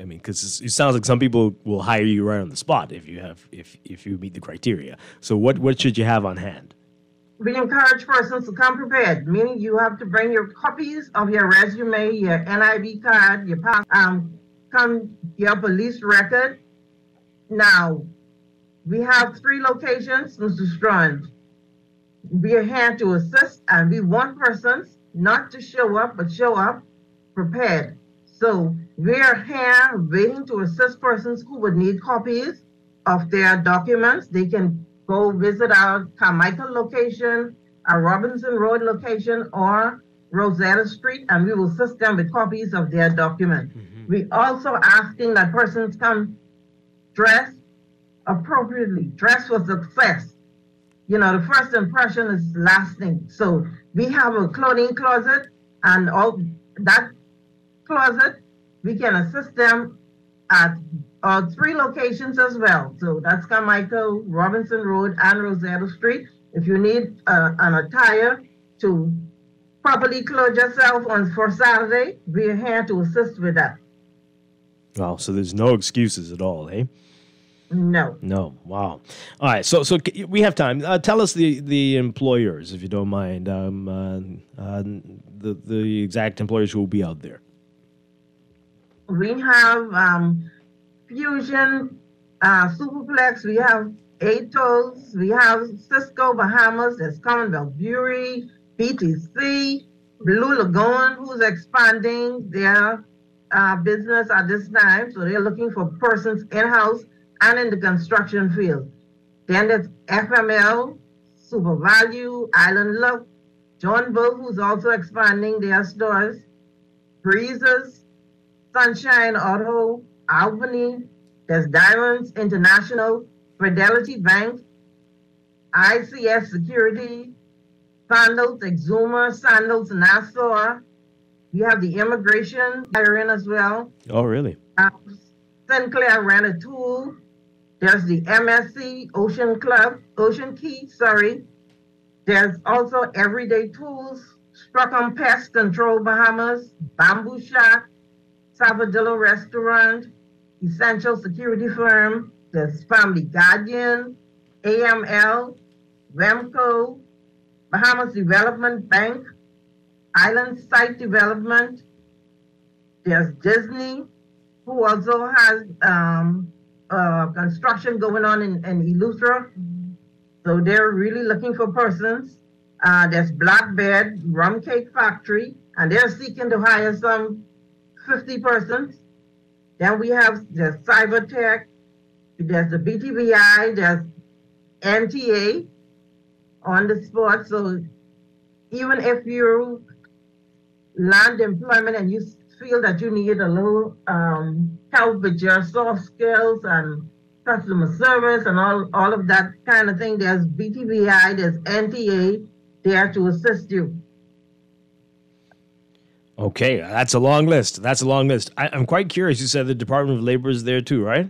because it sounds like some people will hire you right on the spot if you meet the criteria. So what should you have on hand? We encourage persons to come prepared, meaning you have to bring your copies of your resume, your NIB card, your your police record. Now, we have 3 locations, Mr. Strachan. We are here to assist, and we want persons not to show up, but show up prepared. So we are here waiting to assist persons who would need copies of their documents. They can go visit our Carmichael location, our Robinson Road location, or Rosetta Street, and we will assist them with copies of their documents. We also asking that persons come dressed appropriately, dress for success. The first impression is lasting. So we have a clothing closet, and all that closet, we can assist them at 3 locations as well. So that's Carmichael, Robinson Road, and Rosetta Street. If you need an attire to properly clothe yourself for Saturday, we are here to assist with that. Wow, so there's no excuses at all, eh? No. Wow. All right. So we have time. Tell us the employers, if you don't mind. The exact employers who will be out there. We have Fusion, Superplex. We have Atos. We have Cisco Bahamas. There's Commonwealth Brewery, BTC, Blue Lagoon, who's expanding their business at this time. So they're looking for persons in-house and in the construction field. Then there's FML, Super Value, Island Look, John Bull, who's also expanding their stores, Breezes, Sunshine Auto, Albany, there's Diamonds International, Fidelity Bank, ICS Security, Sandals Exuma, Sandals Nassau. We have the immigration hiring as well. Oh, really? Sinclair Rent Tool. There's the MSC Ocean Key. There's also Everyday Tools, Strachan Pest Control Bahamas, Bamboo Shack, Sabadillo Restaurant, Essential Security Firm. There's Family Guardian, AML, Wemco, Bahamas Development Bank, Island Site Development. There's Disney, who also has construction going on in Eleuthera. So they're really looking for persons. There's Blackbird, Rum Cake Factory, and they're seeking to hire some 50 persons. Then we have there's Cybertech, there's the BTBI, there's NTA on the spot. So even if you land employment and you feel that you need a little help with your soft skills and customer service and all of that kind of thing, there's BTBI, there's NTA there to assist you. Okay, that's a long list. I'm quite curious. You said the Department of Labor is there too, right?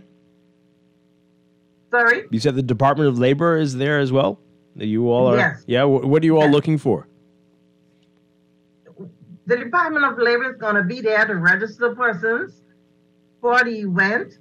Sorry? You said the Department of Labor is there as well? You all are? Yes. Yeah, what are you all looking for? The Department of Labor is going to be there to register persons for the event.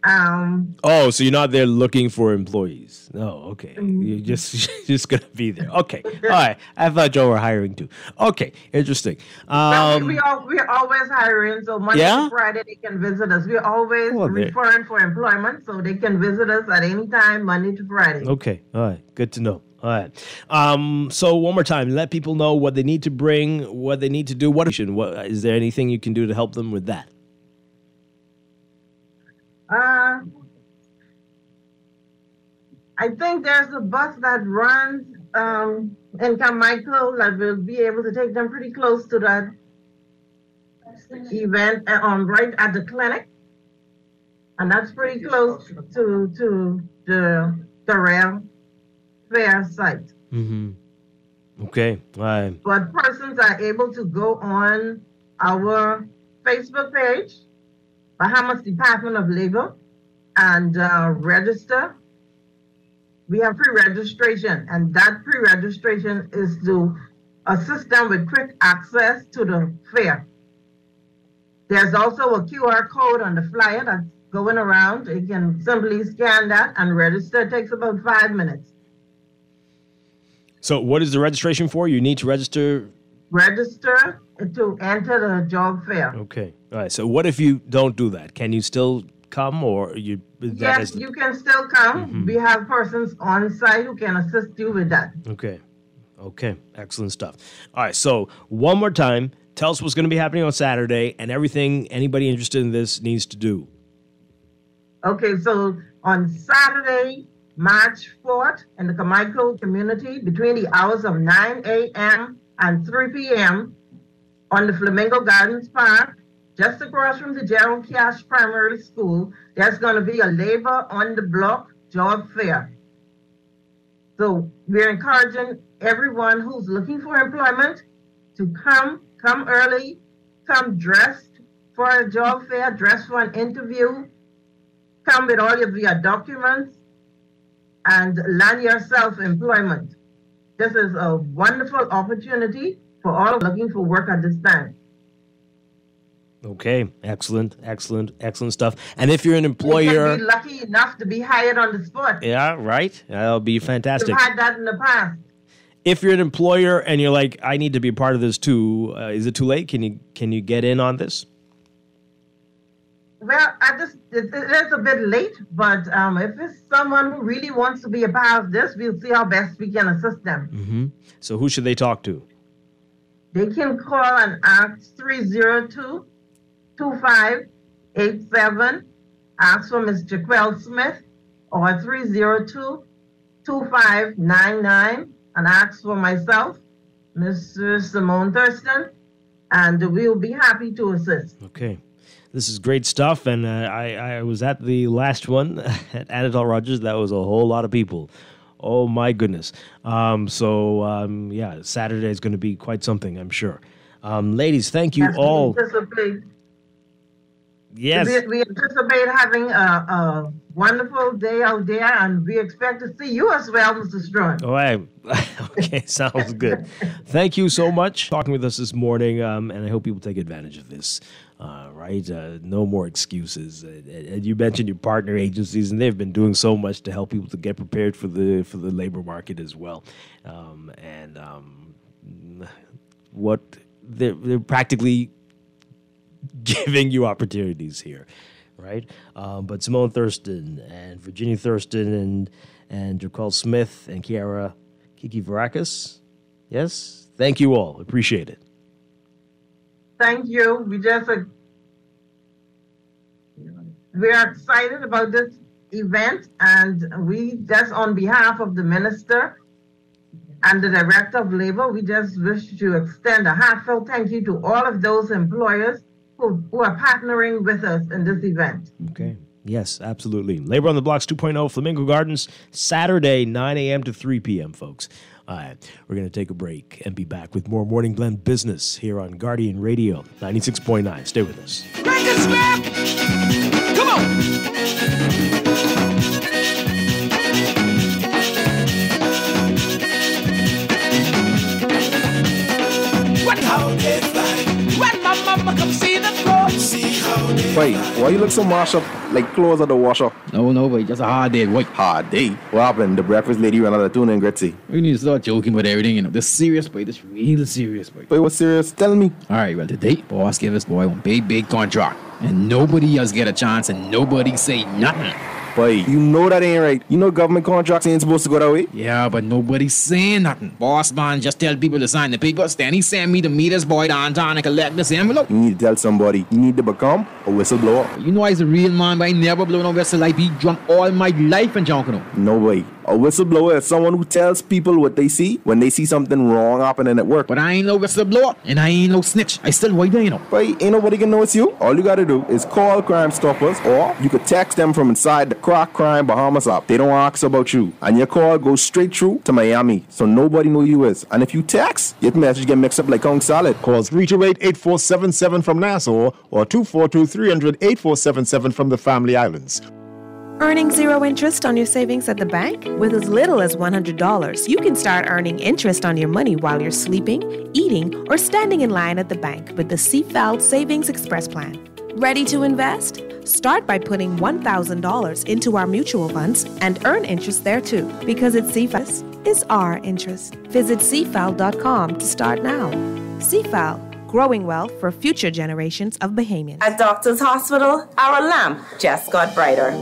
Oh, so you're not there looking for employees? No, okay. You're just going to be there. Okay. All right. I thought y'all were hiring too. Okay. Interesting. We're always hiring, so Monday to Friday they can visit us. We're always referring for employment, so they can visit us at any time, Monday to Friday. Okay. All right. Good to know. All right. So one more time, let people know what they need to bring, what they need to do. What is there anything you can do to help them with that? I think there's a bus that runs in Carmichael that will be able to take them pretty close to that event right at the clinic, and that's pretty close to the rail fair site. Mm-hmm. Okay. But persons are able to go on our Facebook page, Bahamas Department of Labor, and register. We have pre-registration, and that pre-registration is to assist them with quick access to the fair. There's also a QR code on the flyer that's going around. You can simply scan that and register. It takes about 5 minutes. So what is the registration for? You need to register? Register to enter the job fair. Okay. All right. So what if you don't do that? Can you still come, or you? Yes, you can still come. Mm-hmm. We have persons on site who can assist you with that. Okay. Okay. Excellent stuff. All right. So one more time, tell us what's going to be happening on Saturday and everything anybody interested in this needs to do. Okay. So on Saturday, March 4th, in the Carmichael community, between the hours of 9 a.m. and 3 p.m. on the Flamingo Gardens Park, just across from the Gerald Cash Primary School, there's going to be a labor on the block job fair. So we're encouraging everyone who's looking for employment to come early, come dressed for a job fair, dressed for an interview, come with all of your documents, and land yourself employment. This is a wonderful opportunity for all looking for work at this time. Okay, excellent stuff. And if you're an employer, you can be lucky enough to be hired on the spot. Yeah, right. That'll be fantastic. We've had that in the past. If you're an employer and you're like, I need to be a part of this too, is it too late? Can you get in on this? Well, it is a bit late, but if it's someone who really wants to be a part of this, we'll see how best we can assist them. Mm-hmm. So who should they talk to? They can call and ask 302-2587, ask for Ms. Jaquel Smith, or 302-2599, and ask for myself, Mr. Simone Thurston, and we'll be happy to assist. Okay. This is great stuff, and I was at the last one at Anatole Rogers. That was a whole lot of people. Oh, my goodness. Saturday is going to be quite something, I'm sure. Ladies, thank you all. Yes. We anticipate having a wonderful day out there, and we expect to see you as well, Mr. Strachan. All right. Okay, sounds good. Thank you so much for talking with us this morning, and I hope people take advantage of this. Right? No more excuses. And you mentioned your partner agencies, and they've been doing so much to help people to get prepared for the labor market as well. They're practically giving you opportunities here, right? But Simone Thurston and Virginia Thurston and Jaquel Smith and Kiki Varakis, yes? Thank you all. Appreciate it. Thank you. We are excited about this event, and we just, on behalf of the Minister and the Director of Labor, we just wish to extend a heartfelt thank you to all of those employers who are partnering with us in this event. Okay. Yes, absolutely. Labor on the Blocks 2.0, Flamingo Gardens, Saturday, 9 a.m. to 3 p.m., folks. All right, we're going to take a break and be back with more Morning Blend Business here on Guardian Radio 96.9. Stay with us. Break it, snap! Come on! What how they fly? When my mama come see the cross, see how they Wait, why you look so mashed up like clothes at the washer? No, boy, just a hard day. What? Hard day? What happened? The breakfast lady ran out of tuna and gritty. We need to start joking about everything, you know. This serious, boy. This real serious, boy. Wait, what's serious? Tell me. All right, well, today, boss gave us, boy, one big contract. And nobody else get a chance and nobody say nothing. Boy, you know that ain't right. You know government contracts ain't supposed to go that way. Yeah, but nobody's saying nothing. Boss man just tell people to sign the papers. Then he send me to meet his boy downtown and collect this envelope. You need to tell somebody. You need to become a whistleblower. You know I's a real man, but I never blow no whistle. I be drunk all my life and junking. No way. A whistleblower is someone who tells people what they see when they see something wrong happening at work. But I ain't no whistleblower, and I ain't no snitch. I still white there, you know. But ain't nobody can know it's you. All you gotta do is call Crime Stoppers, or you could text them from inside the Crack Crime Bahamas app. They don't ask about you, and your call goes straight through to Miami, so nobody know you is. And if you text, your message get mixed up like Kong salad. Call 328-8477 from Nassau or 242-300-8477 from the Family Islands. Earning zero interest on your savings at the bank? With as little as $100, you can start earning interest on your money while you're sleeping, eating, or standing in line at the bank with the CFAL Savings Express Plan. Ready to invest? Start by putting $1,000 into our mutual funds and earn interest there too. Because it's CFAL is our interest. Visit CFAL.com to start now. CFAL, growing wealth for future generations of Bahamians. At Doctors Hospital, our lamp just got brighter.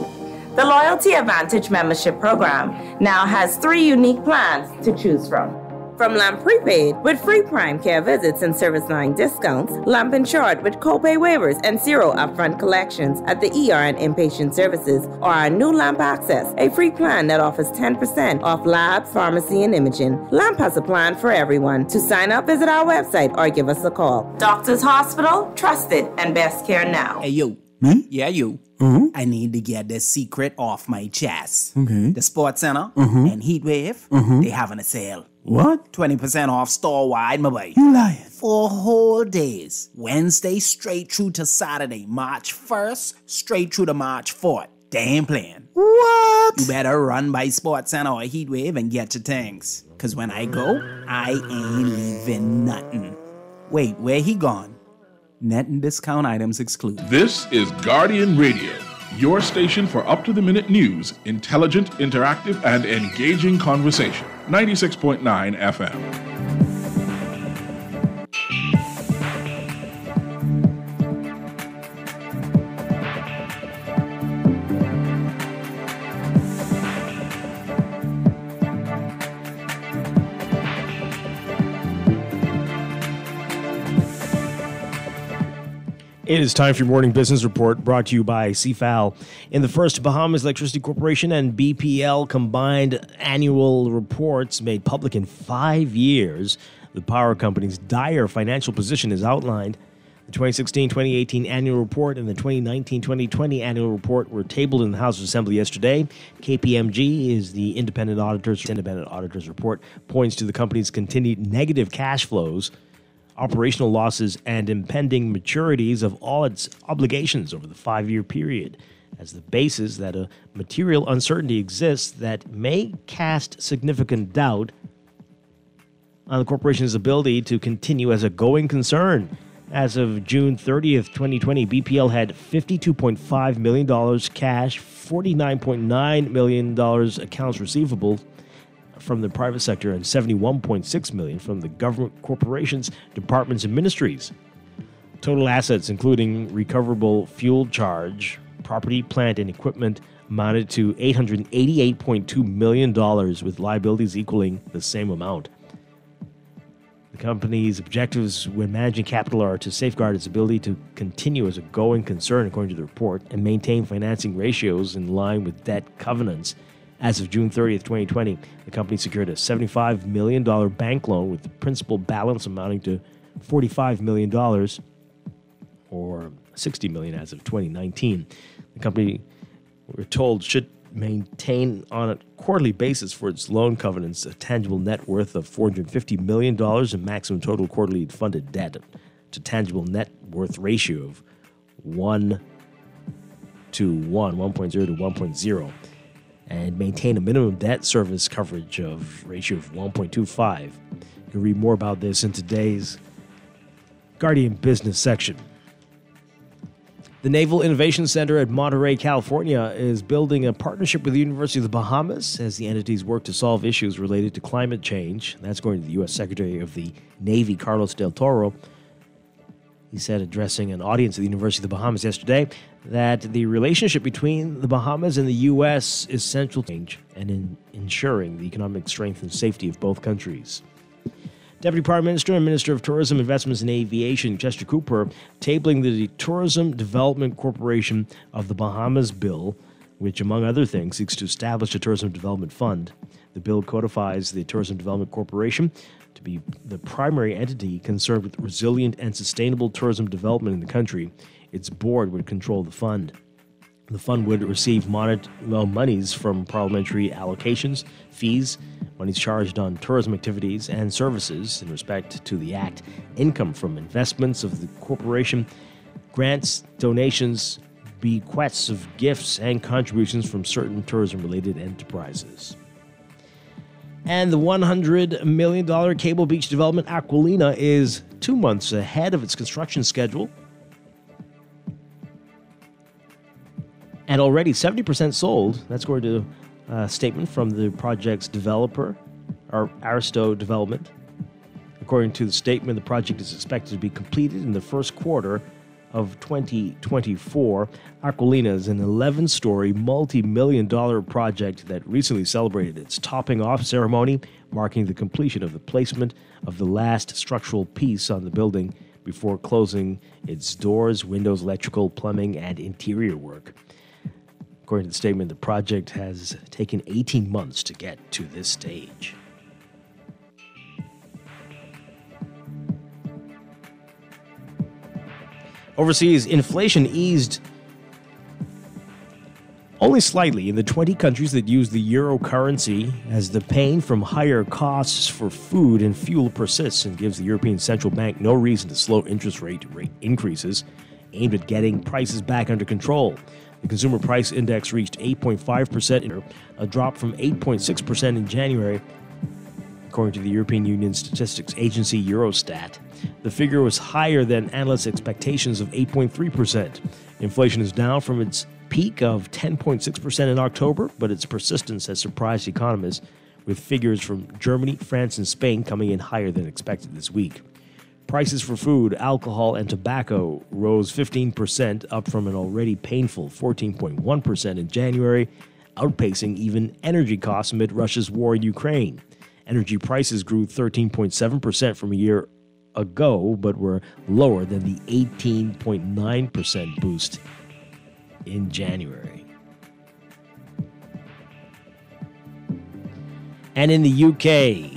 The Loyalty Advantage membership program now has 3 unique plans to choose from. From Lamp Prepaid with free prime care visits and service line discounts, Lamp Insured with copay waivers and zero upfront collections at the ER and inpatient services, or our new Lamp Access, a free plan that offers 10% off lab, pharmacy, and imaging. Lamp has a plan for everyone. To sign up, visit our website or give us a call. Doctors Hospital, trusted and best care now. Hey, you. Me? Yeah, you. Mm-hmm. I need to get this secret off my chest. Okay. The Sports Center and Heatwave, they having a sale. What? 20% off store-wide, my boy. You lying. 4 whole days. Wednesday straight through to Saturday, March 1st, straight through to March 4th. They ain't playing. What? You better run by Sports Center or Heatwave and get your things. Because when I go, I ain't leaving nothing. Wait, where he gone? Net and discount items excluded. This is Guardian Radio, your station for up-to-the-minute news, intelligent, interactive, and engaging conversation. 96.9 FM. It is time for your morning business report brought to you by CFAL. In the first Bahamas Electricity Corporation and BPL combined annual reports made public in 5 years, the power company's dire financial position is outlined. The 2016-2018 annual report and the 2019-2020 annual report were tabled in the House of Assembly yesterday. KPMG is the independent auditor's report, points to the company's continued negative cash flows, operational losses, and impending maturities of all its obligations over the 5-year period as the basis that a material uncertainty exists that may cast significant doubt on the corporation's ability to continue as a going concern. As of June 30th, 2020, BPL had $52.5 million cash, $49.9 million accounts receivable from the private sector, and $71.6 million from the government corporations, departments, and ministries. Total assets, including recoverable fuel charge, property, plant, and equipment, amounted to $888.2 million, with liabilities equaling the same amount. The company's objectives when managing capital are to safeguard its ability to continue as a going concern, according to the report, and maintain financing ratios in line with debt covenants. As of June 30th, 2020, the company secured a $75 million bank loan with the principal balance amounting to $45 million, or $60 million as of 2019. The company, we're told, should maintain on a quarterly basis for its loan covenants a tangible net worth of $450 million and maximum total quarterly funded debt to tangible net worth ratio of 1:1, 1.0 to 1.0, and maintain a minimum debt service coverage of ratio of 1.25. You can read more about this in today's Guardian Business section. The Naval Innovation Center at Monterey, California, is building a partnership with the University of the Bahamas as the entities work to solve issues related to climate change. That's according to the U.S. Secretary of the Navy, Carlos Del Toro. He said, addressing an audience at the University of the Bahamas yesterday, that the relationship between the Bahamas and the U.S. is central to change and in ensuring the economic strength and safety of both countries. Deputy Prime Minister and Minister of Tourism, Investments and Aviation, Chester Cooper, tabling the Tourism Development Corporation of the Bahamas bill which, among other things, seeks to establish a tourism development fund. The bill codifies the Tourism Development Corporation to be the primary entity concerned with resilient and sustainable tourism development in the country. Its board would control the fund. The fund would receive monies from parliamentary allocations, fees, monies charged on tourism activities and services in respect to the Act, income from investments of the corporation, grants, donations, bequests of gifts, and contributions from certain tourism-related enterprises. And the $100 million Cable Beach development, Aquilina, is 2 months ahead of its construction schedule, and already 70% sold. That's according to a statement from the project's developer, Aristo Development. According to the statement, the project is expected to be completed in the first quarter of 2024. Aquilina is an 11-story, multi-million-dollar project that recently celebrated its topping-off ceremony, marking the completion of the placement of the last structural piece on the building before closing its doors, windows, electrical, plumbing, and interior work. According to the statement, the project has taken 18 months to get to this stage. Overseas, inflation eased only slightly in the 20 countries that use the euro currency, as the pain from higher costs for food and fuel persists and gives the European Central Bank no reason to slow interest rate increases aimed at getting prices back under control. The Consumer Price Index reached 8.5%, a drop from 8.6% in January, according to the European Union Statistics Agency Eurostat. The figure was higher than analysts' expectations of 8.3%. Inflation is down from its peak of 10.6% in October, but its persistence has surprised economists, with figures from Germany, France, and Spain coming in higher than expected this week. Prices for food, alcohol, and tobacco rose 15%, up from an already painful 14.1% in January, outpacing even energy costs amid Russia's war in Ukraine. Energy prices grew 13.7% from a year ago, but were lower than the 18.9% boost in January. And in the UK,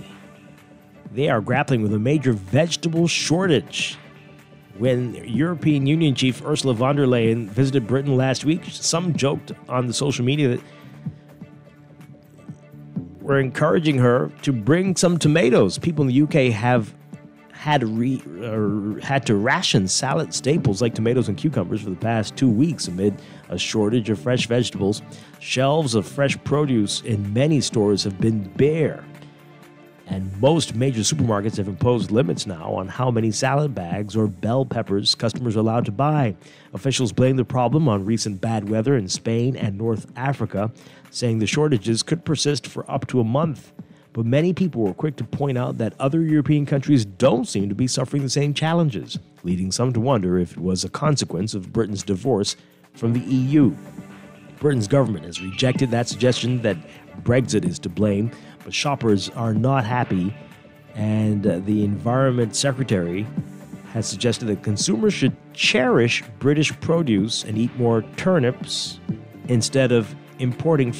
they are grappling with a major vegetable shortage. When European Union chief Ursula von der Leyen visited Britain last week, some joked on the social media that were encouraging her to bring some tomatoes. People in the UK have had to ration salad staples like tomatoes and cucumbers for the past 2 weeks amid a shortage of fresh vegetables. Shelves of fresh produce in many stores have been bare, and most major supermarkets have imposed limits now on how many salad bags or bell peppers customers are allowed to buy. Officials blame the problem on recent bad weather in Spain and North Africa, saying the shortages could persist for up to a month. But many people were quick to point out that other European countries don't seem to be suffering the same challenges, leading some to wonder if it was a consequence of Britain's divorce from the EU. Britain's government has rejected that suggestion that Brexit is to blame, but shoppers are not happy, and the Environment Secretary has suggested that consumers should cherish British produce and eat more turnips instead of importing.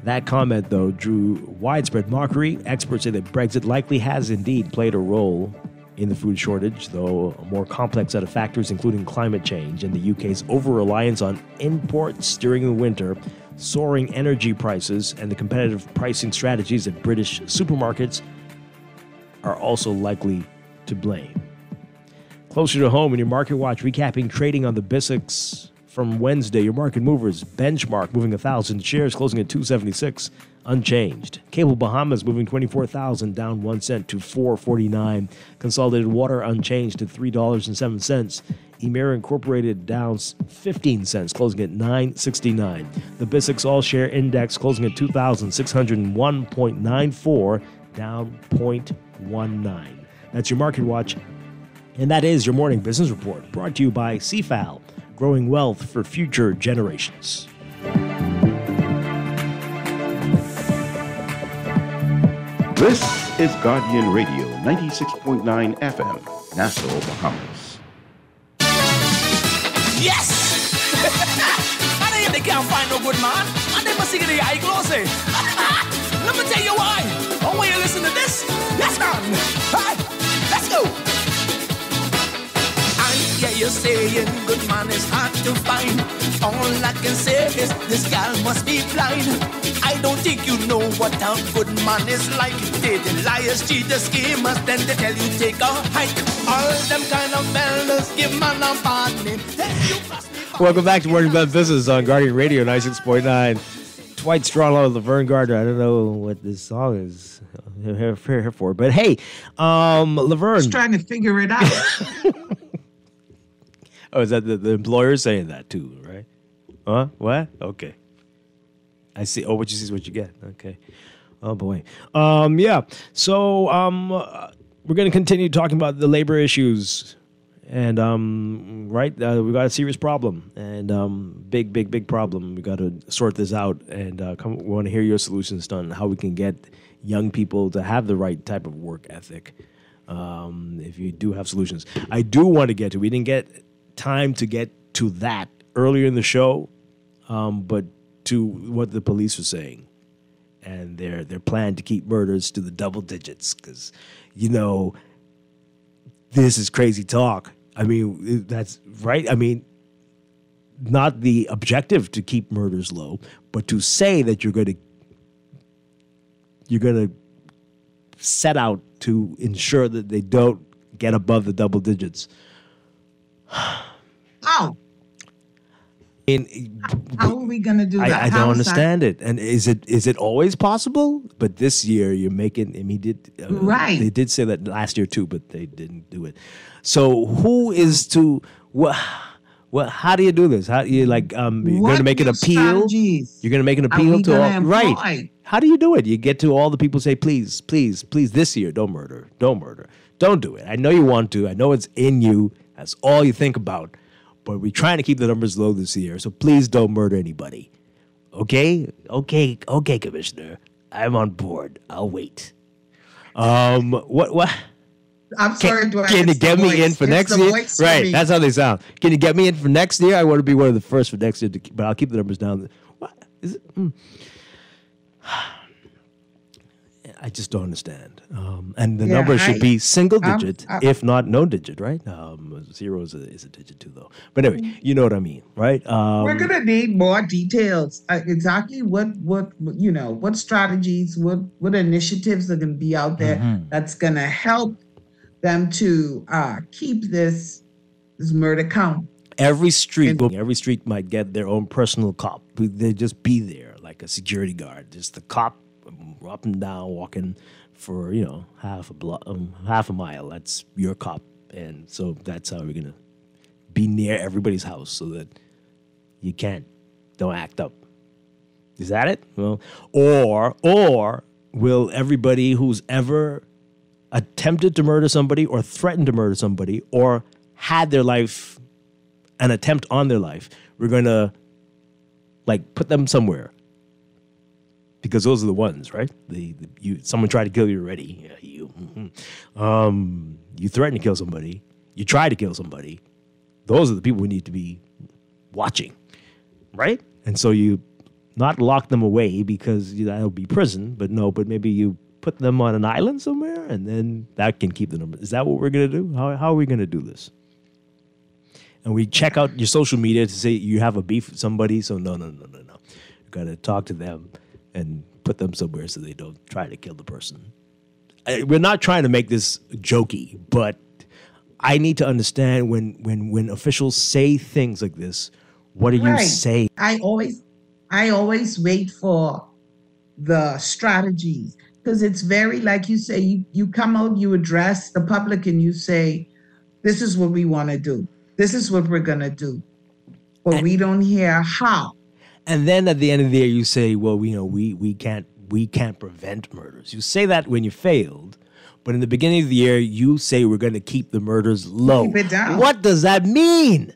That comment, though, drew widespread mockery. Experts say that Brexit likely has indeed played a role in the food shortage, though a more complex set of factors, including climate change and the UK's over-reliance on imports during the winter, soaring energy prices, and the competitive pricing strategies at British supermarkets are also likely to blame. Closer to home in your Market Watch, recapping trading on the BISX from Wednesday. Your market movers: benchmark moving 1,000 shares, closing at 276, unchanged. Cable Bahamas moving 24,000, down 1 cent to 4.49. Consolidated Water unchanged at $3.07. Emera Incorporated down 15 cents, closing at 9.69. The BISX All Share Index closing at 2,601.94, down 0.19. That's your Market Watch, and that is your morning business report, brought to you by CFAL, growing wealth for future generations. This is Guardian Radio, 96.9 FM, Nassau, Bahamas. Yes! can't find no good man. And they must see the eye glow, say. Let me tell you why. Oh, when you listen to this, yes, man. Right, let's go. I hear you saying good man is hard to find. All I can say is this gal must be blind. I don't think you know what a good man is like. They the liars, cheaters, schemers, then they tell you take a hike. All them kind of fellas give man a bad name. Welcome back to Morning Bad Business on Guardian Radio 96.9. Dwight, Strachan, Laverne Gardner. I don't know what this song is here for, but hey, Laverne. Just trying to figure it out. Oh, is that the employer saying that too, right? Huh? What? Okay. I see. Oh, what you see is what you get. Okay. Oh boy. Yeah. So we're going to continue talking about the labor issues, and right, we got a serious problem, and big problem. We got to sort this out, and we want to hear your solutions on how we can get young people to have the right type of work ethic. If you do have solutions, I do want to get to. We didn't get time to get to that earlier in the show, but to what the police are saying and their plan to keep murders to the double digits, because this is crazy talk. I mean, that's right. I mean, not the objective to keep murders low, but to say that you're going to set out to ensure that they don't get above the double digits. Oh. How are we going to do that? I don't understand it. And is it always possible? But this year you're making. I mean, right? They did say that last year too, but they didn't do it. So who is to what? How do you do this? How do you you're going to make an appeal? You're going to make an appeal to all, right? How do you do it? You get to all the people, say, please, this year, don't murder, don't do it. I know you want to. I know it's in you. That's all you think about. But we're trying to keep the numbers low this year, so please don't murder anybody. Okay, Commissioner. I'm on board. I'll wait. What? I'm sorry, Dwight. Can you get me in for next year? Right, that's how they sound. Can you get me in for next year? I want to be one of the first for next year, but I'll keep the numbers down. What is it? I just don't understand. And the number should be single digit, if not no digit, right? Zero is a digit too, though. But anyway, you know what I mean, right? We're gonna need more details. Exactly what strategies, what initiatives are gonna be out there that's gonna help them to keep this murder count. Every street might get their own personal cop. They just be there like a security guard, just the cop up and down walking for half a mile. That's your cop, and so that's how we're gonna be near everybody's house so that you don't act up. Is that it? Well, or will everybody who's ever attempted to murder somebody or threatened to murder somebody or had an attempt on their life, we're gonna put them somewhere? Because those are the ones, right? Someone tried to kill you already. Yeah, you threatened to kill somebody. You tried to kill somebody. Those are the people we need to be watching, right? And so you not lock them away because that'll be prison, but maybe you put them on an island somewhere, and then that can keep the number. Is that what we're going to do? How are we going to do this? And we check out your social media to say you have a beef with somebody, so no. You got to talk to them and put them somewhere so they don't try to kill the person. We're not trying to make this jokey, but I need to understand when officials say things like this, what do you say? I always wait for the strategies, because it's very, like you say, you come out, you address the public and you say, this is what we want to do. This is what we're going to do. But we don't hear how. And then at the end of the year, you say, well, we can't prevent murders. You say that when you failed, but in the beginning of the year, you say we're going to keep the murders low. Keep it down. What does that mean?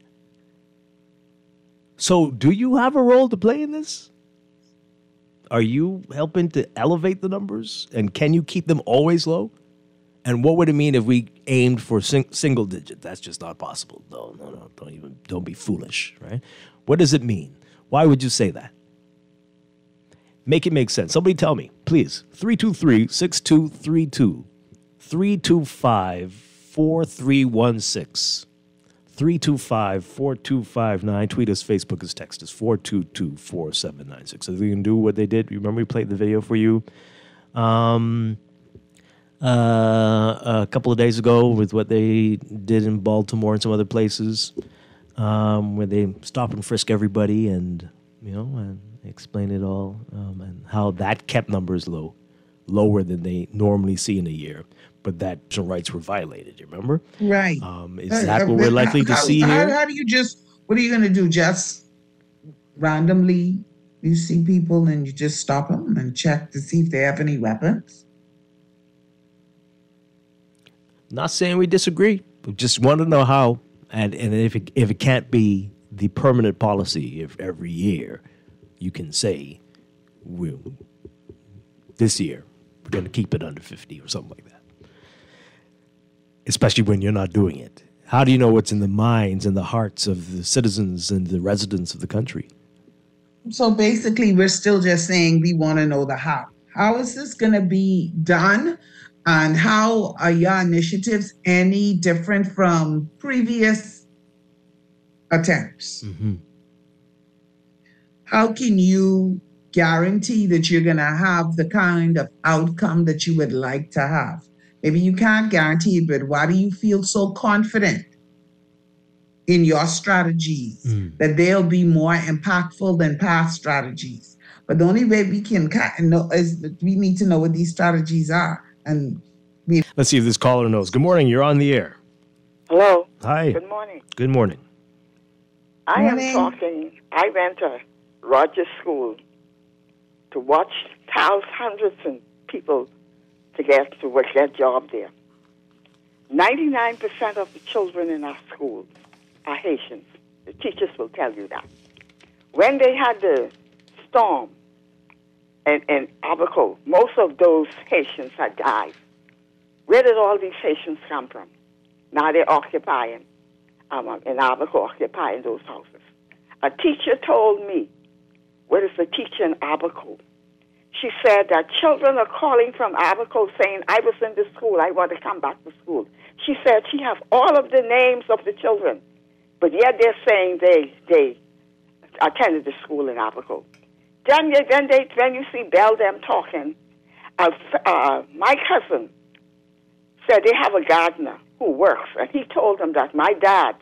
So do you have a role to play in this? Are you helping to elevate the numbers? And can you keep them always low? And what would it mean if we aimed for single digit? That's just not possible. No. Don't be foolish, right? What does it mean? Why would you say that? Make it make sense. Somebody tell me, please. 323-6232. 325-4316. 325-4259. Tweet us, Facebook us, text us, 422-4796. So they can do what they did. You remember we played the video for you a couple of days ago with what they did in Baltimore and some other places where they stop and frisk everybody and, and explain it all and how that kept numbers lower than they normally see in a year. But that rights were violated, you remember? Right. Is that what we're likely to see here? How do you what are you going to do? Just randomly you see people and you just stop them and check to see if they have any weapons? Not saying we disagree. We just want to know how, and if it can't be the permanent policy, if every year you can say, this year we're going to keep it under 50 or something like that. Especially when you're not doing it. How do you know what's in the minds and the hearts of the citizens and the residents of the country? So basically, we're still just saying we want to know the how. How is this going to be done? And how are your initiatives any different from previous attempts? Mm-hmm. How can you guarantee that you're going to have the kind of outcome that you would like to have? Maybe you can't guarantee it, but why do you feel so confident in your strategies that they'll be more impactful than past strategies? But the only way we can know is that we need to know what these strategies are. And let's see if this caller knows. Good morning. You're on the air. Hello. Hi. Good morning. Good morning. I went to Rogers School to watch hundreds of people to get their job there. 99% of the children in our schools are Haitians. The teachers will tell you that. When they had the storm in Abaco, most of those Haitians had died. Where did all these Haitians come from? Now they're occupying, in Abaco, occupying those houses. A teacher told me, what is the teacher in Abaco? She said that children are calling from Abaco saying, I was in the school, I want to come back to school. She said she has all of the names of the children, but yet they're saying they attended the school in Abaco. Then when you see Bell them talking, my cousin said they have a gardener who works, and he told them that my dad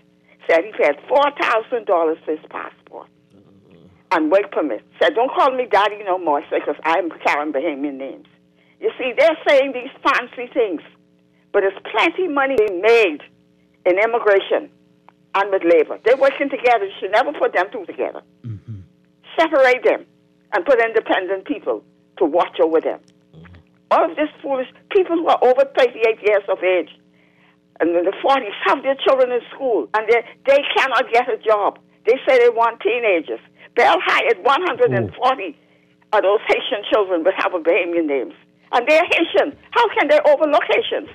said he paid $4,000 for his passport and work permit. Said, don't call me daddy no more, because I'm carrying Bahamian names. You see, they're saying these fancy things, but there's plenty money being made in immigration and with labor. They're working together. You should never put them two together. Mm-hmm. Separate them and put independent people to watch over them. All of this foolish people who are over 38 years of age and in the 40s have their children in school, and they cannot get a job. They say they want teenagers. Bell hired 140 of those Haitian children but have a Bahamian names. And they're Haitian. How can they overlook Haitians?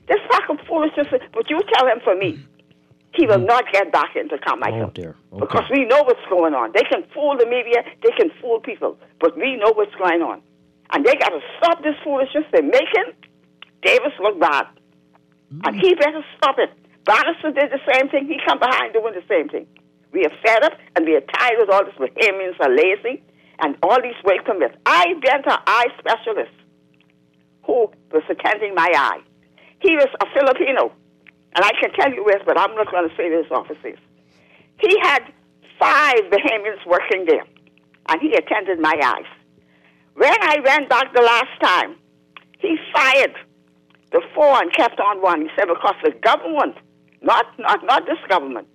This pack of foolishness. But you tell him for me, he will not get back into Carmichael. Oh, dear. Okay. Because we know what's going on. They can fool the media. They can fool people. But we know what's going on. And they got to stop this foolishness. They're making Davis look bad. And he better stop it. Bannister did the same thing. He come behind doing the same thing. We are fed up and we are tired with all this. Bahamians are lazy and all these work permits. I went to an eye specialist who was attending my eye. He was a Filipino. And I can tell you where, but I'm not going to say where his office is. He had 5 Bahamians working there. And he attended my eyes. When I went back the last time, he fired the 4 and kept on 1. He said, because the government, not this government,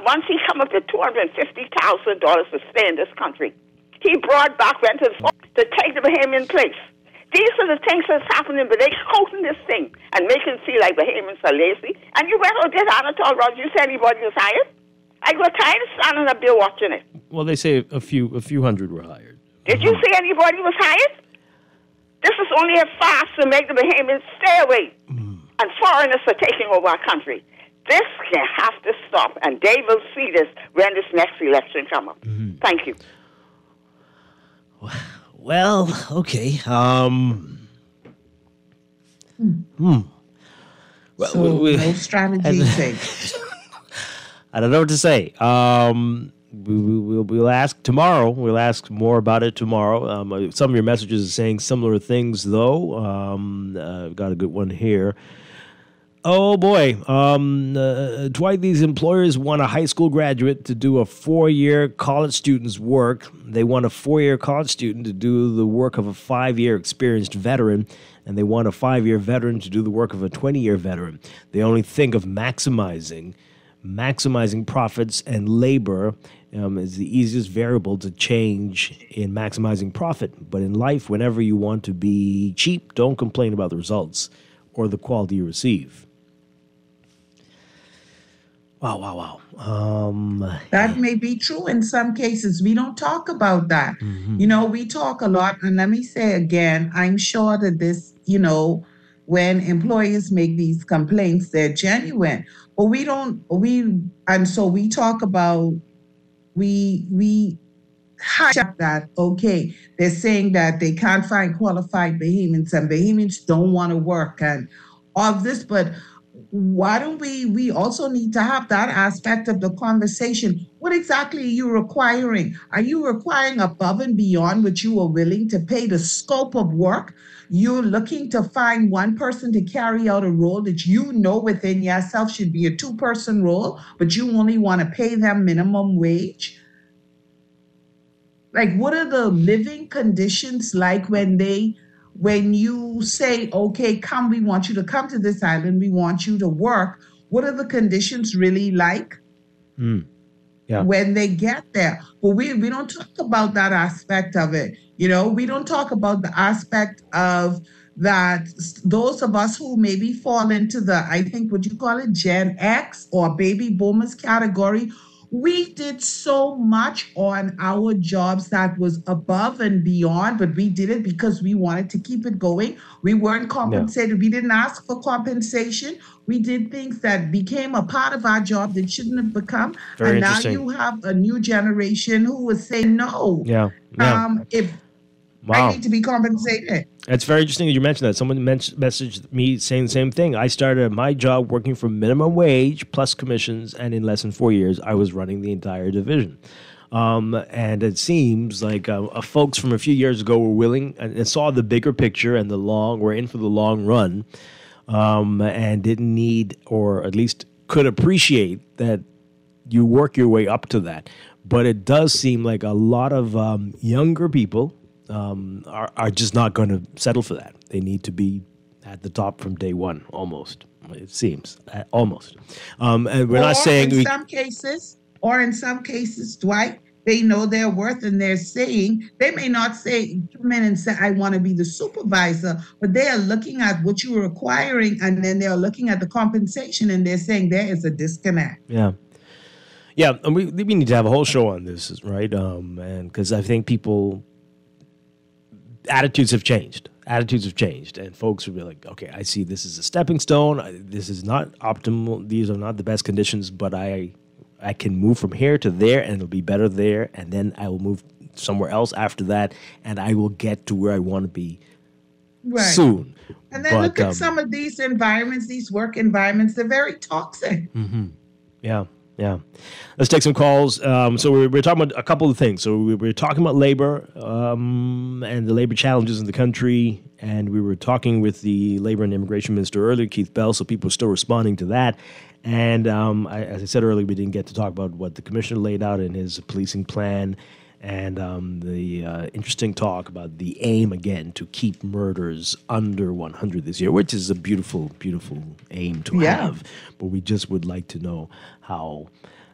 once he come up with $250,000 to stay in this country, he brought back, went to take the Bahamian place. These are the things that's happening, but they're quoting this thing and making it feel like Bahamians are lazy. And you went and did Anatole Rogers. You said anybody was hired? I got tired of standing up there watching it. Well, they say a few hundred were hired. Did you say anybody was hired? This is only a farce to make the Bahamians stay away. And foreigners are taking over our country. This can have to stop, and they will see this when this next election comes up. Thank you. Well, okay. Well, So no strategy takes. I don't know what to say. We'll ask tomorrow. We'll ask more about it tomorrow. Some of your messages are saying similar things, though. I've got a good one here. Oh, boy. Dwight, these employers want a high school graduate to do a 4-year college student's work. They want a 4-year college student to do the work of a 5-year experienced veteran, and they want a 5-year veteran to do the work of a 20-year veteran. They only think of maximizing profits, and labor is the easiest variable to change in maximizing profit. But in life, whenever you want to be cheap, don't complain about the results or the quality you receive. Wow. That may be true in some cases. We don't talk about that. We talk a lot. And let me say again, I'm sure that this, when employers make these complaints, they're genuine. But we talk about, we hijack that, okay, they're saying that they can't find qualified Bahamians and Bahamians don't want to work and all of this, but why don't we also need to have that aspect of the conversation? What exactly are you requiring? Are you requiring above and beyond what you are willing to pay, the scope of work? You're looking to find one person to carry out a role that you know within yourself should be a 2-person role, but you only want to pay them minimum wage? Like, what are the living conditions like when you say, okay, we want you to come to this island, we want you to work? What are the conditions really like when they get there? But we don't talk about that aspect of it. We don't talk about the aspect of that those of us who maybe fall into the, I think, would you call it Gen X or baby boomers category, we did so much on our jobs that was above and beyond, but we did it because we wanted to keep it going. We weren't compensated. We didn't ask for compensation. We did things that became a part of our job that shouldn't have become. Very and now interesting. you have a new generation who would say no. If I need to be compensated. It's very interesting that you mentioned that. Someone messaged me saying the same thing. I started my job working for minimum wage plus commissions, and in less than 4 years, I was running the entire division. And it seems like folks from a few years ago were willing and saw the bigger picture and were in for the long run, and didn't need, or at least could appreciate that you work your way up to that. But it does seem like a lot of younger people are just not going to settle for that. They need to be at the top from day one, almost. It seems almost. And we're not saying in some cases, Dwight, they know their worth and they're saying, they may not come in and say, I want to be the supervisor, but they are looking at what you're requiring, and then they're looking at the compensation and they're saying there is a disconnect. Yeah, and we need to have a whole show on this, right? And because I think attitudes have changed, and folks will be like, okay, I see this is a stepping stone. This is not optimal. These are not the best conditions, but I can move from here to there, and it'll be better there, and then I will move somewhere else after that, and I will get to where I want to be soon. And then look at some of these environments, these work environments, they're very toxic. Mm-hmm. Yeah. Let's take some calls. So we're talking about a couple of things. So we're talking about labor and the labor challenges in the country, and we were talking with the Labor and Immigration Minister earlier, Keith Bell, so people are still responding to that. And as I said earlier, we didn't get to talk about what the commissioner laid out in his policing plan, and the interesting talk about the aim, again, to keep murders under 100 this year, which is a beautiful, beautiful aim to have. But we just would like to know how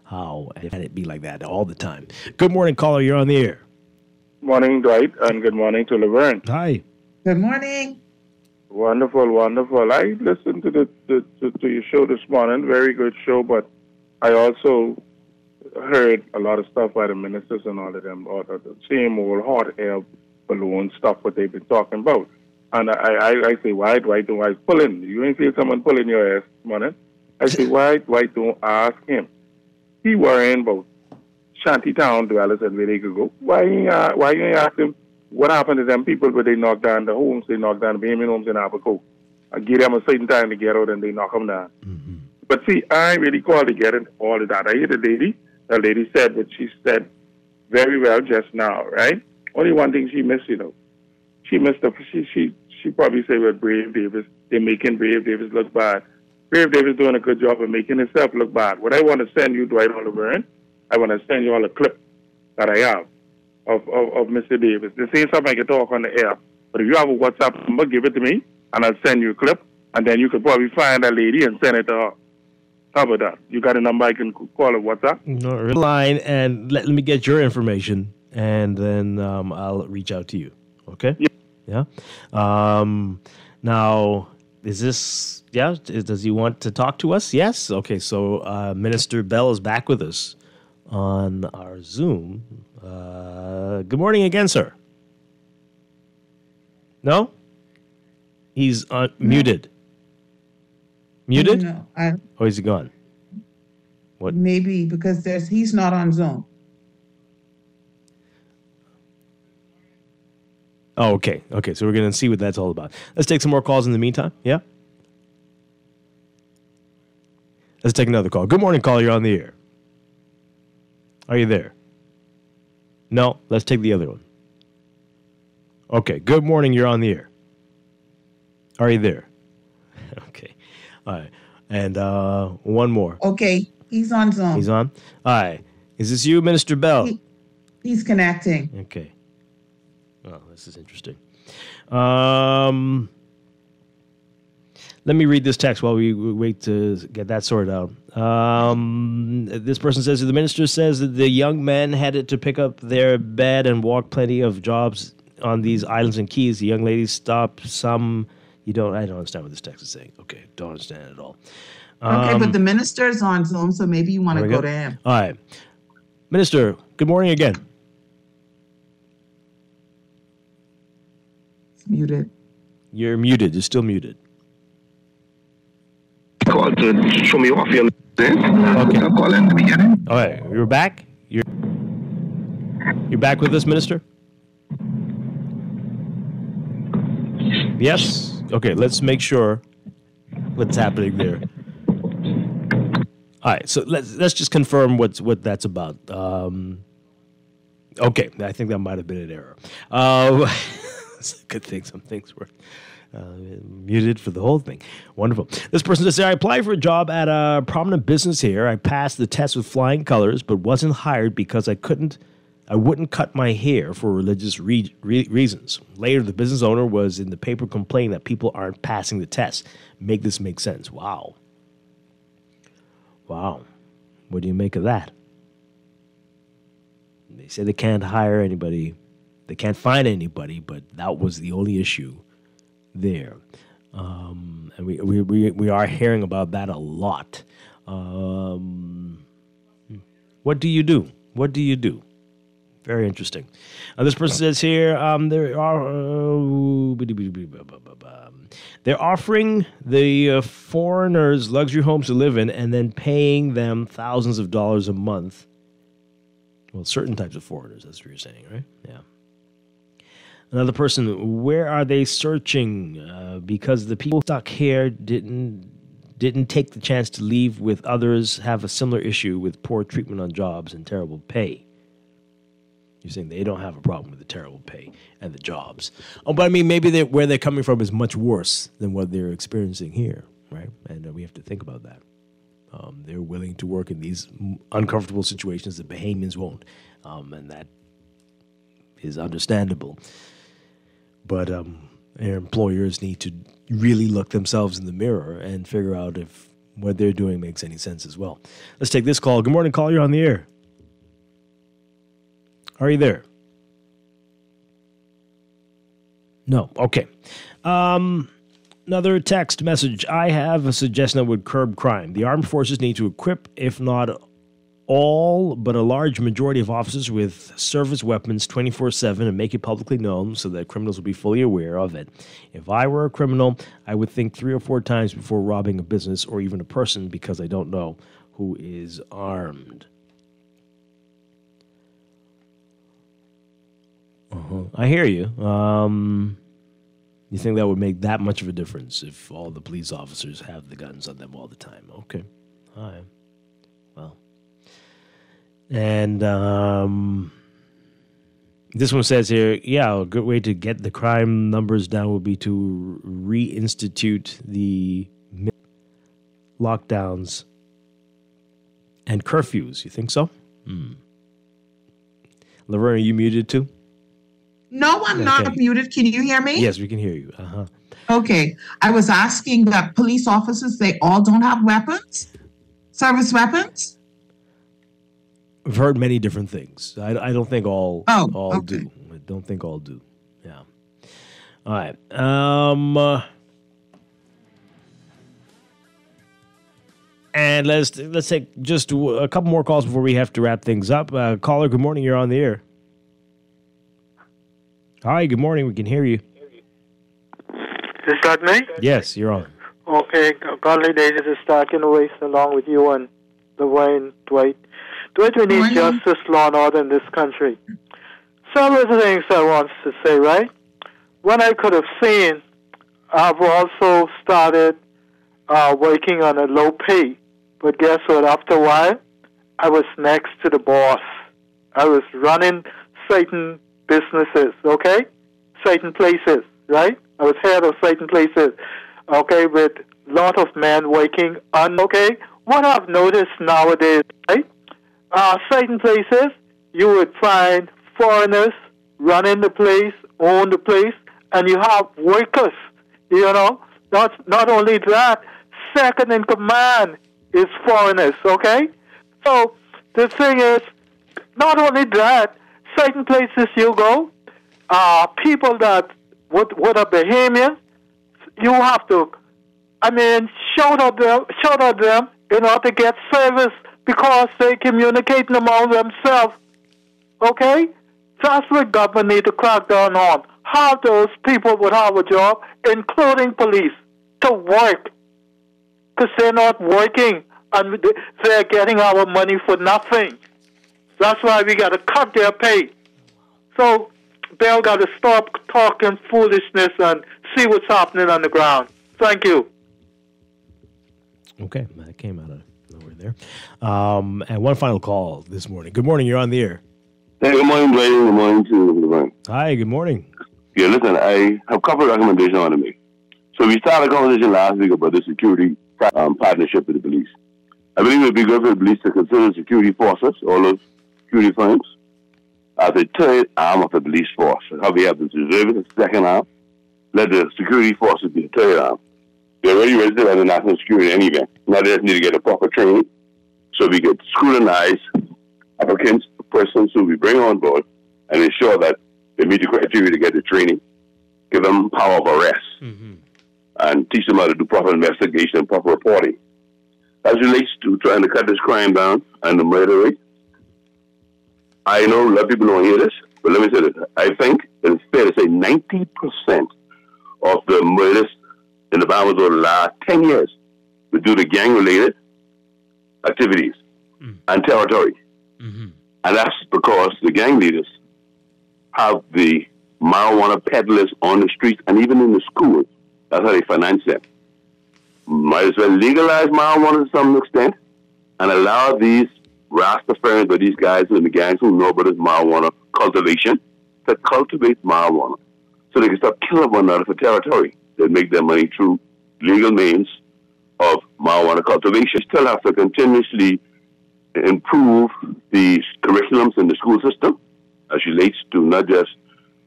can it be like that all the time. Good morning, caller. You're on the air. Morning, Dwight, and good morning to Laverne. Hi. Good morning. Wonderful. I listened to your show this morning. Very good show, but I also heard a lot of stuff by the ministers and all of them, all the same old hot air balloon stuff what they've been talking about. And I say, why do I pull in? You ain't feel someone pulling your ass, morning? I say, why don't ask him? He worrying about shantytown dwellers and where they could go. Why you ain't ask him what happened to them people where they knocked down the homes, they knocked down the Bahamian homes in Abaco. I give them a certain time to get out and they knock them down. Mm-hmm. But see, I ain't really called to get into all of that. I hear the lady said what she said very well just now, right? Only one thing she missed, She missed up. She probably said, well, Brave Davis, they're making Brave Davis look bad. Brave Davis doing a good job of making himself look bad. What I want to send you, Dwight Oliver, I want to send you all a clip that I have of Mr. Davis. This ain't something I can talk on the air. But if you have a WhatsApp number, give it to me, and I'll send you a clip, and then you could probably find that lady and send it to her. How about that? You got a number I can call or WhatsApp? No, line, and let me get your information, and then I'll reach out to you. Okay? Yeah. Now, is this, does he want to talk to us? Yes? Okay, so Minister Bell is back with us on our Zoom. Good morning again, sir. No? He's muted. Muted? No, or is he gone? What? Maybe because he's not on Zoom. Oh, okay. Okay, so we're going to see what that's all about. Let's take some more calls in the meantime. Yeah? Let's take another call. Good morning, caller. You're on the air. Are you there? No? Let's take the other one. Okay. Good morning. You're on the air. Are you there? Okay. All right. And one more. Okay. He's on Zoom. He's on? All right. Is this you, Minister Bell? He's connecting. Okay. Oh, this is interesting. Let me read this text while we wait to get that sorted out. This person says, the minister says that the young men headed to pick up their bed and walk plenty of jobs on these islands and keys. The young ladies stopped some. I don't understand what this text is saying. Okay, don't understand it at all. Okay, but the minister's on Zoom, so maybe you want to go to him. All right. Minister, good morning again. It's muted. You're muted. You're still muted. Called to show me off your Okay. I'll call in the beginning. All right. You're back? You're back with us, Minister? Yes? Okay, let's make sure what's happening there. All right, so let's just confirm what that's about. Okay, I think that might have been an error. It's a good thing some things were muted for the whole thing. Wonderful. This person says, I applied for a job at a prominent business here. I passed the test with flying colors, but wasn't hired because I wouldn't cut my hair for religious reasons. Later, the business owner was in the paper complaining that people aren't passing the test. Make this make sense. Wow. What do you make of that? They say they can't hire anybody. They can't find anybody, but that was the only issue there. And we are hearing about that a lot. What do you do? What do you do? Very interesting. This person says here, they're offering the foreigners luxury homes to live in and then paying them thousands of dollars a month. Well, certain types of foreigners, that's what you're saying, right? Yeah. Another person, where are they searching? Because the people stuck here didn't take the chance to leave with others, have a similar issue with poor treatment on jobs and terrible pay. You're saying they don't have a problem with the terrible pay and the jobs. Oh, but I mean, maybe where they're coming from is much worse than what they're experiencing here, right? And we have to think about that. They're willing to work in these uncomfortable situations that Bahamians won't, and that is understandable. But their employers need to really look themselves in the mirror and figure out if what they're doing makes any sense as well. Let's take this call. Good morning, caller. You're on the air. Are you there? No. Okay. Another text message. I have a suggestion that would curb crime. The armed forces need to equip, if not all but a large majority of officers with service weapons 24/7 and make it publicly known so that criminals will be fully aware of it. If I were a criminal, I would think 3 or 4 times before robbing a business or even a person because I don't know who is armed. I hear you. You think that would make that much of a difference if all the police officers have the guns on them all the time? Okay. All right. Well. And this one says here, yeah, a good way to get the crime numbers down would be to reinstitute the lockdowns and curfews. You think so? Laverne, are you muted too? No, I'm not muted. Can you hear me? Yes, we can hear you. Okay. I was asking that police officers, they all don't have weapons? Service weapons? I've heard many different things. I don't think all do. I don't think all do. Yeah. All right. And let's take just a couple more calls before we have to wrap things up. Caller, good morning. You're on the air. Hi, good morning. We can hear you. Is that me? Yes, you're on. Okay. Godly day, this is Strachan along with you and Dwight. Dwight, we need justice, law, and order in this country. Several things I want to say, right? When I could have seen, I've also started working on a low pay. But guess what? After a while, I was next to the boss. I was running certain businesses, okay? Certain places, right? I was head of certain places, okay, with a lot of men working on, okay? What I've noticed nowadays, right? Certain places, you would find foreigners running the place, own the place, and you have workers, you know? Not only that, second in command is foreigners, okay? So the thing is, not only that, certain places you go, people that would are Bahamian, you have to, shout at them in order to get service because they communicate among themselves, okay? That's what government need to crack down on. How those people would have a job, including police, to work. Because they're not working and they're getting our money for nothing. That's why we got to cut their pay. So they'll got to stop talking foolishness and see what's happening on the ground. Thank you. Okay, that came out of nowhere there. And one final call this morning. Good morning, you're on the air. Hey, good morning, Dwight. Good morning to everyone. Hi, good morning. Yeah, listen, I have a couple of recommendations I want to make. So we started a conversation last week about the security partnership with the police. I believe it would be good for the police to consider security forces, all those security firms, as a third arm of the police force. How we have the reservists, the second arm. Let the security forces be the third arm. They're already registered as a national security anyway. Now they just need to get a proper training so we get scrutinize applicants, persons who we bring on board, and ensure that they meet the criteria to get the training. Give them power of arrest. And teach them how to do proper investigation and proper reporting. As relates to trying to cut this crime down and the murder rate, I know a lot of people don't hear this, but let me say this. I think it's fair to say 90% of the murders in the Bahamas over the last 10 years were due to gang-related activities and territory. And that's because the gang leaders have the marijuana peddlers on the streets and even in the schools. That's how they finance them. Might as well legalize marijuana to some extent and allow these Rastafarians or these guys in the gangs who know about this marijuana cultivation to cultivate marijuana so they can stop killing one another for territory. They make their money through legal means of marijuana cultivation. Still have to continuously improve the curriculums in the school system as relates to not just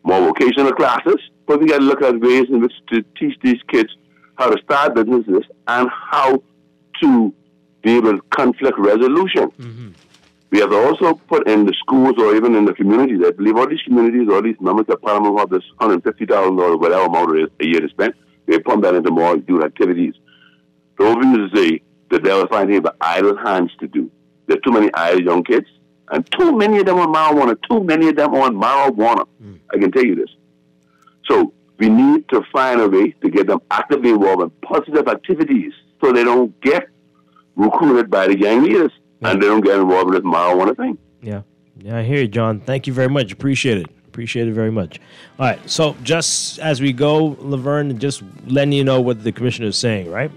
more vocational classes, but we got to look at ways in which to teach these kids how to start businesses and how to deal with conflict resolution. We have to also put in the schools or even in the communities. I believe all these communities, all these members of Parliament have this $150,000, whatever amount it is a year to spend. They pump that into more youth activities. The whole thing is to say that they will find things for idle hands to do. There are too many eyes, young kids, and too many of them on marijuana. I can tell you this. So we need to find a way to get them actively involved in positive activities so they don't get recruited by the gang leaders and they don't get involved in this marijuana thing. Yeah, I hear you, John. Thank you very much. Appreciate it. Appreciate it very much. All right, so just as we go, Laverne, just letting you know what the commissioner is saying, right?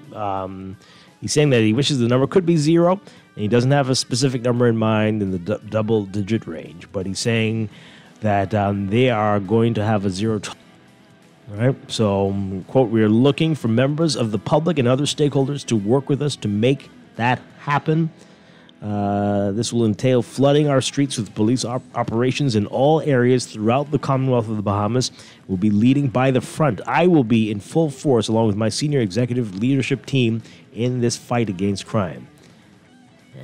He's saying that he wishes the number could be 0, and he doesn't have a specific number in mind in the double-digit range, but he's saying that they are going to have a 0. All right, so, quote, "We are looking for members of the public and other stakeholders to work with us to make that happen. This will entail flooding our streets with police operations in all areas throughout the Commonwealth of the Bahamas. We'll be leading by the front. I will be in full force along with my senior executive leadership team in this fight against crime."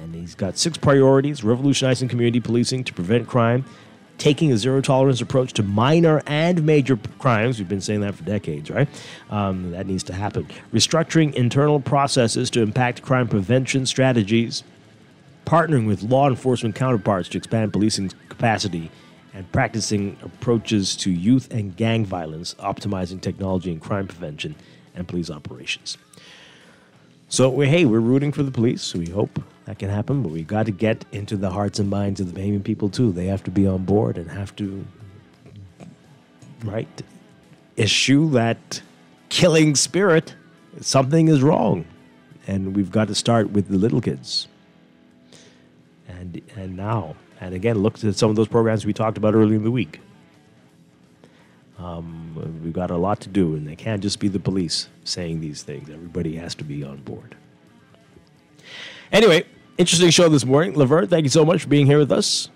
And he's got 6 priorities: revolutionizing community policing to prevent crime, taking a zero-tolerance approach to minor and major crimes. We've been saying that for decades, right? That needs to happen. Restructuring internal processes to impact crime prevention strategies, partnering with law enforcement counterparts to expand policing capacity, and practicing approaches to youth and gang violence, optimizing technology and crime prevention and police operations. So, we're rooting for the police. We hope that can happen, but we've got to get into the hearts and minds of the Bahamian people, too. They have to be on board and have to, right, eschew that killing spirit. Something is wrong, and we've got to start with the little kids. And now, and again, look at some of those programs we talked about earlier in the week. We've got a lot to do, and they can't just be the police saying these things. Everybody has to be on board. Anyway, interesting show this morning. Laverne, thank you so much for being here with us.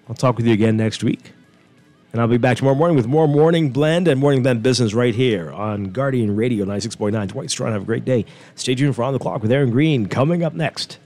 I'll talk with you again next week. And I'll be back tomorrow morning with more Morning Blend and Morning Blend Business right here on Guardian Radio 96.9. Dwight Strachan, have a great day. Stay tuned for On the Clock with Aaron Green coming up next.